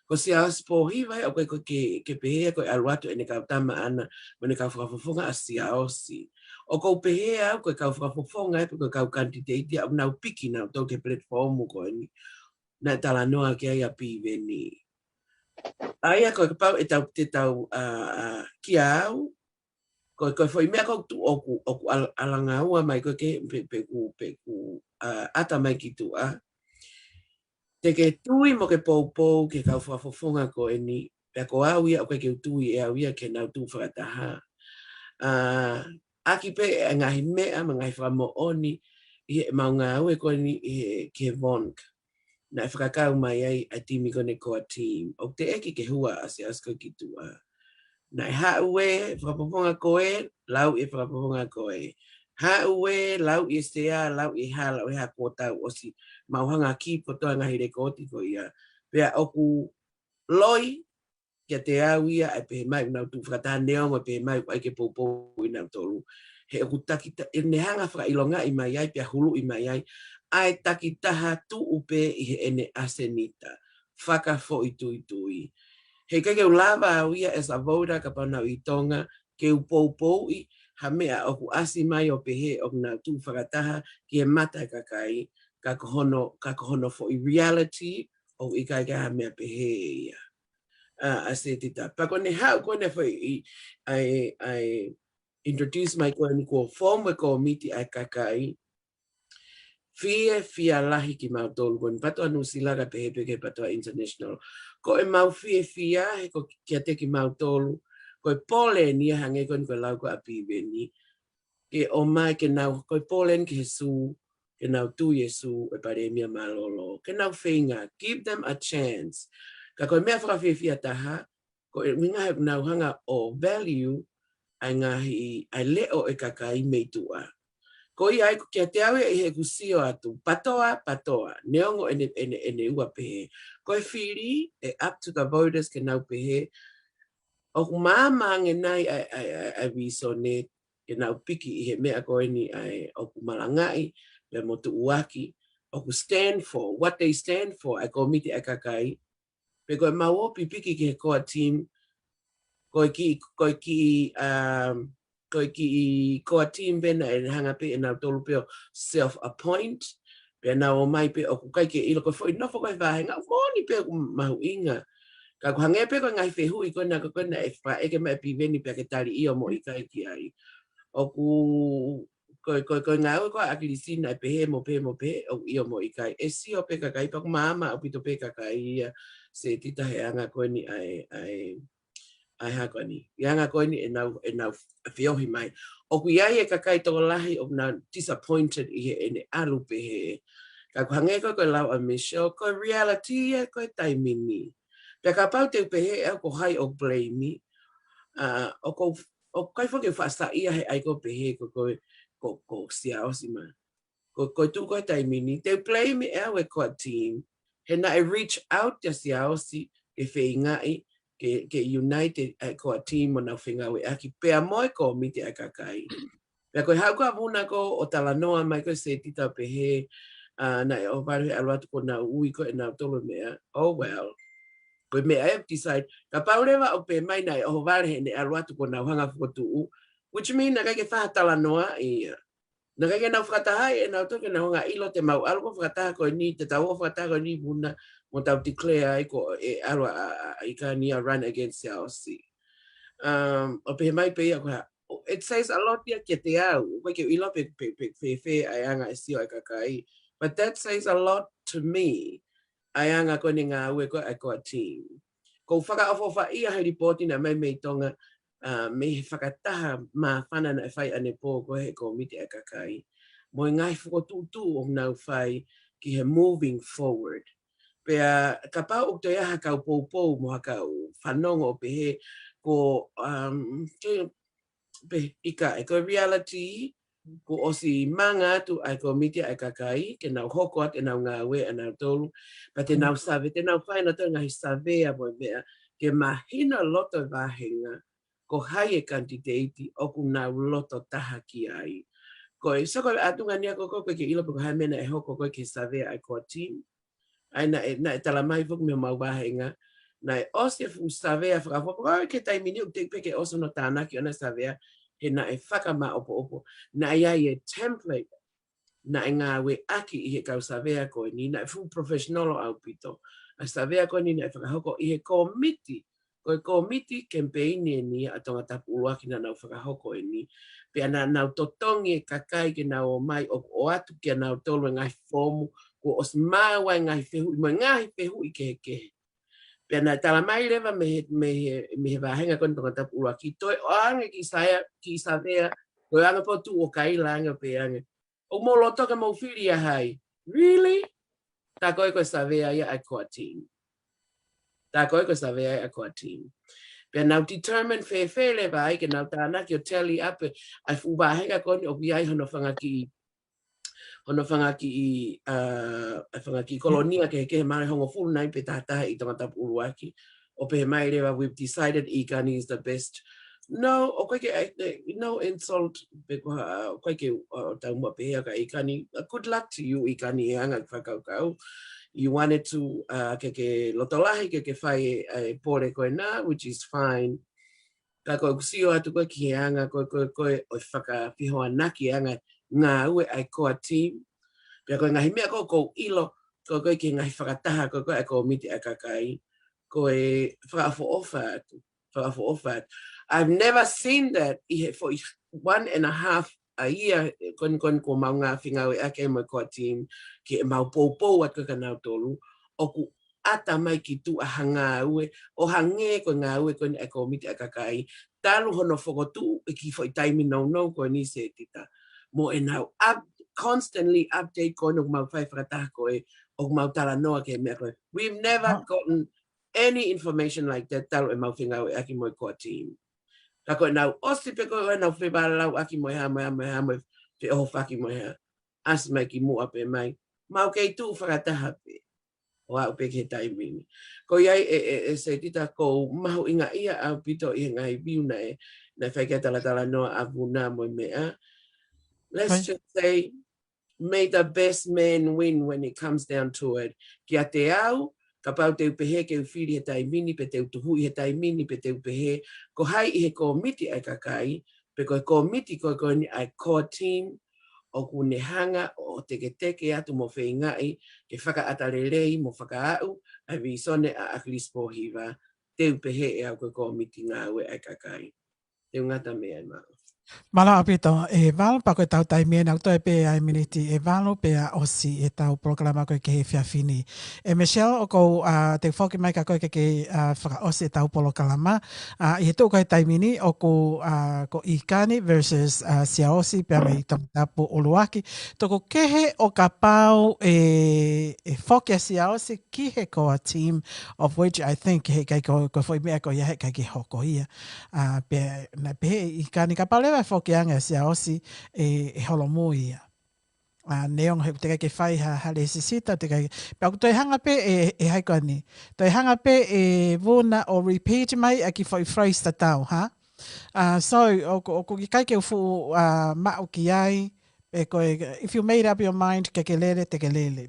ko SIAOSI POHIVA o ko ke pehe ko alwatu ene ka tama ana mone ka fafofonga a SIAOSI o ko pehe au ko ka fafofonga ko ka candidate au na piki na to te platform ko ni na tala noa ke ai a piveni Aia ko pau e tau te tau ki au ko foi mea ko tu oku alanga ua mai ko ke peku ata mai ki tu te ke tui mo ke pou ke kau whafofonga ko e ni pe ko au ia o ke tui e au ia ke nau tu whakataha aki pe e ngahi mea ma ngai whamo oni I maunga au e ko ni ke vonk na whakakau mai ai a timi kone ko a team. O te eki ke hua a se asko ki tua. Na haue, whakapoponga koe, lau I whakapoponga koe. Haue, lau I sea, lau I lau I ha kōtau osi. Mauhanga ki potoa ngahi re kōti ko ia. Pea oku loi, kia te au ia, ai pehe mai, unau tu whakataha neonga pehe mai, ai ke poupou I nau tolu. He oku takita, e nehanga whakailonga I mai ai, pea hulu I mai ai, ai takitaha tu upe I he ene asenita. FAKAFO'ITUITUI. He kake lava au ia as a voter ka panau I Tonga, ke upou I, ha mea oku asi mai o pehe o na tu whakataha ki he mata kakai, ka kohono for I reality, o I kai ka ha mea pehe ia. A se tita. Pako ne hau kone foi I introduce my kone ko former committee ai kakai, fia lahi ki mau tolu kone patoa nusila ka pehe ke patoa international. Ko e mau fia he ko kia te ki mau tolu, ko e pole ni hange kone ko lau ko api veni. Ke o mai ke nau, ko e pole ke su, ke nau tu Yesu e paremia malolo. Ke nau whenga, give them a chance. Ka koe mea whakawhiwhia taha, ko e minga he nau hanga o value, ai ngahi, ai leo e kakai mei tua. Ko I ai kia te awe I he kusio atu, patoa, neongo ene ua pehe. Ko e whiri, e up to the voters ke nau pehe, o mama nge nai ai wisone, ke nau piki I he mea koe ni ai o kumalangai, le motu uaki, o stand for, what they stand for, ai komiti ai kakai, pe koe mau piki ke koa team, koe ki koa team bena e hanga pe e nau tolu peo self-appoint, pe nau o mai pe o kukai ke ilo koe foi nofo koe vahenga, moni pe mahu'inga. Ka kuhange pe koe ngai whehu I koe na koe na e wha eke mai piveni pe ke tari I o mo I kai ki ai. O koe ngau koe akilisina e pehe mo pehe, o I o mo I kai. E si o pe kakai pa mama AUPITO pe kakai ia se tita he anga koe ni ai hako ni. Ianga koe ni e nau whiohi mai. O kui ai e kakai toko lahi o na disappointed I he ene alu pehe. Ka kuhange koe lau a Michelle, koe reality e koe taimini. Pea ka pau te pehe e ko hai o blame o kai whake whasta ia he aiko pehe ko SIAOSI ma. Ko tu koe taimini. Te blame e au e koa team. He na e reach out te SIAOSI ke whaingai ke united ai koa team o na FENGAUE'AKI. Pea moe ko mite ai kakai. Pea koe hau koa vuna ko o talanoa mai koe se tita pehe na e o varu he aluatu ko na ui ko e na tolo mea. Oh well. Koe mea e decide, ka paurewa o pe mai nai o varehe ne aluatu ko nau hanga FOKOTU'U, which mean na kake whahatala noa ia. Na kake nau whakatahai e nau toke na honga ilo te mau algo whakataha koe ni, te tau o whakataha koe ni vuna, mo tau declare ai ko e alua IKANI run against SIAOSI. O pe mai pe ia koe it says a lot ia ke te au, koe ke ilo pe ai anga e sio ai kakai, but that says a lot to me. Ai anga koe ni ngā ue koe ai koa team. Ko whakaofofa ia hei ripoti na mei tonga me he whakataha mā whana na e whai ane pō koe he komiti ai kakai. Mo ngai FOKOTU'U o nau whai ki he moving forward. Pea ka pau o te aha kau pou mo kau whanongo pe he ko pe ika e ko reality ko osi manga tu ai ko miti ai kakai ke nau hoko at e nau ngā we e nau tolu pa te nau save te nau whai na tau ngahi save a moi mea ke mahina loto wahenga ko hai e kantiteiti o ku nau loto taha ki ai. Ko e sako atunga nia koko koe ke ilo po hai mena e hoko koe ke save ai ko team. Ai na e talamai fuk me mau wahenga. Na e osi e fu save a whakafopo ke taimi ni u te peke oso no tānaki o na save he na e whakama opo. Na ia e template na e ngā we aki i he kau savea koe ni, na e full professional o aupito. A savea koe ni na e whakahoko i he komiti. Koe komiti campaign e ni a tonga tapu uaki na nau whakahoko e ni. Pea na nau totongi e kakai ke nau o mai o atu ke nau tolu e ngai fomu ko os mawa e ngai fehu, mo ngai fehu i kehe. Pea na tala mai lewa me he wahenga koe tonga tapu uaki. Toi o ange ki savea, koe anga po tu o kaila anga pe ange. O mo loto ka mo whiri a hai. Really? Tā koe koe savea ia ai koa team. Tā koe koe savea ia ai koa team. Pea nau determine whewhele vai ke nau tāna ki o tally up ai fuwahenga koni o biai hono whangaki i kolonia ke mare hongo full nai pe tātaha i tonga tapu uruaki. O pe mai rewa we've decided IKANI is the best. No, o koe ke no insult koe ke tau mua pehea ka IKANI. Good luck to you IKANI e anga whakaukau. You wanted to ke lotolahi ke whai e pore koe nā, which is fine. Ka koe kusio atu koe ki he anga koe o whakawhihoa naki anga ngā ue ai koa team. Pea koe ngahi mea koe ilo koe ki ngahi whakataha koe ai koe miti ai kakai. Koe whakafo'ofa atu. I've never seen that for 1.5 a year kon ko mau ngā FENGAUE'AKI mo ko team ki mau pou at ka nau tolu o ku ata mai ki tu a hanga ue o hange ko ngā ue kon e ko miti a kakai talu hono FOKOTU'U e ki foi TAIMI no ko ni se tita mo e nau constantly update ko no mau fai whakataha ko e o mau tala noa ke mea koe. We've never gotten any information like that talu e mau FENGAUE'AKI mo ko team. Ka koe nau osi pe koe nau whewalau aki mo ha mo te oho whaki mo ha. As mai ki mua pe mai. Mau kei tū whakataha pe. O au pe ke taimini. Ko iai e se tita ko MAHU'INGA ia AUPITO i ngai VUNA e. Na whaikia tala noa a VUNA mo mea. Let's just say, may the best man win when it comes down to it. Kia te au, ka pau te upehe ke uwhiri he taimini, pe te utuhui he taimini, pe te upehe. Ko hai i he komiti ai kakai, pe koe komiti koe ni ai core team, o kune hanga o teke atu mo whaingai, ke FAKA'OTUA mo FAKA'OTUA, ai visone a aklis POHIVA, te upehe e au koe komiti ngā ue ai kakai. Te ungata mea ai mao. Malo apito e valo pa koe tau taimie nau toi pe ai miniti e valo pe a osi e tau programa koe ke he whiawhini. E Michelle o kou te whoki mai ka koe ke whakaosi e tau programa. I he tō koe taimini o ko IKANI versus SIAOSI pe a mei tō tapu uluaki. Toko kehe o ka pau e whoki a SIAOSI ki he koa team of which I think he kai ko whoi mea ko ia he kai ki hoko ia. Pe na pe IKANI ka pau lewa FOKETU'U SIAOSI e holomu ia. Neong he te kai whai hale sisita te kai. Pau toi hanga pe e haiko ani. Toi hanga pe e VUNA o repeat mai a ki whai phrase ta tau, ha? So, o ko ki kai ke ufu mao ki ai, if you made up your mind, ke lele, te ke lele.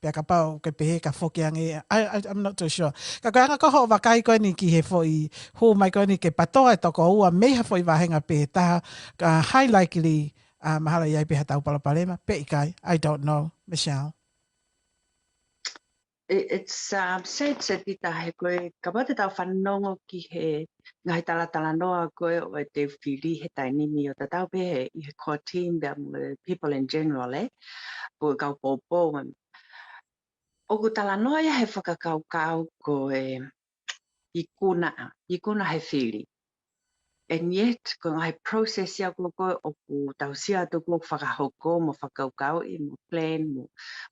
Pea ka pau ke pehe ka FOKETU'U I'm not too sure. Ka koe anga koho o wakai koe ni ki he foi hu mai koe ni ke patoa e toko ua meha foi wahenga pe taha ka high likely mahala iai peha tau palapalema. Pe ikai, I don't know. Michelle. It's said se tita he koe ka pate tau whanongo ki he ngahi tala noa koe o te whiri he tainimi o ta tau pehe i he core team people in general po kau popo o ku tala noa ia he whakakau ko i kuna he whiri and yet ko ngai process ya ko o ku tau sia tu ko whakahoko mo whakaukau I mo plan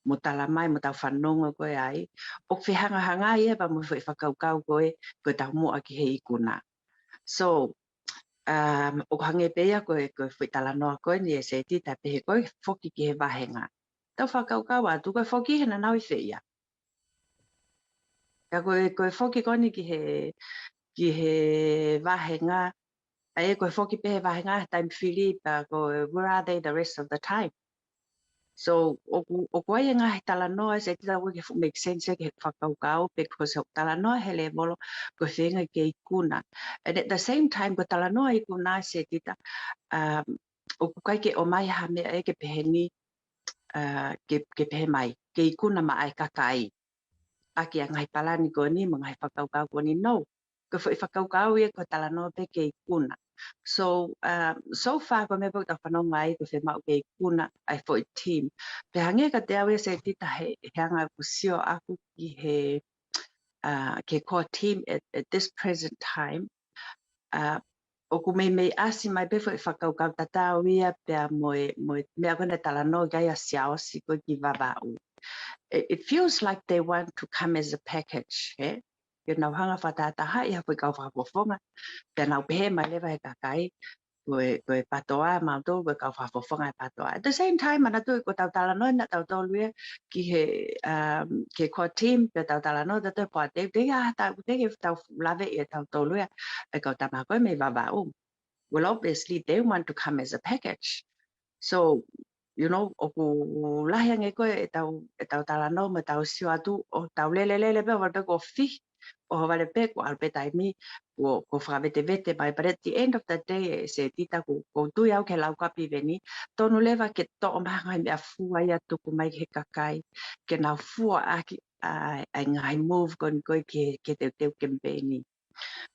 mo talamai mo tau whanonga ko ai o whihanga ia ba mo whakaukau ko tau mo aki he ikuna so o hange pea ko whitala ko ni e se ti ta pe ko foki ki he wahenga tau whakaukau atu ko foki he na nau I whia ka ko foki ko ni ki he wahenga ai ko foki pe wahenga time Philip ko where are they the rest of the time so o ko ia nga tala noa se tita ko make sense ke whakaukau because o tala noa hele molo ko whenga ke ikuna and at the same time ko tala noa ikuna se tita o ko kai ke o mai ha me ke peheni ke pehe mai ke ikuna ma ai kakai aki ngai palani ko ni mga whakaukau ko ni no ko whakaukau ia ko tala noa pe ke ikuna so so far ko me po ta whanonga ai ko mau ke ikuna ai for a team pe hange ka te awe se tita he hanga kusio aku ki he ke core team at this present time o ku me asi mai pe whakaukau tata ia pe me akona tala noa gai a SIAOSI ko ki vava'u it feels like they want to come as a package eh you know hanga whatataha ia po kau whakofonga pe nau pehe mai lewa he kakai ko patoa ma to ko kau whakofonga patoa at the same time mana tu ko tau tala no na tau tolu ki he ke ko team pe tau tala no to po te tau tau lave e tau tolu e ko tama ko me baba well obviously they want to come as a package so you know oku lahiang ko e tau tala no ma tau sio atu o tau lele pe wa pe ko fi o vale pe ko al pe taimi ko FAKA'OFISIALE but at the end of the day se tita ko tu ya ke lau kapi veni tonu leva ke to ma ngai me fu ai atu ko mai he kakai ke na fu aki ai ngai move kon ko ke te kembeni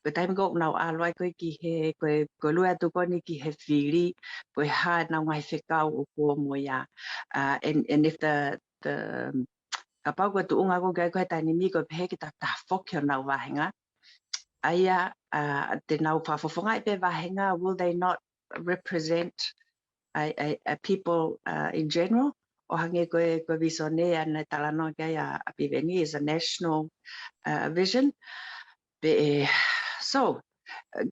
ko taimi ko na aloi ko ki he ko lu atu ko ni ki he fili ko ha na ngai fekau o ko mo ya and if the kapau ko tu unga ko ga ko tani mi ko pe ki ta fokio na wahenga aya te nau whafofonga pe wahenga will they not represent people in general o hange ko visone ana talano ga ya apiveni is a national vision be so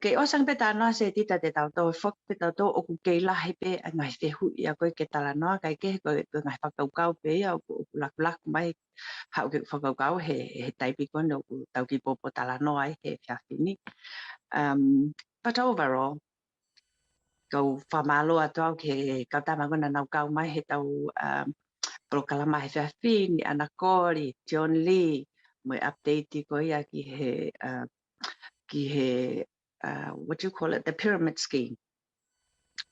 ke osang pe tano se tita te tau to fok pe tau to o ku ke la he pe ngai fe hu ya ko ke talano kai ke ko ngai whakaukau pe ya o lak mai hau ke whakaukau he taipi ko no tau ki popo talano ai he fiafini but overall go famalo ato ke katama gona nau kau mai he tau proklama he fiafini anakori John Lee mai update ko ya ki he what do you call it the pyramid scheme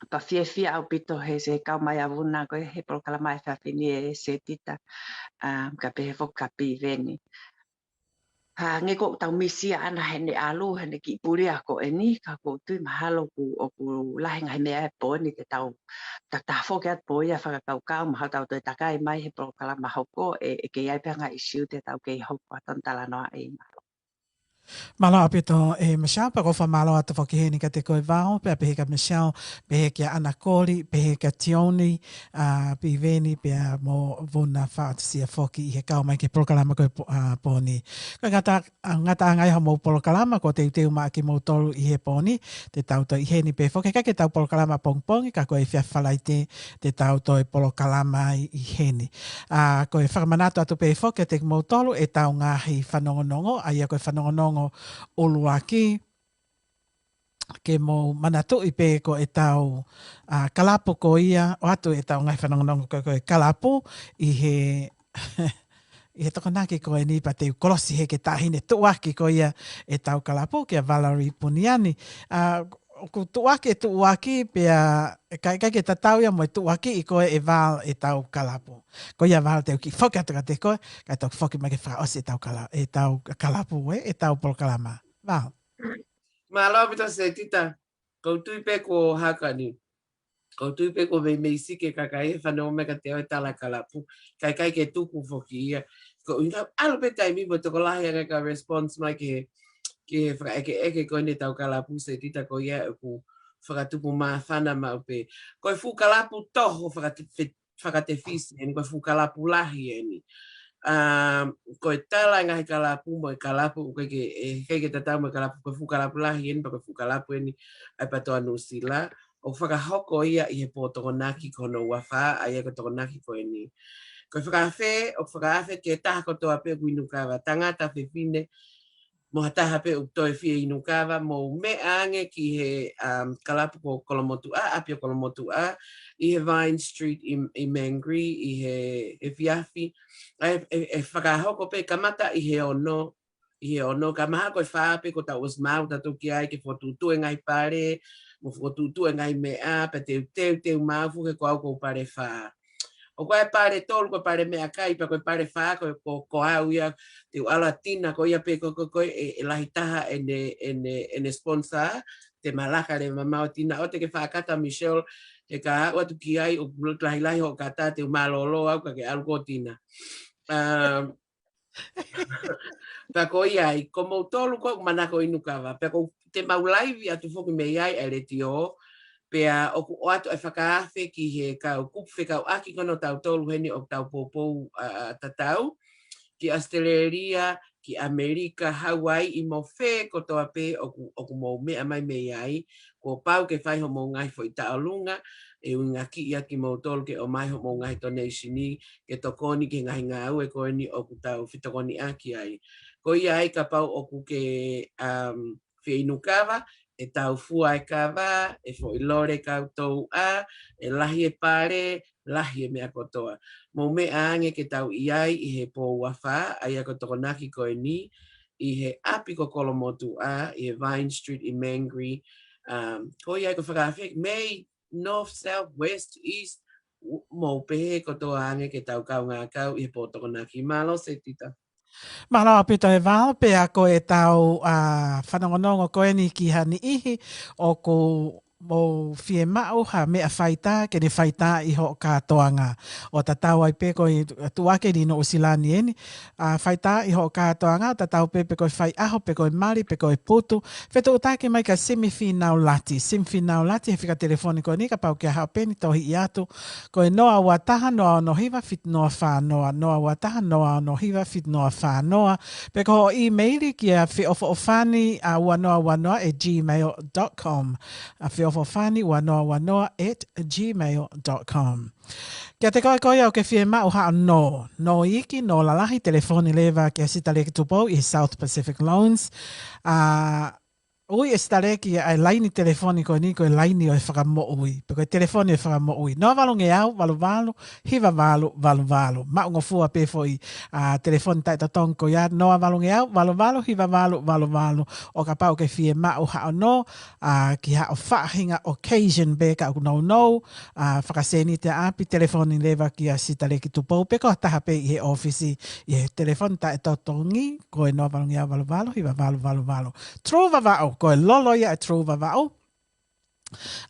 pa fia AUPITO he se kau mai a VUNA ko he proklama he fiafini e se tita ka pe fo kapi veni nge ko tau misi ana hene alu hene ki puri ako eni ka ko tu mahalo ku o ku lahinga he mea po ni te tau ta fo ke po ia whakaukau maha tau te takai mai he proklama HOKO e ke ai panga issue te tau ke HOKO atan tala noa e Malo apito e Michelle pa ko fa malo atu whakiheni ka te koe vao, pe pehe ka Michelle, pehe kia Ana Kori, pehe ka Tioni, pi veni pe mo VUNA whaatisia whoki i he kau mai ke prokalama koe pōni. Koe ngata angai ha mo prokalama ko te uteu maa ki mo toru i he pōni, te tau to i heni pe whoki, ka ke tau prokalama pongpongi, ka koe whia whalaite te tau to i prokalama i heni. Koe whakamanato atu pe whoki te mo toru e tau ngahi whanongonongo, aia koe whanongonongo uluaki ke mo manatu i pe ko e tau kalapu ko ia o atu e tau ngai whanongonongo ko e kalapu i he i he tokonaki ko e ni pa te kolosi he ke tahine tuaki ko ia e tau kalapu ke Valerie Puniani ko tuaki pea kai ke tatau ia mo tuaki i ko e val e tau kalapu ko ia val te ki foka te ko ka tau foki mai ke FAKA'OSI e tau kalapu e tau polkalama val Malo pita se tita ko tui pe ko hakani ko tui pe ko me sike kakai whanau me ka te o tala kalapu kai ke tuku foki ia ko inga alo pe taimi mo te ko lahi anga ka response mai ke ke eke koe ne tau kalapu se tita ko ia ku whakatupu mawhana maupe. Koe whukalapu toho whakatewhisi, koe whukalapu lahi eni. Koe tala ngahi kalapu mo kalapu ke tatau mo kalapu koe whukalapu lahi eni, koe whukalapu eni ai patoa nusila. O whakahoko ia i he pōtokonaki kono wawha, ai ko tokonaki ko eni. Koe whakawhe ke taha kotoa pe kuinukawa, tangata whiwhine, mo hataha pe uktoe fie inukawa, mo mea ange ki he kalapu ko Kolomotu'a, apio Kolomotu'a, i he Vine Street i Mangri, i he Fiafi, e whakahoko pe kamata i he ono, ka maha koe whaape ko tau os mau tatu ki ai ke whotutu e ngai pare, mo whotutu e ngai mea, pe teu mau fuke ko au ko pare whaa. O koe pare tolu, koe pare mea kai, pa koe pare whaa, ko au ia, te ala tina, ko ia pe koe e lahitaha ene sponsor, te malaka le mamao tina, o te ke whaakata Michelle, te ka au atu ki ai, o lahi ho kata, te malolo au, ka ke aluko tina. Pa ko iai, ko mau tolu ko manako inukawa, pa ko te maulaivi atu foki mei ai, ele tio, pea o atu e whakaafe ki he kau kupu FAKA'OAKI kono tau tolu heni o tau pōpou tatau, ki Australia, ki Amerika, Hawaii, i mo whē kotoa pē o ku mou mea mai mei ai, ko pau ke whaiho mou ngai fo i taolunga, e unga ki ia ki mou tolu ke o mai ho mou ngai donationi, ke tokoni ke ngai ngā ue ko ni o ku tau whitokoni aki ai. Ko ia ai ka pau o ku ke whiinukawa, e tau fua e kawa, e fo i lore koutou a, e lahi e pare, lahi e mea kotoa. Mo me ange ke tau iai i he pō wawha, ai ako tokonaki koe ni, i he api ko Kolomotu'a, i he Vine Street i Mangri. Ko iai ko whakawhek, MEI, North, South, West, East, mo pehe kotoa ange ke tau kau ngā kau i he pō tokonaki. Malo se tita. Malo apito e wao, pe a koe tau whanongonongo koe ni ki hani ihi o ko mo fie mao ha mea whaita, ke ne whaita i ho kātoanga. O tatau ai pe koe tuake ni no usilani eni. Whaita i ho kātoanga, o tatau pe koe whai aho, pe koe mari, pe koe putu. Whetu utake mai ka semifinau lati. Semifinau lati he whika telefoniko ni ka pau kia hao peni tohi i atu. Koe noa wataha, noa no hiva, fit noa whanoa. Noa wataha, noa no hiva, fit noa whanoa. Pe ko e-maili kia whiofofani wanoa e gmail.com. Whiofofani wanoa@gmail.com. Kia te koe au ke whie mao haa no. No iki, no lalahi, telefoni lewa kia sita leki tupou i South Pacific Loans. Ui e stareki ai laini telefoniko ni koe laini o e whakamo'ui. Pe koe telefoni e whakamo'ui. No valunge au, valu, hiva valu. Maungo fua pe foi telefoni tai tatong ko ia. No valunge au, valu, hiva valu. O ka pau ke fie mao hao no, ki hao whaahinga occasion be ka no. Whakaseni te api telefoni lewa ki a sita leki tupou. Pe ko taha pe i he ofisi i he telefoni tai tatongi. Koe no valunge au, valu, hiva valu. Trova vao. Koe lolo ia e trova vao.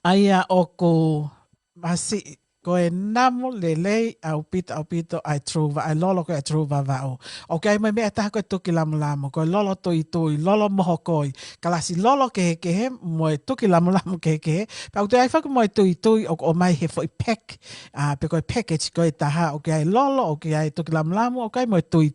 Aia o ko masi koe namo LELEI aupito ai trova ai lolo koe trova vao. O kai mai mea taha koe tuki lamu. Koe lolo tui, lolo moho koi. Kalasi lolo kehe, moe tuki lamu kehe. Pau te ai whaku moe tui, o mai he foi pack. Pe koe package koe taha, o kai lolo, o kai tuki lamu, o kai moe tui.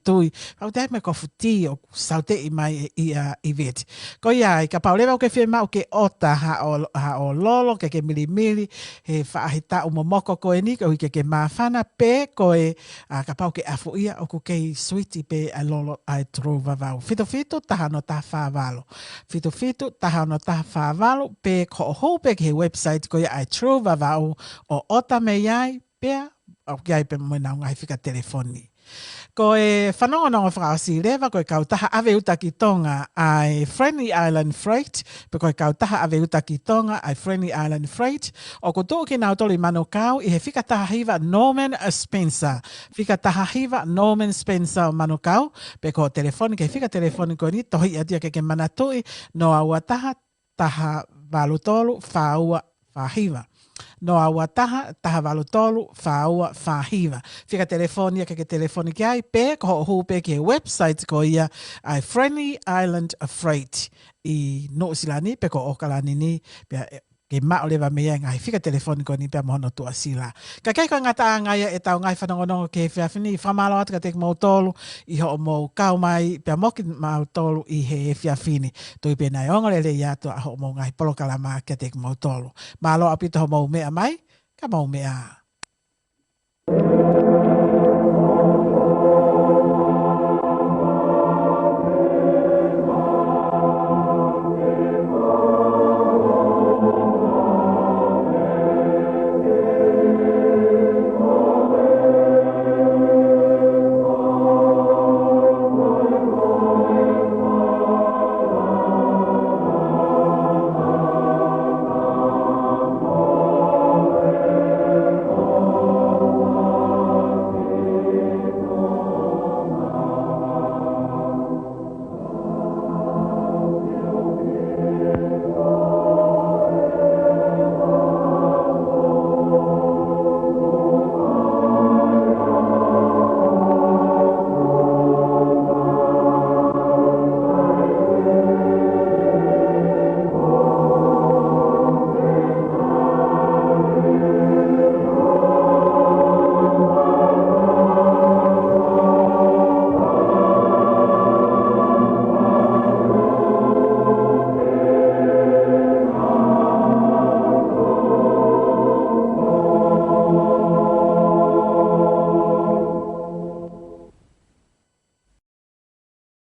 Pau te ai mai kofuti, o saute i mai i veti. Ko ia, ka pau lewa o ke whie mau ke ota ha o lolo, ke milimili, he whaahita o momoko koe ni, koe ke mawhana pe koe ka pau ke afu ia o ku kei suiti pe a lolo ai trova vau. Fito taha no taha whaavalo. Fito taha no taha whaavalo pe ko hou pe ke he website koe ai trova vau o ota mei ai pe o kiai pe mwena ngai whika telefoni. Ko e whanongonongo whakaosi lewa, koe kautaha awe uta ki tonga ai Friendly Island Freight, pe koe kautaha awe uta ki tonga ai Friendly Island Freight, o ko tō ki nao toli mano kau, i he whikataha hiva Norman Spencer. Whikataha hiva Norman Spencer mano kau, pe ko telefoni, ke whika telefoni ko ni, tohi atia ke manatui, no aua taha valutolu, whaua, whahiva. no aua taha walu tolu, whaua, whahiva. Whika telefonia ke telefoni ki ai, pe, ko ho pe ke website ko ia, ai Friendly Island Freight. I no silani, pe ko okalani ni, ke mao lewa mea ngai whika telefoni ko ni pia mohono tua sila. Ka kei ko ngata ngai e tau ngai whanongonongo ke whiawhini, whamalo atu ka tek mau tolu, i ho mo kau mai, pia moki mau tolu i he whiawhini. Tui pe nai ongorele i atu a ho mo ngai polokalama ka tek mau tolu. Malo apito ho mau mea mai, ka mau mea.